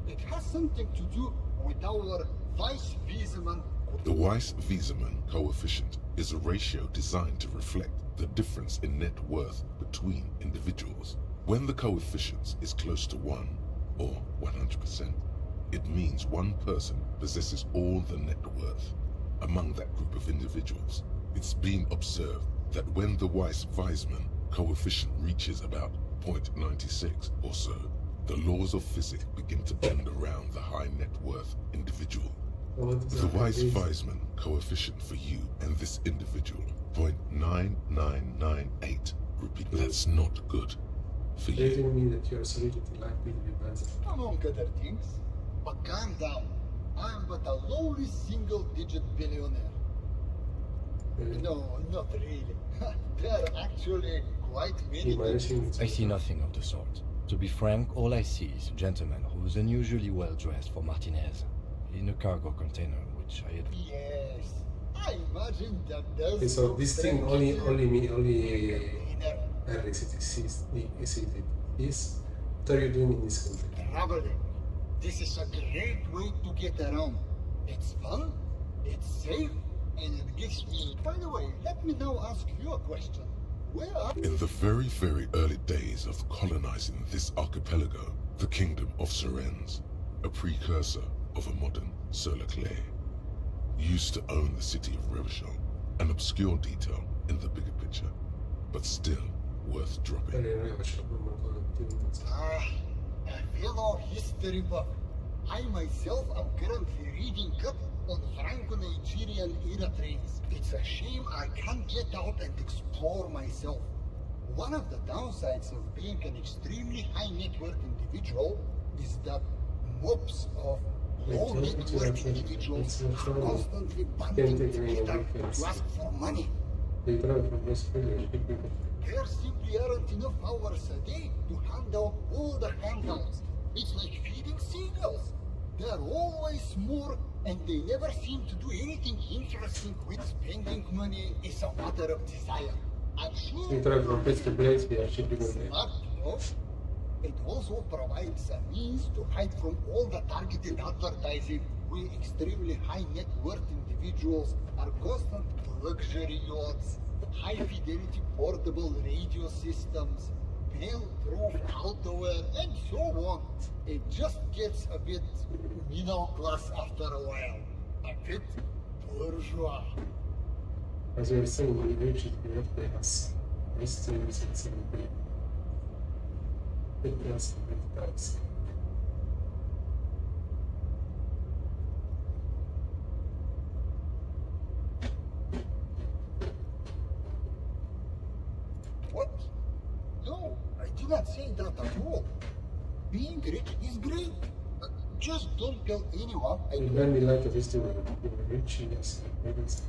It has something to do with our Weiss-Wiesemann. The Weiss-Wiesemann coefficient is a ratio designed to reflect the difference in net worth between individuals. When the coefficient is close to 1, or 100%, it means one person possesses all the net worth. Among that group of individuals, it's been observed that when the Weiss-Wiesemann coefficient reaches about 0.96 or so, the laws of physics begin to bend around the high net worth individual. The wise Wiseman coefficient for you and this individual, 0.9998. Repeat, that's not good for you. Telling me that your solidity likely to be better. Among other things. But calm down. I am but a lowly single-digit billionaire. No, not really. There are actually quite many. I see nothing of the sort. To be frank, all I see is a gentleman who is unusually well dressed for Martinez, in a cargo container, which I had. Yes, I imagine that there's. Okay, so this thing only Harry sees is. What are you doing in this country? Traveling. This is a great way to get around. It's fun, it's safe, and it gives me. By the way, let me now ask you a question. Where are In the very, very early days of colonizing this archipelago, the kingdom of Sirens, a precursor of a modern Sur-le-Clay, used to own the city of Revachol, an obscure detail in the bigger picture, but still worth dropping. a fellow history buff. I myself am currently reading up on Franco-Nigerian era trains. It's a shame I can't get out and explore myself. One of the downsides of being an extremely high net worth individual is that mobs of low net worth individuals are constantly banding together to ask for money. There simply aren't enough hours a day to hand out all the handouts. It's like feeding seagulls. There are always more, and they never seem to do anything interesting with spending money is a matter of desire. I'm sure smart, you know? It also provides a means to hide from all the targeted advertising where extremely high net worth individuals are constant luxury yachts, high fidelity portable radio systems, fail-proof outerwear, and so on. It just gets a bit middle class after a while. A bit bourgeois. As you were saying, we reached the place. This is it was a bit tax. What? No, I did not say that at all. Being rich is great. Just don't tell anyone.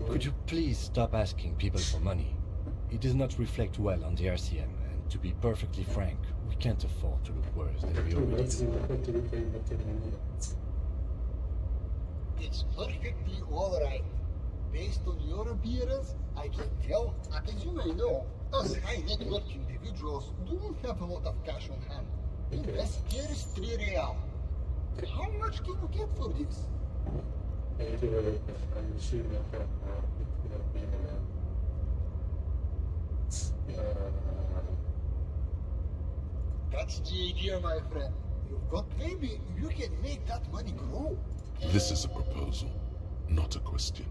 Could you please stop asking people for money? It does not reflect well on the RCM, and to be perfectly frank, we can't afford to look worse than we already do. It's perfectly alright. Based on your appearance, I can tell, as you may know, us high net worth individuals don't have a lot of cash on hand. Invest here is 3 real. How much can you get for this? That's the idea, my friend. You've got maybe you can make that money grow. This is a proposal, not a question.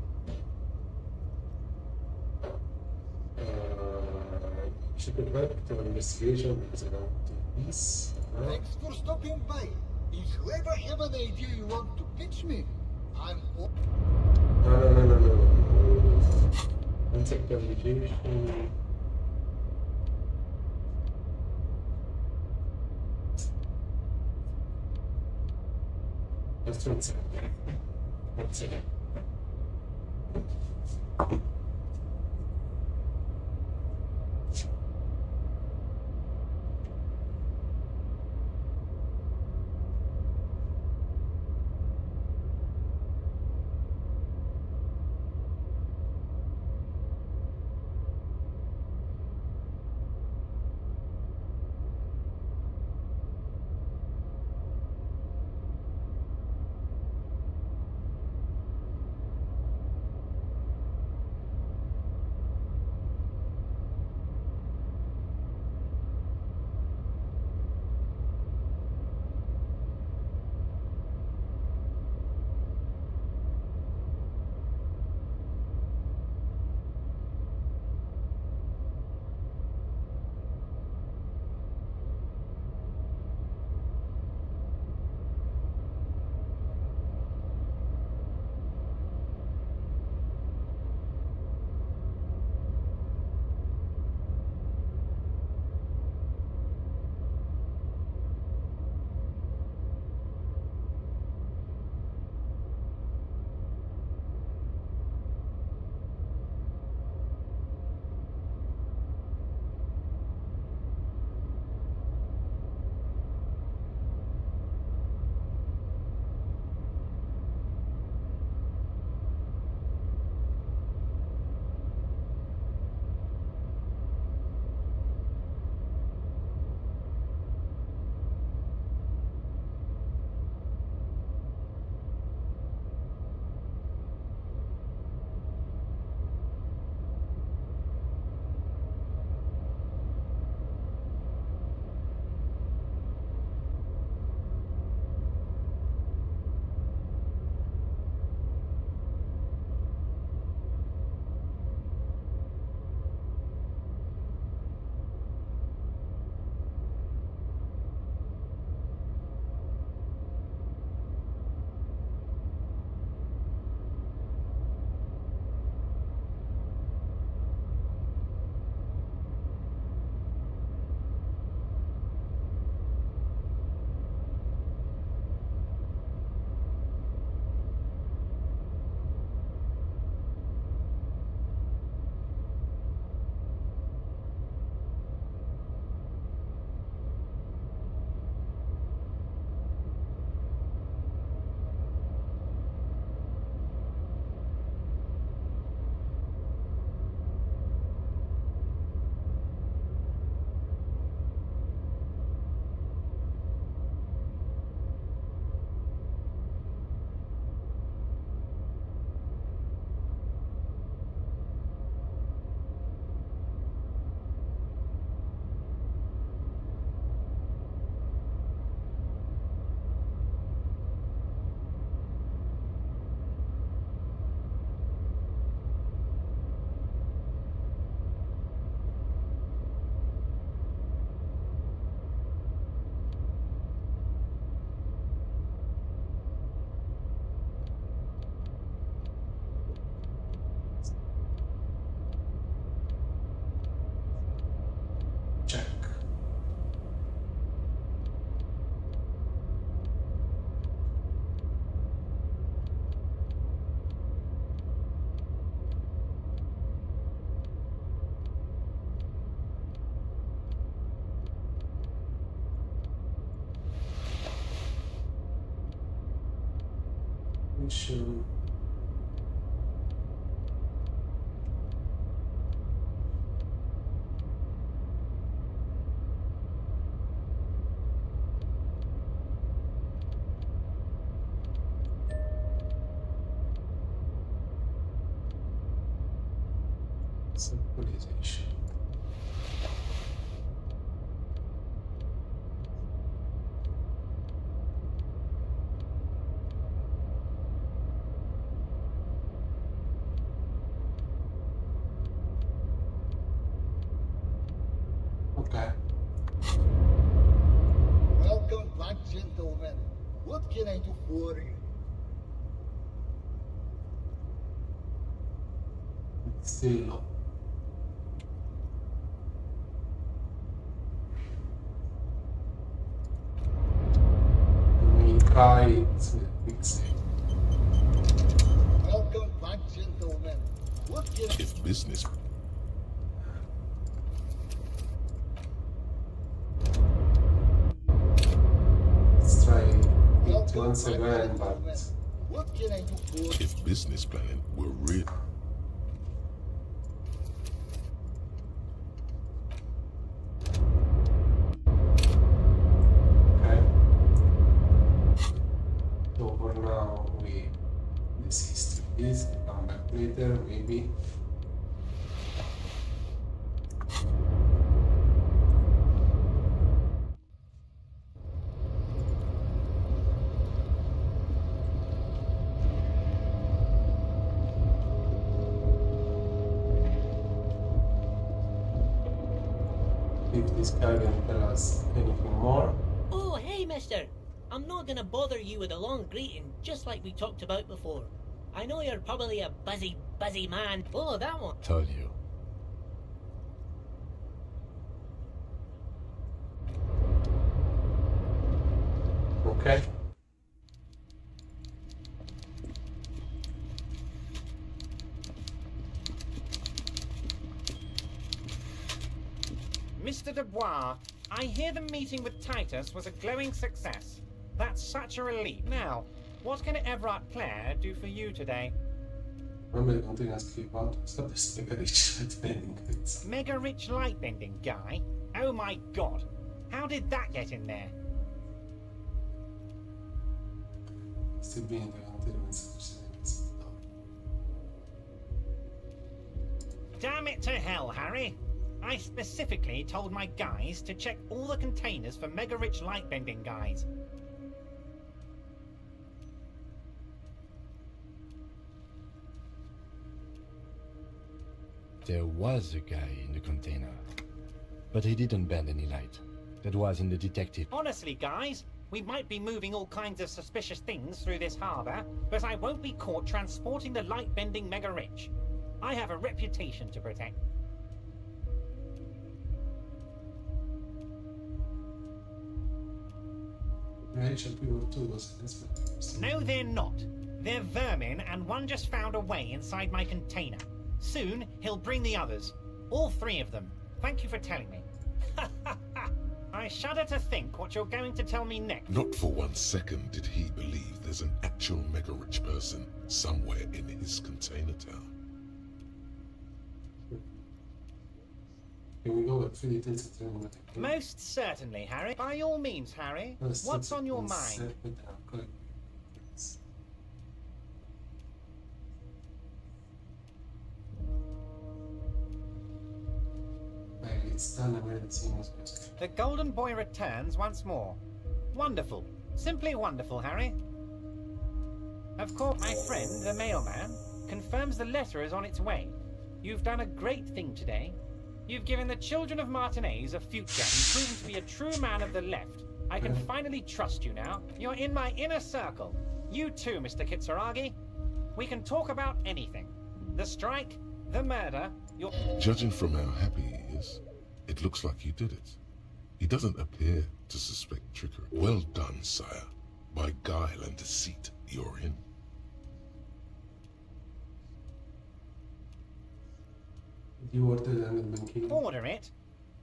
Should be back to investigation because I don't do this. Thanks for stopping by. If you ever have an idea you want to pitch me, I'm open. No. Contact communication. Just 1 second. 1 second. Civilization. Civilization. Okay. Welcome back, gentlemen. What can I do for you? Still. We try it. Fix it. Welcome back, gentlemen. What can I... If business Let's try it once again, but What can I do for... if business planning were real, okay. So for now we desist this, come back later maybe. If this guy can tell us anything more. Oh, hey, mister. I'm not gonna bother you with a long greeting, just like we talked about before. I know you're probably a busy man. Oh, that one. Told you. Okay. Mr. Dubois, I hear the meeting with Titus was a glowing success. That's such a relief. Now, what can Everard Clare do for you today? Remember continuing to speak about stop this mega rich bending goods. Mega rich light bending guy? Oh my god. How did that get in there? Still being the Damn it to hell, Harry. I specifically told my guys to check all the containers for mega rich light bending guys. There was a guy in the container, but he didn't bend any light. That was in the detective. Honestly, guys, we might be moving all kinds of suspicious things through this harbour, but I won't be caught transporting the light bending mega rich. I have a reputation to protect. No, they're not. They're vermin, and one just found a way inside my container. Soon, he'll bring the others. All three of them. Thank you for telling me. I shudder to think what you're going to tell me next. not for 1 second did he believe there's an actual mega rich person somewhere in his container town. Can we go with 3 details? Most certainly, Harry. By all means, Harry. What's on your mind? The Golden Boy returns once more. Wonderful. Simply wonderful, Harry. Of course, my friend, the mailman, confirms the letter is on its way. You've done a great thing today. You've given the children of Martinez a future and proven to be a true man of the left. I can finally trust you now. You're in my inner circle. You too, Mr. Kitsuragi. We can talk about anything. The strike, the murder, your... Judging from how happy he is, it looks like you did it. He doesn't appear to suspect trickery. Well done, sire. By guile and deceit, you're in. You ordered an banking. Order it?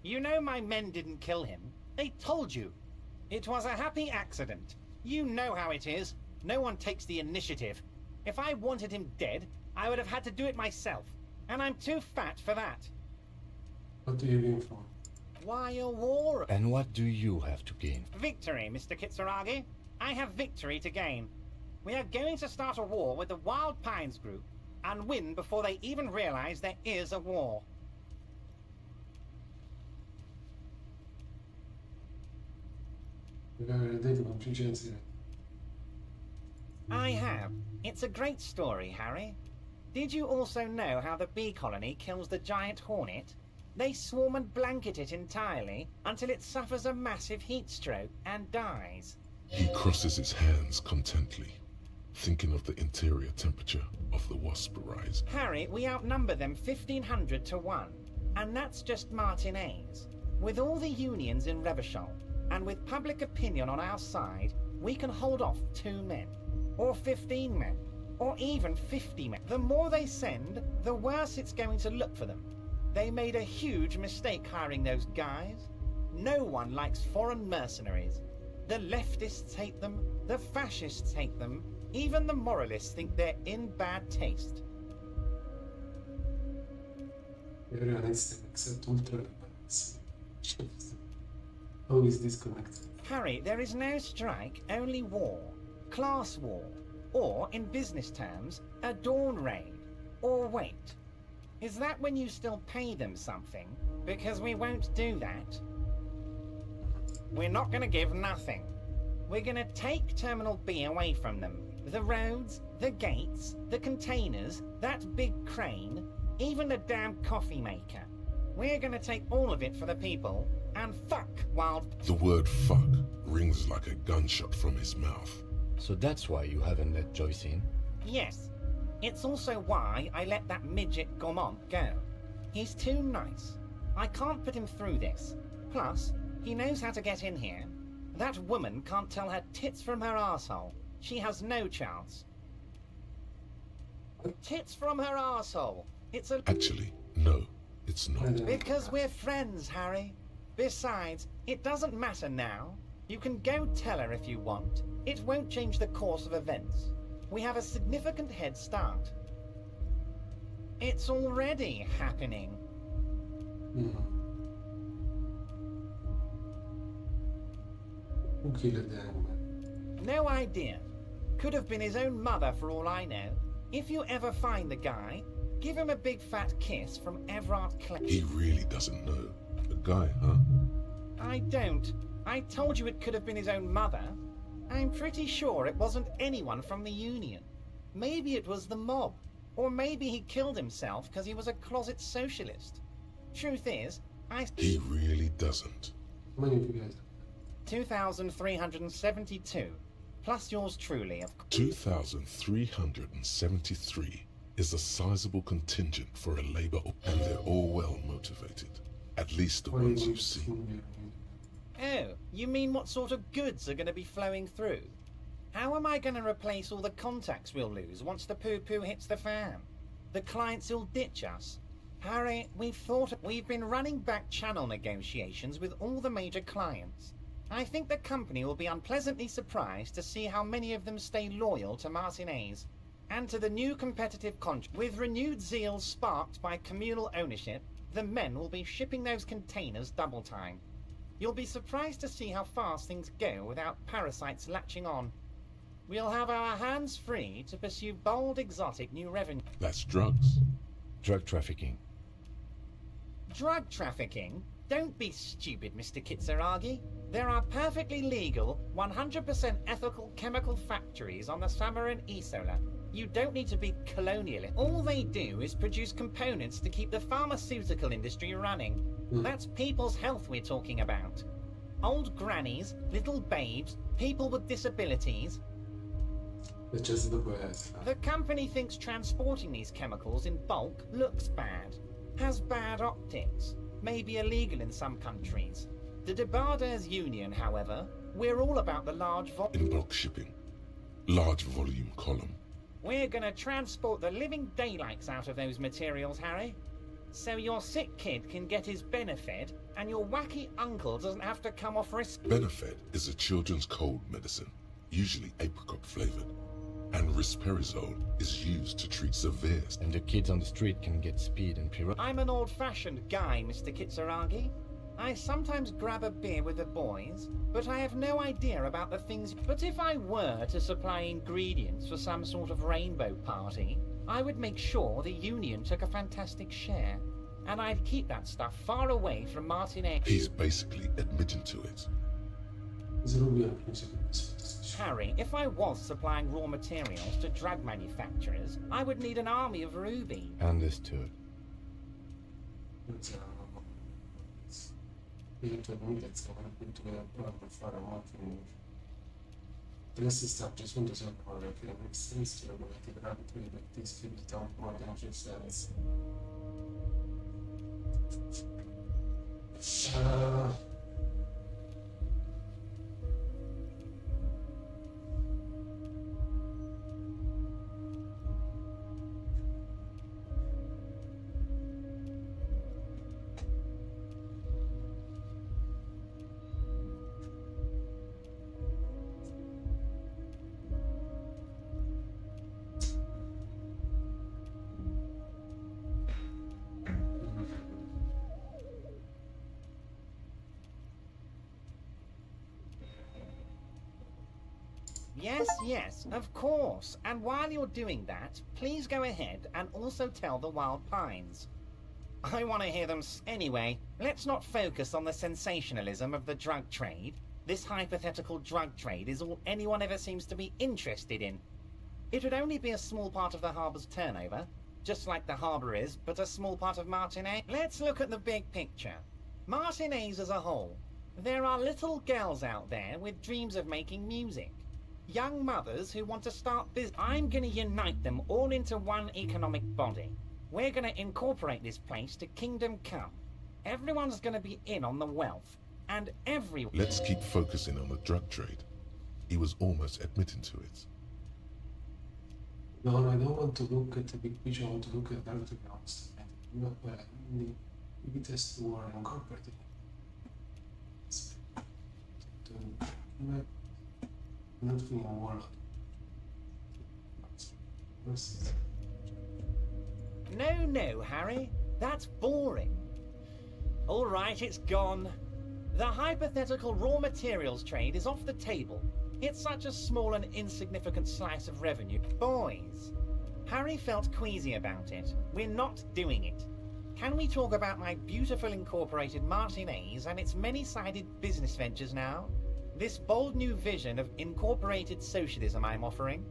You know my men didn't kill him. They told you. It was a happy accident. You know how it is. No one takes the initiative. If I wanted him dead, I would have had to do it myself. And I'm too fat for that. What do you gain from Why a war? And what do you have to gain? Victory, Mr. Kitsuragi. I have victory to gain. We are going to start a war with the Wild Pines group and win before they even realize there is a war. I have. It's a great story, Harry. Did you also know how the bee colony kills the giant hornet? They swarm and blanket it entirely until it suffers a massive heat stroke and dies. He crosses his hands contently, thinking of the interior temperature of the wasp rise. Harry, we outnumber them 1,500 to 1, and that's just Martinez. With all the unions in Revachol, and with public opinion on our side, we can hold off 2 men, or 15 men, or even 50 men. The more they send, the worse it's going to look for them. They made a huge mistake hiring those guys. No one likes foreign mercenaries. The leftists hate them, the fascists hate them, even the moralists think they're in bad taste. Everyone hates them except ultra-liberals. How is this connected? Harry, there is no strike, only war. Class war. Or, in business terms, a dawn raid. Or wait. Is that when you still pay them something? Because we won't do that. We're not going to give nothing. We're going to take Terminal B away from them. The roads, the gates, the containers, that big crane, even the damn coffee maker. We're going to take all of it for the people, and fuck Wild... The word fuck rings like a gunshot from his mouth. So that's why you haven't let Joyce in? Yes. It's also why I let that midget Gaumont go. He's too nice. I can't put him through this. Plus, he knows how to get in here. That woman can't tell her tits from her arsehole. She has no chance. Tits from her arsehole. It's a... Actually, no, it's not. Because we're friends, Harry. Besides, it doesn't matter now. You can go tell her if you want. It won't change the course of events. We have a significant head start. It's already happening. Who killed the hangman? No idea. Could have been his own mother for all I know. If you ever find the guy, give him a big fat kiss from Everard Clay. He really doesn't know. The guy, huh? I don't. I told you it could have been his own mother. I'm pretty sure it wasn't anyone from the Union. Maybe it was the mob. Or maybe he killed himself because he was a closet socialist. Truth is, He really doesn't. How many of you guys? 2,372. Plus yours truly, of course. 2,373 is a sizable contingent for a labor, and they're all well motivated. At least the ones you've seen. Oh, you mean what sort of goods are going to be flowing through? How am I going to replace all the contacts we'll lose once the poo-poo hits the fan? The clients will ditch us. Harry, we've been running back channel negotiations with all the major clients. I think the company will be unpleasantly surprised to see how many of them stay loyal to Martinez and to the new competitive contract. With renewed zeal sparked by communal ownership, the men will be shipping those containers double time. You'll be surprised to see how fast things go without parasites latching on. We'll have our hands free to pursue bold, exotic new revenue. That's drugs. Drug trafficking. Drug trafficking? Don't be stupid, Mr. Kitsuragi. There are perfectly legal, 100% ethical chemical factories on the Samarin Isola. You don't need to be colonialist. All they do is produce components to keep the pharmaceutical industry running. That's people's health we're talking about. Old grannies, little babes, people with disabilities. It's just the worst. The company thinks transporting these chemicals in bulk looks bad, has bad optics, may be illegal in some countries. The Debarders Union, however, we're all about the large In bulk shipping. Large volume column. We're gonna transport the living daylights out of those materials, Harry. So your sick kid can get his Benefed, and your wacky uncle doesn't have to come off risk. Benefed is a children's cold medicine, usually apricot flavored, and risperidone is used to treat severe. And the kids on the street can get speed and pyro. I'm an old-fashioned guy, Mr. Kitsuragi. I sometimes grab a beer with the boys, but I have no idea about the things. But if I were to supply ingredients for some sort of rainbow party, I would make sure the Union took a fantastic share. And I'd keep that stuff far away from Martinet. He's basically admitting to it. Harry, if I was supplying raw materials to drug manufacturers, I would need an army of rubies. Understood. Dovresti stare giusto sul cuore che non senso ti permettere di disabilità un po' di necessità. Yes, of course. And while you're doing that, please go ahead and also tell the Wild Pines. I want to hear them. Anyway, let's not focus on the sensationalism of the drug trade. This hypothetical drug trade is all anyone ever seems to be interested in. It would only be a small part of the harbour's turnover, just like the harbour is, but a small part of Martinez. Let's look at the big picture. Martinez as a whole. There are little girls out there with dreams of making music. Young mothers who want to start business. I'm going to unite them all into one economic body. We're going to incorporate this place to Kingdom Come. Everyone's going to be in on the wealth. And Let's keep focusing on the drug trade. He was almost admitting to it. No, I don't want to look at the big picture, I want to look at everything else. The test were incorporated. Nothing in world. No, Harry. That's boring. All right, it's gone. The hypothetical raw materials trade is off the table. It's such a small and insignificant slice of revenue. Boys, Harry felt queasy about it. We're not doing it. Can we talk about my beautiful incorporated Martinez and its many-sided business ventures now? This bold new vision of incorporated socialism I'm offering?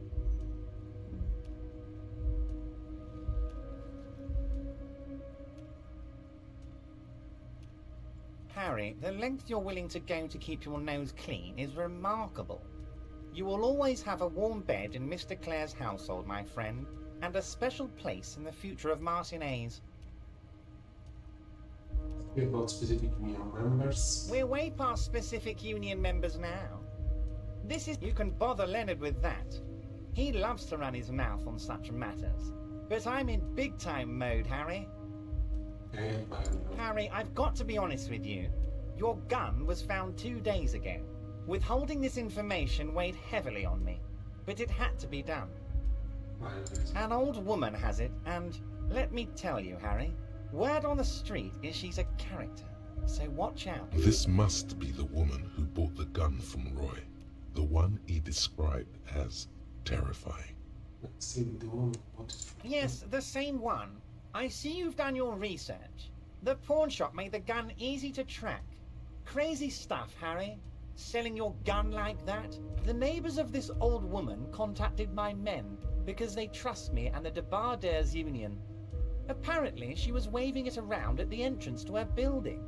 Harry, the length you're willing to go to keep your nose clean is remarkable. You will always have a warm bed in Mr. Clare's household, my friend, and a special place in the future of Martinez. About specific union members. We're way past specific union members now. You can bother Leonard with that. He loves to run his mouth on such matters. But I'm in big-time mode, Harry. Harry, I've got to be honest with you. Your gun was found 2 days ago. Withholding this information weighed heavily on me, but it had to be done. An old woman has it, and let me tell you, Harry, word on the street is she's a character, so watch out. This must be the woman who bought the gun from Roy, the one he described as terrifying. Yes, the same one. I see you've done your research. The pawn shop made the gun easy to track. Crazy stuff, Harry. Selling your gun like that? The neighbors of this old woman contacted my men because they trust me and the Debarders Union. Apparently, she was waving it around at the entrance to her building.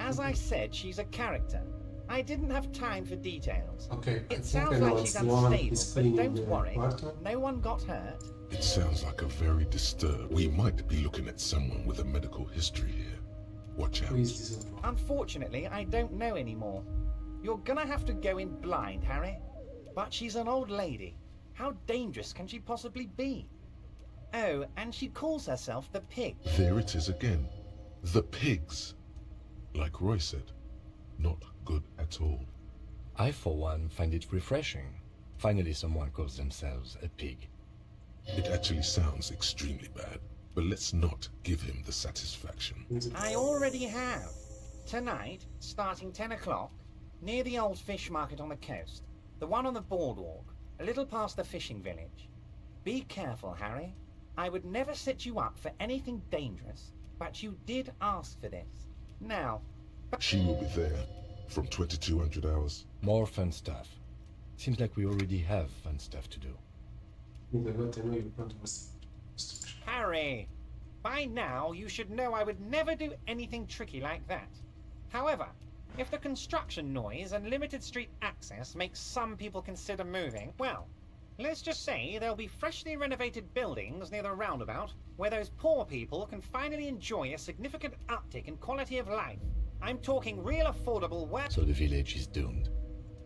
As I said, she's a character. I didn't have time for details. Okay, it sounds like she's unstable, but don't worry. No one got hurt. It sounds like a very disturbed. We might be looking at someone with a medical history here. Watch out. Unfortunately, I don't know anymore. You're gonna have to go in blind, Harry. But she's an old lady. How dangerous can she possibly be? Oh, and she calls herself the Pig. There it is again. The pigs. Like Roy said, not good at all. I, for one, find it refreshing. Finally, someone calls themselves a pig. It actually sounds extremely bad, but let's not give him the satisfaction. I already have. Tonight, starting 10 o'clock, near the old fish market on the coast. The one on the boardwalk, a little past the fishing village. Be careful, Harry. I would never set you up for anything dangerous, but you did ask for this. Now... She will be there from 2200 hours. More fun stuff. Seems like we already have fun stuff to do. Harry! By now, you should know I would never do anything tricky like that. However, if the construction noise and limited street access makes some people consider moving, well, let's just say there'll be freshly renovated buildings near the roundabout where those poor people can finally enjoy a significant uptick in quality of life. I'm talking real affordable work. So the village is doomed.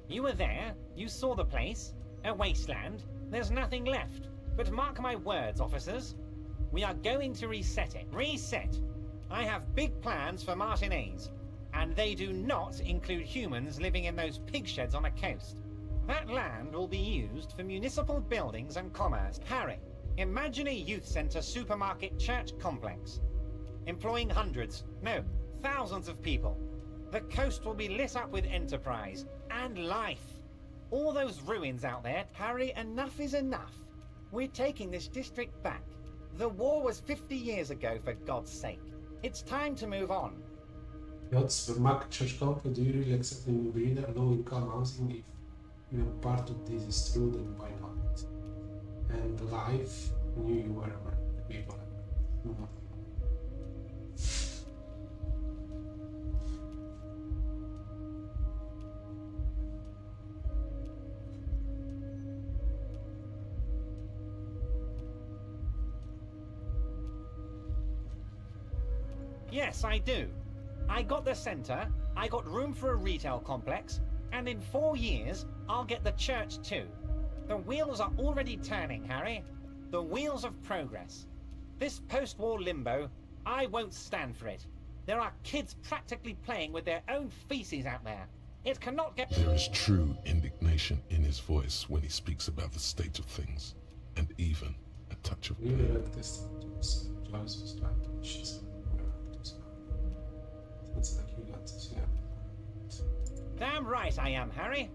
You were there, you saw the place, a wasteland, there's nothing left. But mark my words, officers, we are going to reset it. Reset! I have big plans for Martinez, and they do not include humans living in those pig sheds on the coast. That land will be used for municipal buildings and commerce. Harry, imagine a youth centre supermarket church complex, employing hundreds, no, thousands of people. The coast will be lit up with enterprise and life. All those ruins out there, Harry, enough is enough. We're taking this district back. The war was 50 years ago, for God's sake. It's time to move on. Yacht supermarket church complex, do you really accept the new breeder, low-income housing? If even part of this is true, then why not? And life, I knew you were the people. Yes, I do. I got the centre, I got room for a retail complex, and in 4 years, I'll get the church too. The wheels are already turning, Harry. The wheels of progress. This post-war limbo, I won't stand for it. There are kids practically playing with their own feces out there. It cannot get... There is true indignation in his voice when he speaks about the state of things, and even a touch of pain. Damn right I am, Harry.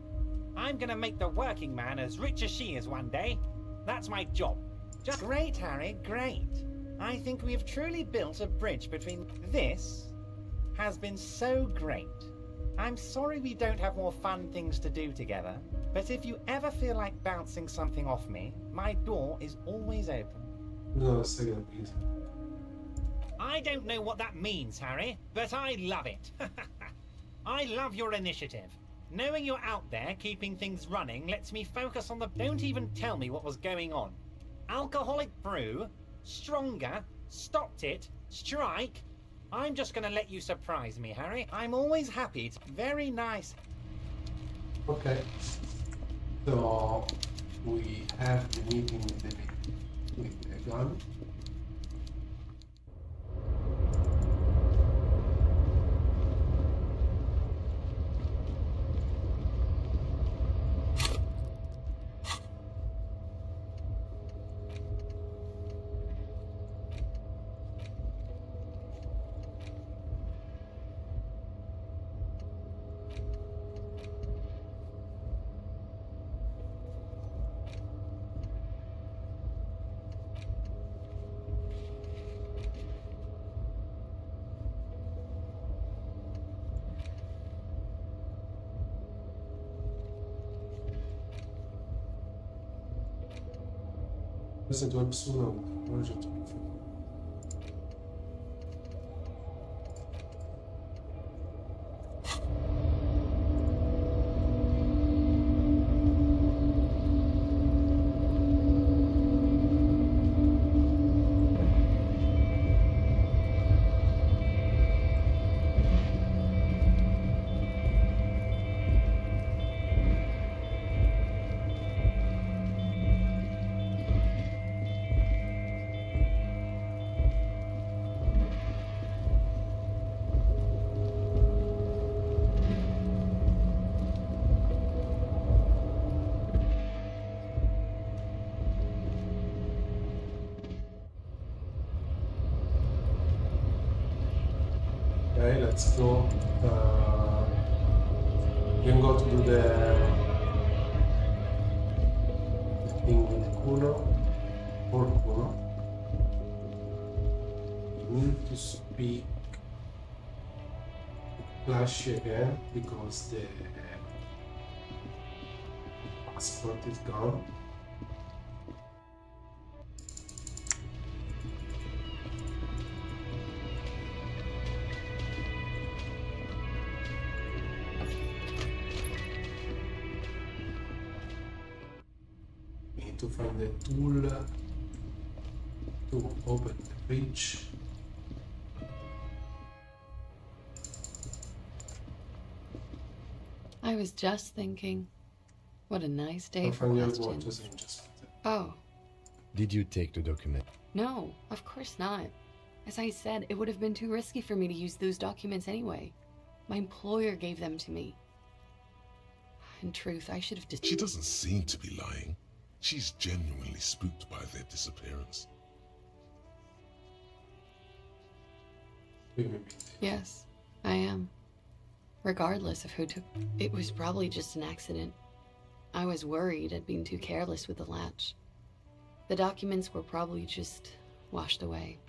I'm gonna make the working man as rich as she is one day. That's my job. Just great, Harry, great. I think we have truly built a bridge between... This has been so great. I'm sorry we don't have more fun things to do together, but if you ever feel like bouncing something off me, my door is always open. No, second, please. I don't know what that means, Harry, but I love it. I love your initiative. Knowing you're out there keeping things running lets me focus on the... Don't even tell me what was going on. Alcoholic brew, stronger, stopped it, strike. I'm just gonna let you surprise me, Harry. I'm always happy to... Very nice. Okay. So, we have the meeting with the gun. Listen to episode of Project. Okay, let's go. You can go to do the thing with Kuno or Kuno. You need to speak Flash again because the passport is gone. We need to find the tool to open the fridge. I was just thinking, what a nice day I'll for find the questions. watches and just Oh, Did you take the document? no, of course not. As I said, it would have been too risky for me to use those documents anyway. My employer gave them to me. In truth, I should have She doesn't seem to be lying. She's genuinely spooked by their disappearance. Yes, I am. Regardless of who took... It was probably just an accident. I was worried I'd been too careless with the latch. The documents were probably just washed away.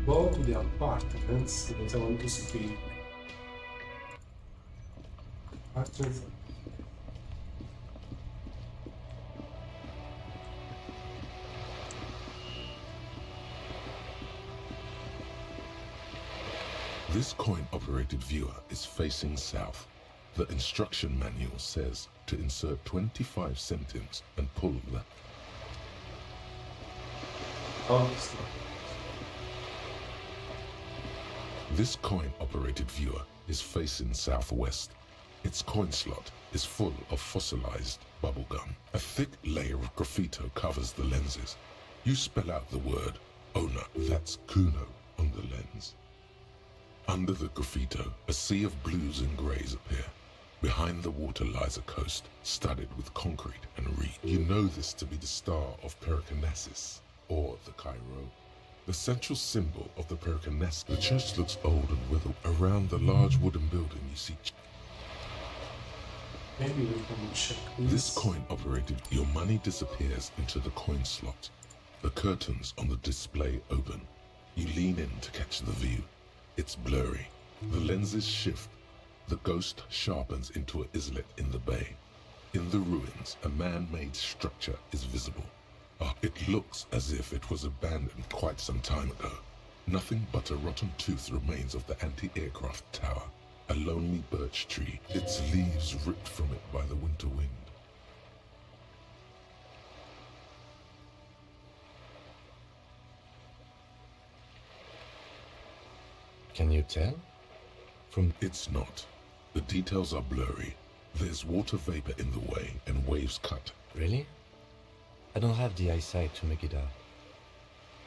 Go to the apartments because I want to speak. Apartments. This coin-operated viewer is facing south. The instruction manual says to insert 25 centimes and pull the... This coin-operated viewer is facing southwest. Its coin slot is full of fossilized bubblegum. A thick layer of graffito covers the lenses. You spell out the word owner, that's Kuno, on the lens. Under the graffito, a sea of blues and greys appear. Behind the water lies a coast, studded with concrete and reed. You know this to be the star of Periconesus, or the Cairo. The central symbol of the Periconesus. The church looks old and withered. Around the large wooden building you see... Maybe we can check This coin operated, your money disappears into the coin slot. The curtains on the display open. You lean in to catch the view. It's blurry. The lenses shift. The ghost sharpens into an islet in the bay. In the ruins, a man-made structure is visible. It looks as if it was abandoned quite some time ago. Nothing but a rotten tooth remains of the anti-aircraft tower. A lonely birch tree, its leaves ripped from it by the winter wind. Can you tell? It's not. The details are blurry. There's water vapor in the way and waves cut. Really? I don't have the eyesight to make it out.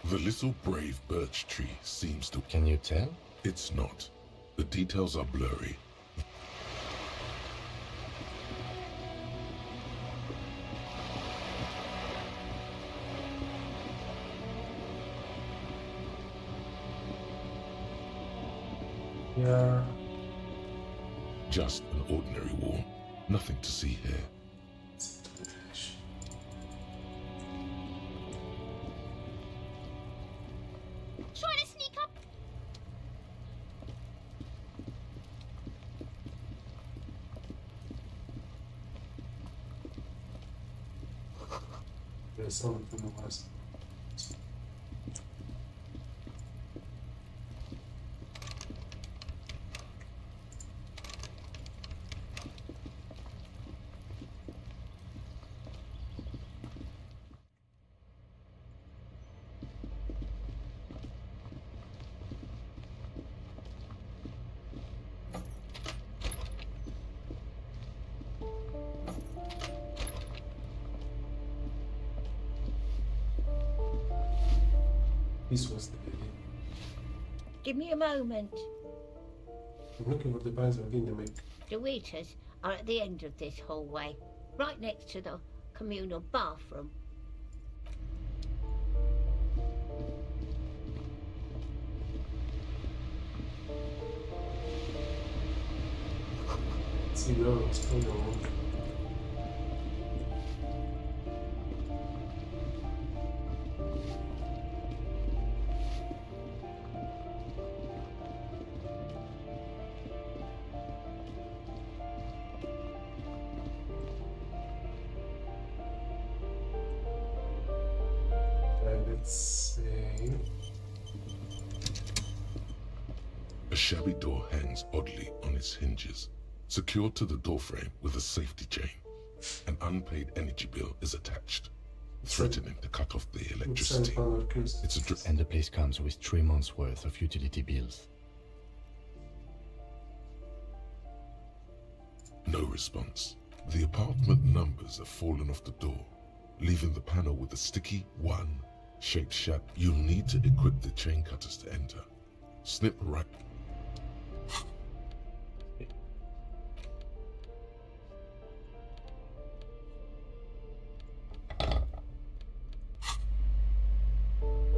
The little brave birch tree seems to... Can you tell? It's not. The details are blurry. Yeah. Just an ordinary wall. Nothing to see here. Trying to sneak up. There's something from the west. This was the lady. Give me a moment. I'm looking for the piles of in the make. The waiters are at the end of this hallway, right next to the communal bathroom. See those, hold on. Let's say A shabby door hangs oddly on its hinges, secured to the doorframe with a safety chain. An unpaid energy bill is attached, threatening to cut off the electricity. And the place comes with 3 months' worth of utility bills. No response. The apartment numbers have fallen off the door, leaving the panel with a sticky 1 shaped shut. You'll need to equip the chain cutters to enter. Snip right.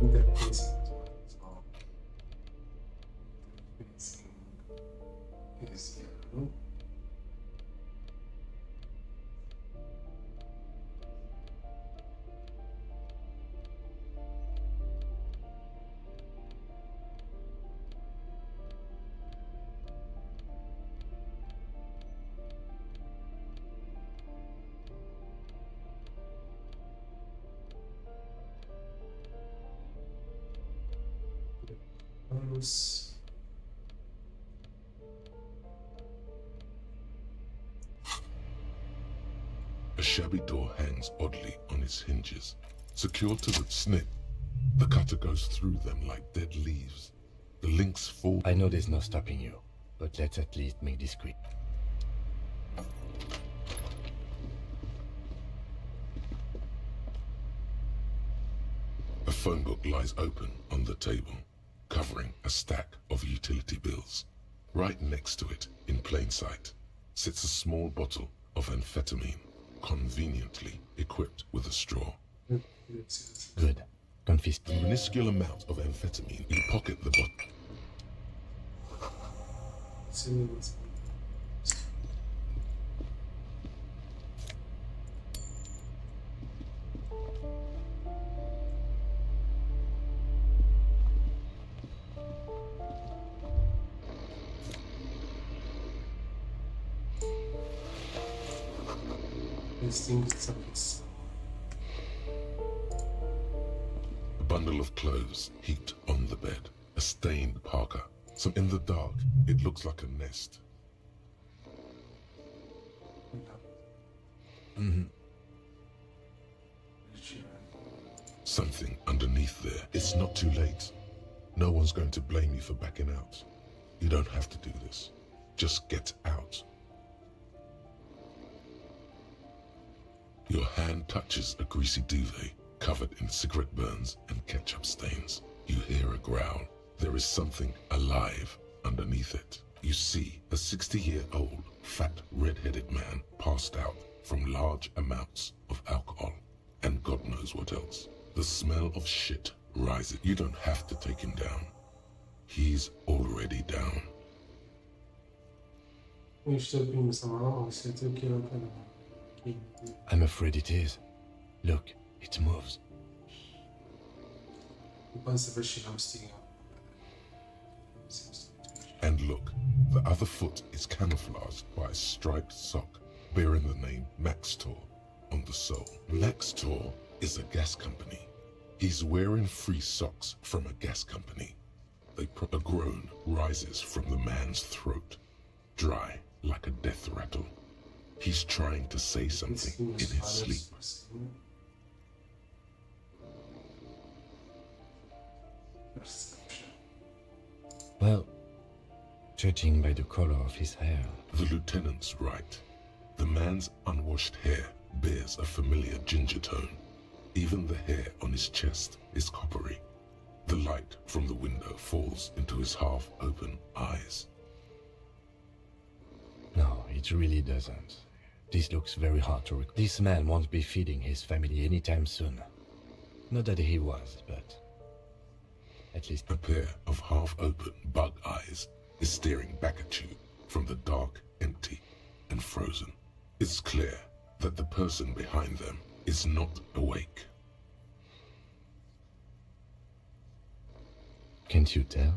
Interfacing is yellow. Colors. A shabby door hangs oddly on its hinges, secured to the snip. The cutter goes through them like dead leaves. The links fall. I know there's no stopping you, but let's at least make this quick. A phone book lies open on the table, covering a stack of utility bills. Right next to it, in plain sight, sits a small bottle of amphetamine, conveniently equipped with a straw. Good. Confiscate. A minuscule amount of amphetamine. You pocket the bottle. Service. A bundle of clothes heaped on the bed. A stained parka. So in the dark, it looks like a nest. Something underneath there. It's not too late. No one's going to blame you for backing out. You don't have to do this. Just get out. Your hand touches a greasy duvet covered in cigarette burns and ketchup stains. You hear a growl. There is something alive underneath it. You see a 60-year-old, fat, red-headed man passed out from large amounts of alcohol and God knows what else. The smell of shit rises. You don't have to take him down. He's already down. I'm afraid it is. Look, it moves. And look, the other foot is camouflaged by a striped sock bearing the name Maxtor on the sole. Maxtor is a gas company. He's wearing free socks from a gas company. A groan rises from the man's throat, dry like a death rattle. He's trying to say something in his sleep. Well, judging by the color of his hair. The lieutenant's right. The man's unwashed hair bears a familiar ginger tone. Even the hair on his chest is coppery. The light from the window falls into his half-open eyes. No, it really doesn't. This looks very hard to recall. This man won't be feeding his family anytime soon. Not that he was, but at least... A pair of half-open bug eyes is staring back at you from the dark, empty, and frozen. It's clear that the person behind them is not awake. Can't you tell?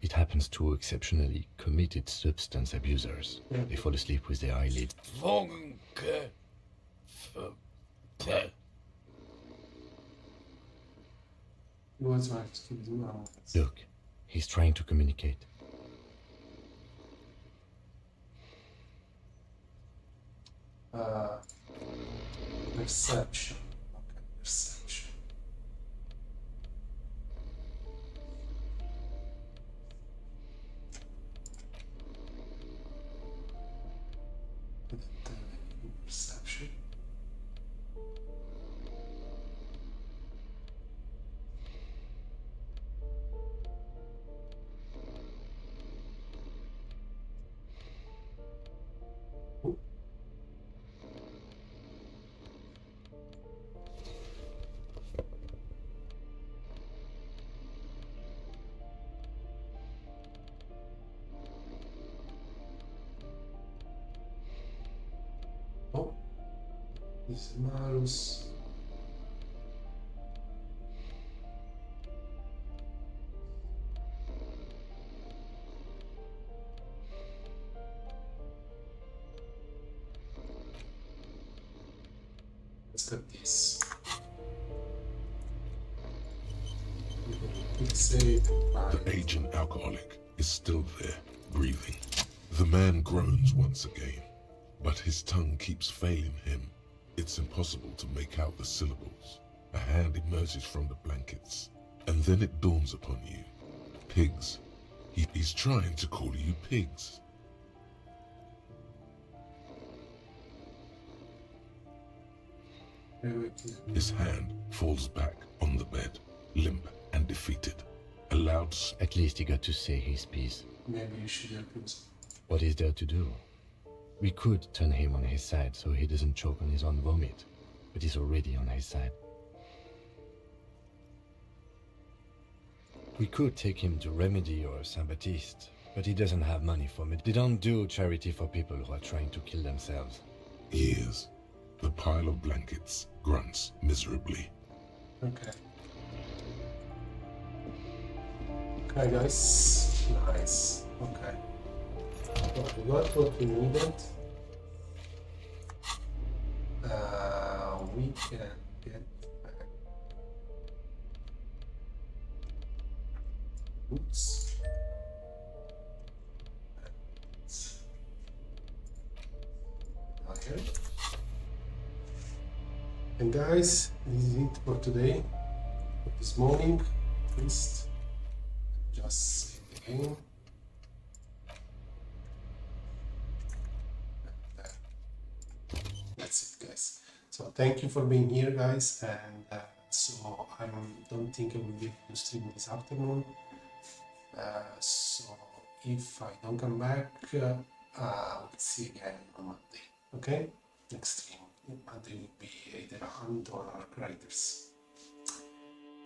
It happens to exceptionally committed substance abusers. They fall asleep with their eyelids. Look, he's trying to communicate. Perception. Okay, perception. Perception. Oh, this malus. Let's get this. The aging alcoholic is still there, breathing. The man groans once again, but his tongue keeps failing him. It's impossible to make out the syllables. A hand emerges from the blankets, and then it dawns upon you. Pigs. He's trying to call you pigs. His hand falls back on the bed, limp and defeated. A loud... At least he got to say his piece. Maybe you should help him. What is there to do? We could turn him on his side so he doesn't choke on his own vomit, but he's already on his side. We could take him to Remedy or Saint Baptiste, but he doesn't have money for it. They don't do charity for people who are trying to kill themselves. Years. The pile of blankets grunts miserably. Okay. Okay, guys. Nice. Okay. So we got what we needed. We can get back boots. Okay. And guys, this is it for today. For this morning, at least. Just save the game. That's it, guys. So thank you for being here, guys, and so I don't think I will be able to stream this afternoon. So if I don't come back, we'll see again on Monday. Okay, next stream. Monday will be either Hunt or Arc Riders.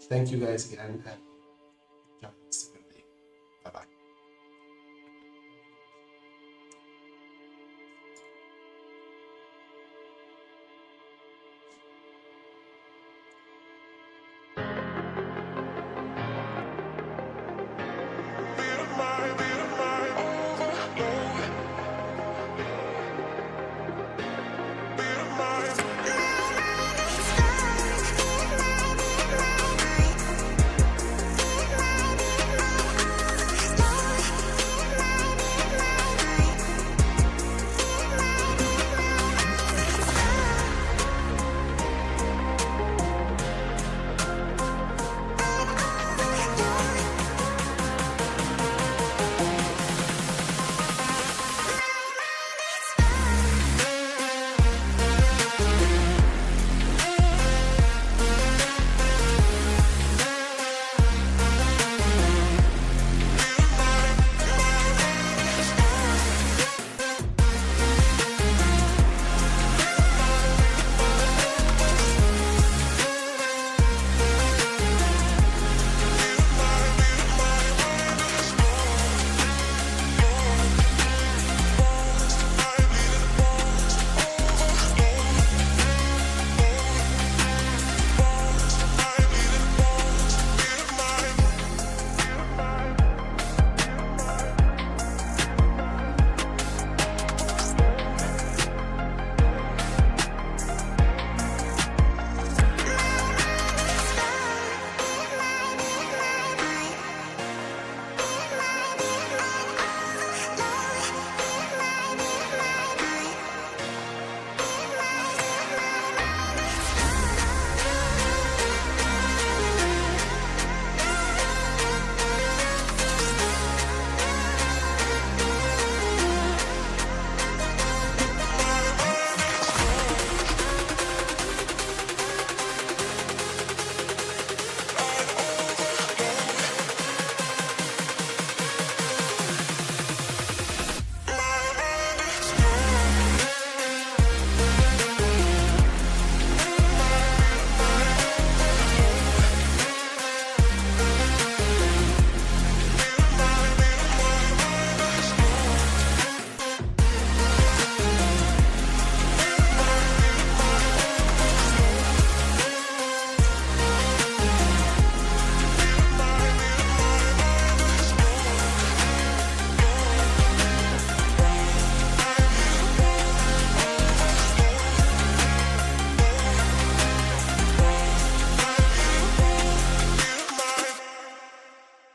Thank you guys again, and enjoy the rest of your day. Bye bye.